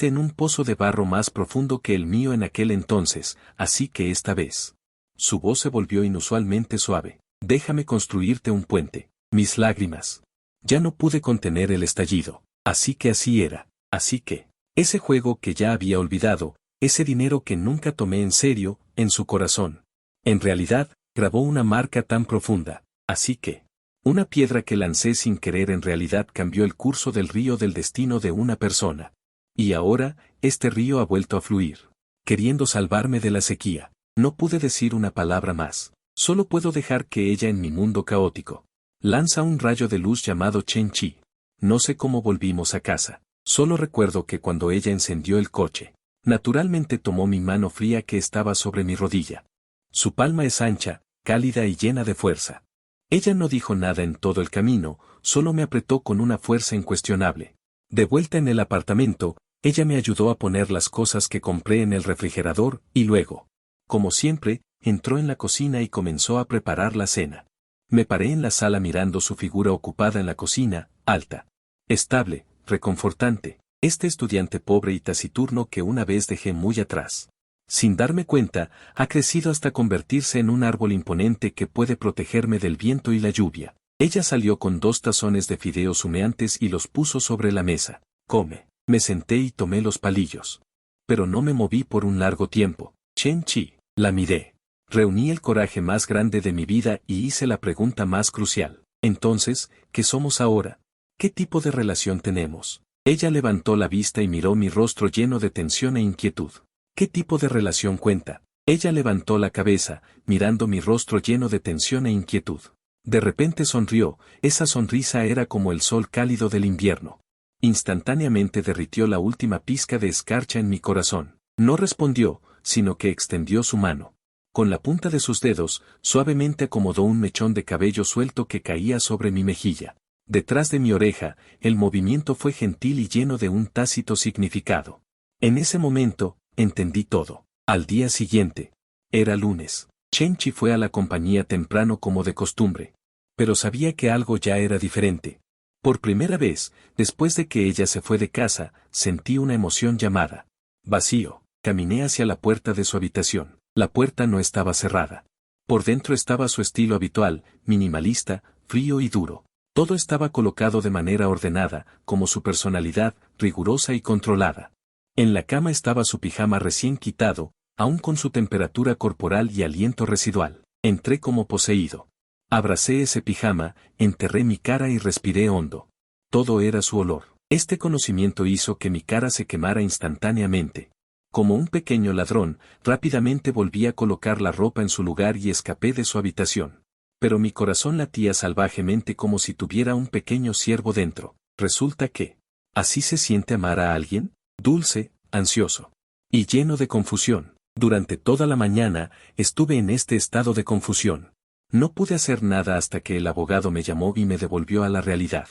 en un pozo de barro más profundo que el mío en aquel entonces, así que esta vez. Su voz se volvió inusualmente suave. Déjame construirte un puente. Mis lágrimas. Ya no pude contener el estallido. Así que así era. Así que, ese juego que ya había olvidado, ese dinero que nunca tomé en serio, en su corazón. En realidad, grabó una marca tan profunda. Así que, una piedra que lancé sin querer en realidad cambió el curso del río del destino de una persona. Y ahora, este río ha vuelto a fluir, queriendo salvarme de la sequía. No pude decir una palabra más. Solo puedo dejar que ella en mi mundo caótico. Lanza un rayo de luz llamado Chen-Chi. No sé cómo volvimos a casa. Solo recuerdo que cuando ella encendió el coche, naturalmente tomó mi mano fría que estaba sobre mi rodilla. Su palma es ancha, cálida y llena de fuerza. Ella no dijo nada en todo el camino, solo me apretó con una fuerza incuestionable. De vuelta en el apartamento, ella me ayudó a poner las cosas que compré en el refrigerador y luego, como siempre, entró en la cocina y comenzó a preparar la cena. Me paré en la sala mirando su figura ocupada en la cocina, alta, estable, reconfortante, este estudiante pobre y taciturno que una vez dejé muy atrás. Sin darme cuenta, ha crecido hasta convertirse en un árbol imponente que puede protegerme del viento y la lluvia. Ella salió con 2 tazones de fideos humeantes y los puso sobre la mesa. Come. Me senté y tomé los palillos. Pero no me moví por un largo tiempo. Chen-Chi, la miré. Reuní el coraje más grande de mi vida y hice la pregunta más crucial. Entonces, ¿qué somos ahora? ¿Qué tipo de relación tenemos? Ella levantó la vista y miró mi rostro lleno de tensión e inquietud. ¿Qué tipo de relación cuenta? Ella levantó la cabeza, mirando mi rostro lleno de tensión e inquietud. De repente sonrió, esa sonrisa era como el sol cálido del invierno. Instantáneamente derritió la última pizca de escarcha en mi corazón. No respondió, sino que extendió su mano. Con la punta de sus dedos, suavemente acomodó un mechón de cabello suelto que caía sobre mi mejilla. Detrás de mi oreja, el movimiento fue gentil y lleno de un tácito significado. En ese momento, entendí todo. Al día siguiente. Era lunes. Chen-Chi fue a la compañía temprano como de costumbre. Pero sabía que algo ya era diferente. Por primera vez, después de que ella se fue de casa, sentí una emoción llamada vacío. Caminé hacia la puerta de su habitación. La puerta no estaba cerrada. Por dentro estaba su estilo habitual, minimalista, frío y duro. Todo estaba colocado de manera ordenada, como su personalidad, rigurosa y controlada. En la cama estaba su pijama recién quitado, aún con su temperatura corporal y aliento residual. Entré como poseído. Abracé ese pijama, enterré mi cara y respiré hondo. Todo era su olor. Este conocimiento hizo que mi cara se quemara instantáneamente. Como un pequeño ladrón, rápidamente volví a colocar la ropa en su lugar y escapé de su habitación. Pero mi corazón latía salvajemente como si tuviera un pequeño ciervo dentro. Resulta que, ¿así se siente amar a alguien? Dulce, ansioso. Y lleno de confusión. Durante toda la mañana, estuve en este estado de confusión. No pude hacer nada hasta que el abogado me llamó y me devolvió a la realidad.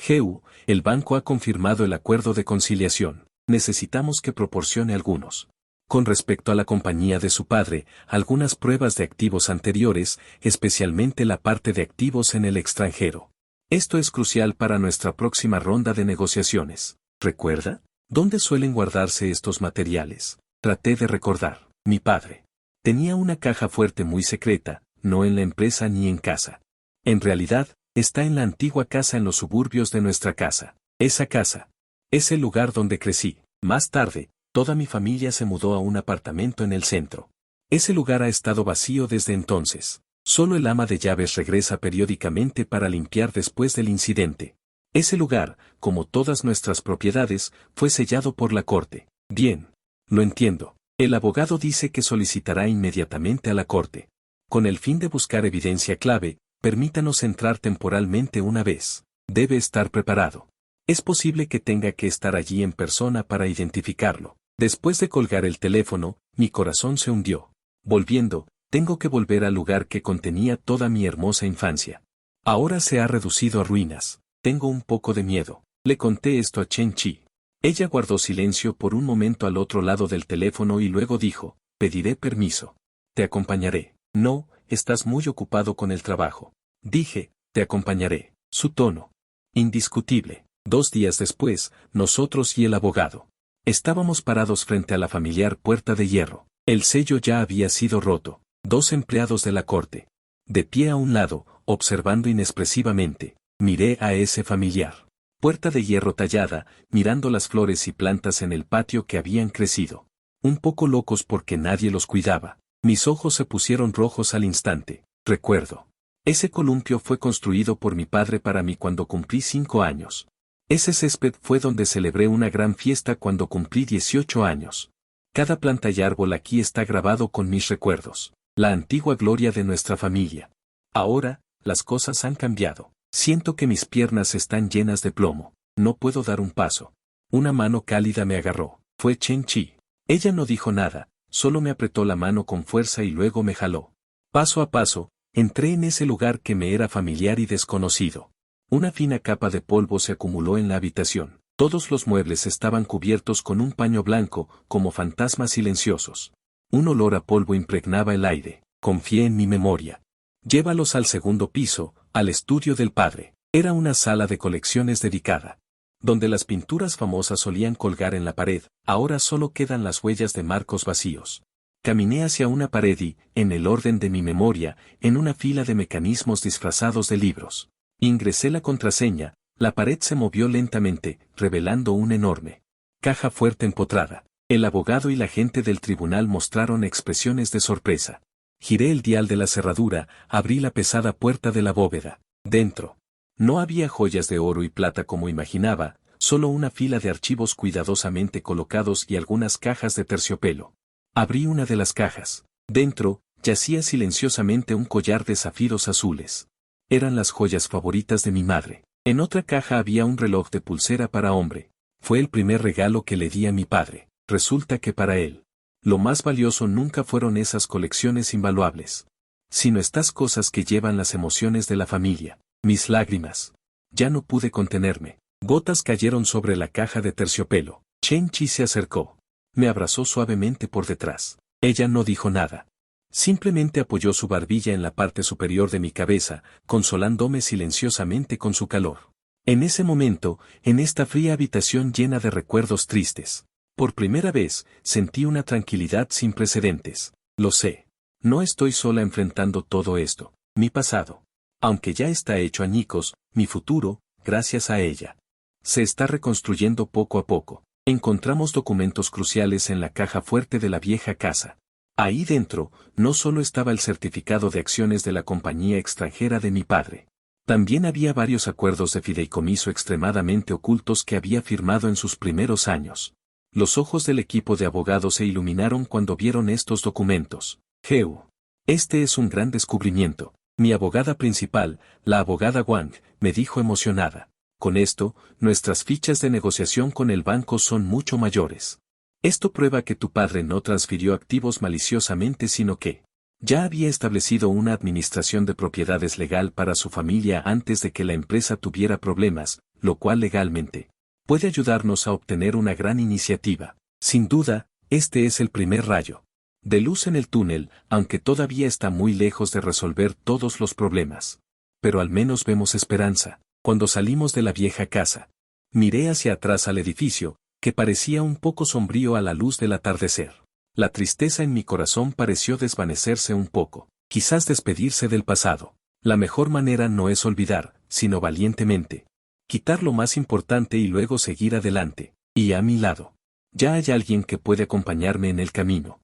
Heu, el banco ha confirmado el acuerdo de conciliación. Necesitamos que proporcione algunos. Con respecto a la compañía de su padre, algunas pruebas de activos anteriores, especialmente la parte de activos en el extranjero. Esto es crucial para nuestra próxima ronda de negociaciones. ¿Recuerda? ¿Dónde suelen guardarse estos materiales? Traté de recordar. Mi padre tenía una caja fuerte muy secreta, no en la empresa ni en casa. En realidad, está en la antigua casa en los suburbios de nuestra casa. Esa casa es el lugar donde crecí. Más tarde, toda mi familia se mudó a un apartamento en el centro. Ese lugar ha estado vacío desde entonces. Solo el ama de llaves regresa periódicamente para limpiar después del incidente. Ese lugar, como todas nuestras propiedades, fue sellado por la corte. Bien. Lo entiendo. El abogado dice que solicitará inmediatamente a la corte. Con el fin de buscar evidencia clave, permítanos entrar temporalmente una vez. Debe estar preparado. Es posible que tenga que estar allí en persona para identificarlo. Después de colgar el teléfono, mi corazón se hundió. Volviendo, tengo que volver al lugar que contenía toda mi hermosa infancia. Ahora se ha reducido a ruinas. Tengo un poco de miedo. Le conté esto a Chen Chi. Ella guardó silencio por un momento al otro lado del teléfono y luego dijo, pediré permiso. Te acompañaré. No, estás muy ocupado con el trabajo. Dije, te acompañaré. Su tono. Indiscutible. 2 días después, nosotros y el abogado. Estábamos parados frente a la familiar puerta de hierro. El sello ya había sido roto. 2 empleados de la corte. De pie a un lado, observando inexpresivamente, miré a ese familiar. Puerta de hierro tallada, mirando las flores y plantas en el patio que habían crecido. Un poco locos porque nadie los cuidaba. Mis ojos se pusieron rojos al instante. Recuerdo. Ese columpio fue construido por mi padre para mí cuando cumplí 5 años. Ese césped fue donde celebré una gran fiesta cuando cumplí 18 años. Cada planta y árbol aquí está grabado con mis recuerdos. La antigua gloria de nuestra familia. Ahora, las cosas han cambiado. Siento que mis piernas están llenas de plomo. No puedo dar un paso. Una mano cálida me agarró. Fue Chen Chi. Ella no dijo nada, solo me apretó la mano con fuerza y luego me jaló. Paso a paso, entré en ese lugar que me era familiar y desconocido. Una fina capa de polvo se acumuló en la habitación. Todos los muebles estaban cubiertos con un paño blanco, como fantasmas silenciosos. Un olor a polvo impregnaba el aire. Confié en mi memoria. Llévalos al segundo piso, al estudio del padre. Era una sala de colecciones dedicada. Donde las pinturas famosas solían colgar en la pared, ahora solo quedan las huellas de marcos vacíos. Caminé hacia una pared y, en el orden de mi memoria, en una fila de mecanismos disfrazados de libros. Ingresé la contraseña, la pared se movió lentamente, revelando una enorme caja fuerte empotrada. El abogado y la gente del tribunal mostraron expresiones de sorpresa. Giré el dial de la cerradura, abrí la pesada puerta de la bóveda. Dentro. No había joyas de oro y plata como imaginaba, solo una fila de archivos cuidadosamente colocados y algunas cajas de terciopelo. Abrí una de las cajas. Dentro, yacía silenciosamente un collar de zafiros azules. Eran las joyas favoritas de mi madre. En otra caja había un reloj de pulsera para hombre. Fue el primer regalo que le di a mi padre. Resulta que para él, lo más valioso nunca fueron esas colecciones invaluables, sino estas cosas que llevan las emociones de la familia. Mis lágrimas. Ya no pude contenerme. Gotas cayeron sobre la caja de terciopelo. Chen Chi se acercó. Me abrazó suavemente por detrás. Ella no dijo nada. Simplemente apoyó su barbilla en la parte superior de mi cabeza, consolándome silenciosamente con su calor. En ese momento, en esta fría habitación llena de recuerdos tristes, por primera vez, sentí una tranquilidad sin precedentes. Lo sé. No estoy sola enfrentando todo esto. Mi pasado. Aunque ya está hecho añicos, mi futuro, gracias a ella, se está reconstruyendo poco a poco. Encontramos documentos cruciales en la caja fuerte de la vieja casa. Ahí dentro, no solo estaba el certificado de acciones de la compañía extranjera de mi padre. También había varios acuerdos de fideicomiso extremadamente ocultos que había firmado en sus primeros años. Los ojos del equipo de abogados se iluminaron cuando vieron estos documentos. Heu. Este es un gran descubrimiento. Mi abogada principal, la abogada Wang, me dijo emocionada. Con esto, nuestras fichas de negociación con el banco son mucho mayores. Esto prueba que tu padre no transfirió activos maliciosamente sino que ya había establecido una administración de propiedades legal para su familia antes de que la empresa tuviera problemas, lo cual legalmente puede ayudarnos a obtener una gran iniciativa. Sin duda, este es el primer rayo de luz en el túnel, aunque todavía está muy lejos de resolver todos los problemas. Pero al menos vemos esperanza. Cuando salimos de la vieja casa, miré hacia atrás al edificio, que parecía un poco sombrío a la luz del atardecer. La tristeza en mi corazón pareció desvanecerse un poco, quizás despedirse del pasado. La mejor manera no es olvidar, sino valientemente quitar lo más importante y luego seguir adelante. Y a mi lado, ya hay alguien que puede acompañarme en el camino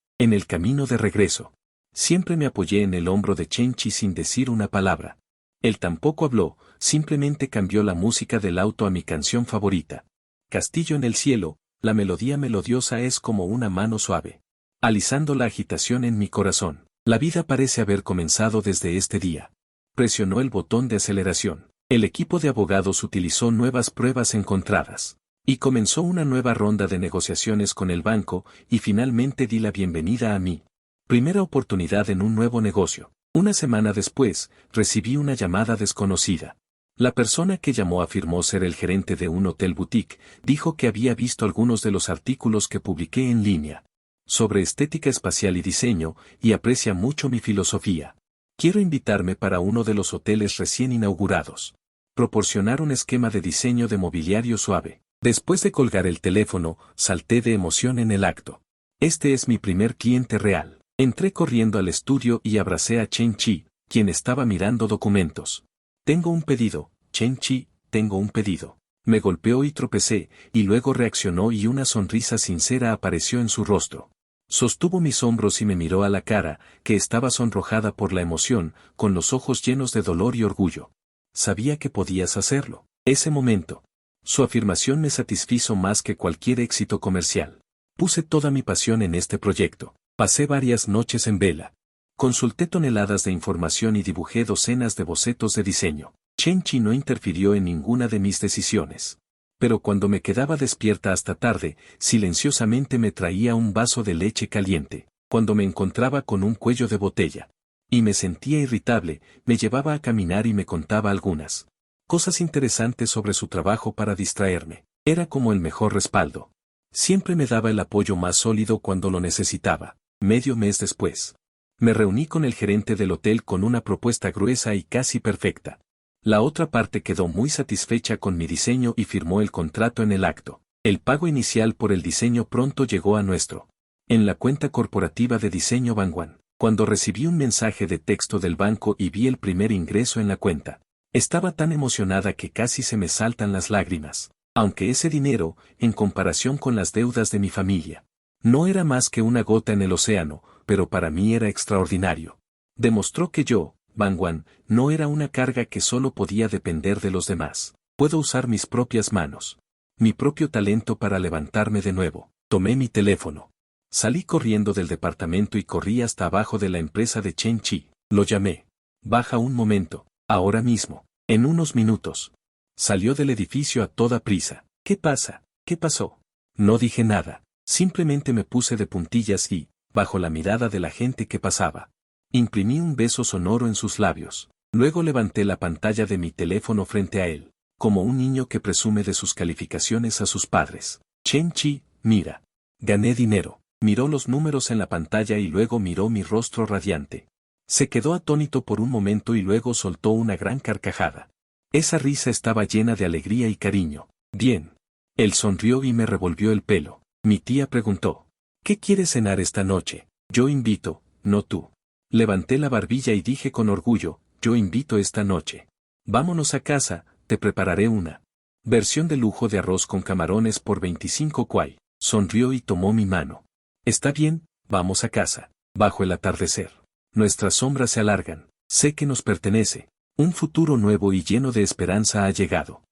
de regreso. Siempre me apoyé en el hombro de Chen Chi sin decir una palabra. Él tampoco habló, simplemente cambió la música del auto a mi canción favorita. Castillo en el cielo, la melodía melodiosa es como una mano suave, alisando la agitación en mi corazón. La vida parece haber comenzado desde este día. Presionó el botón de aceleración. El equipo de abogados utilizó nuevas pruebas encontradas. Y comenzó una nueva ronda de negociaciones con el banco, y finalmente di la bienvenida a mi primera oportunidad en un nuevo negocio. Una semana después, recibí una llamada desconocida. La persona que llamó afirmó ser el gerente de un hotel boutique, dijo que había visto algunos de los artículos que publiqué en línea sobre estética espacial y diseño, y aprecia mucho mi filosofía. Quiero invitarme para uno de los hoteles recién inaugurados. Proporcionar un esquema de diseño de mobiliario suave. Después de colgar el teléfono, salté de emoción en el acto. Este es mi primer cliente real. Entré corriendo al estudio y abracé a Chen Chi, quien estaba mirando documentos. Tengo un pedido, Chen Chi, tengo un pedido. Me golpeó y tropecé, y luego reaccionó y una sonrisa sincera apareció en su rostro. Sostuvo mis hombros y me miró a la cara, que estaba sonrojada por la emoción, con los ojos llenos de dolor y orgullo. Sabía que podías hacerlo. Ese momento. Su afirmación me satisfizo más que cualquier éxito comercial. Puse toda mi pasión en este proyecto. Pasé varias noches en vela. Consulté toneladas de información y dibujé docenas de bocetos de diseño. Chen Chi no interfirió en ninguna de mis decisiones. Pero cuando me quedaba despierta hasta tarde, silenciosamente me traía un vaso de leche caliente. Cuando me encontraba con un cuello de botella y me sentía irritable, me llevaba a caminar y me contaba algunas cosas interesantes sobre su trabajo para distraerme. Era como el mejor respaldo. Siempre me daba el apoyo más sólido cuando lo necesitaba. Medio mes después, me reuní con el gerente del hotel con una propuesta gruesa y casi perfecta. La otra parte quedó muy satisfecha con mi diseño y firmó el contrato en el acto. El pago inicial por el diseño pronto llegó a nuestro. En la cuenta corporativa de diseño Bangwan, cuando recibí un mensaje de texto del banco y vi el primer ingreso en la cuenta. Estaba tan emocionada que casi se me saltan las lágrimas. Aunque ese dinero, en comparación con las deudas de mi familia, no era más que una gota en el océano, pero para mí era extraordinario. Demostró que yo, Bangwan, no era una carga que solo podía depender de los demás. Puedo usar mis propias manos, mi propio talento para levantarme de nuevo. Tomé mi teléfono. Salí corriendo del departamento y corrí hasta abajo de la empresa de Chen Chi. Lo llamé. Baja un momento, ahora mismo, en unos minutos. Salió del edificio a toda prisa. ¿Qué pasa? ¿Qué pasó? No dije nada, simplemente me puse de puntillas y, bajo la mirada de la gente que pasaba, imprimí un beso sonoro en sus labios. Luego levanté la pantalla de mi teléfono frente a él, como un niño que presume de sus calificaciones a sus padres. Chen Chi, mira. Gané dinero. Miró los números en la pantalla y luego miró mi rostro radiante. Se quedó atónito por un momento y luego soltó una gran carcajada. Esa risa estaba llena de alegría y cariño. Bien. Él sonrió y me revolvió el pelo. Mi tía preguntó, ¿qué quieres cenar esta noche? Yo invito, no tú. Levanté la barbilla y dije con orgullo, yo invito esta noche. Vámonos a casa, te prepararé una versión de lujo de arroz con camarones por 25 kwai. Sonrió y tomó mi mano. Está bien, vamos a casa. Bajo el atardecer. Nuestras sombras se alargan. Sé que nos pertenece. Un futuro nuevo y lleno de esperanza ha llegado.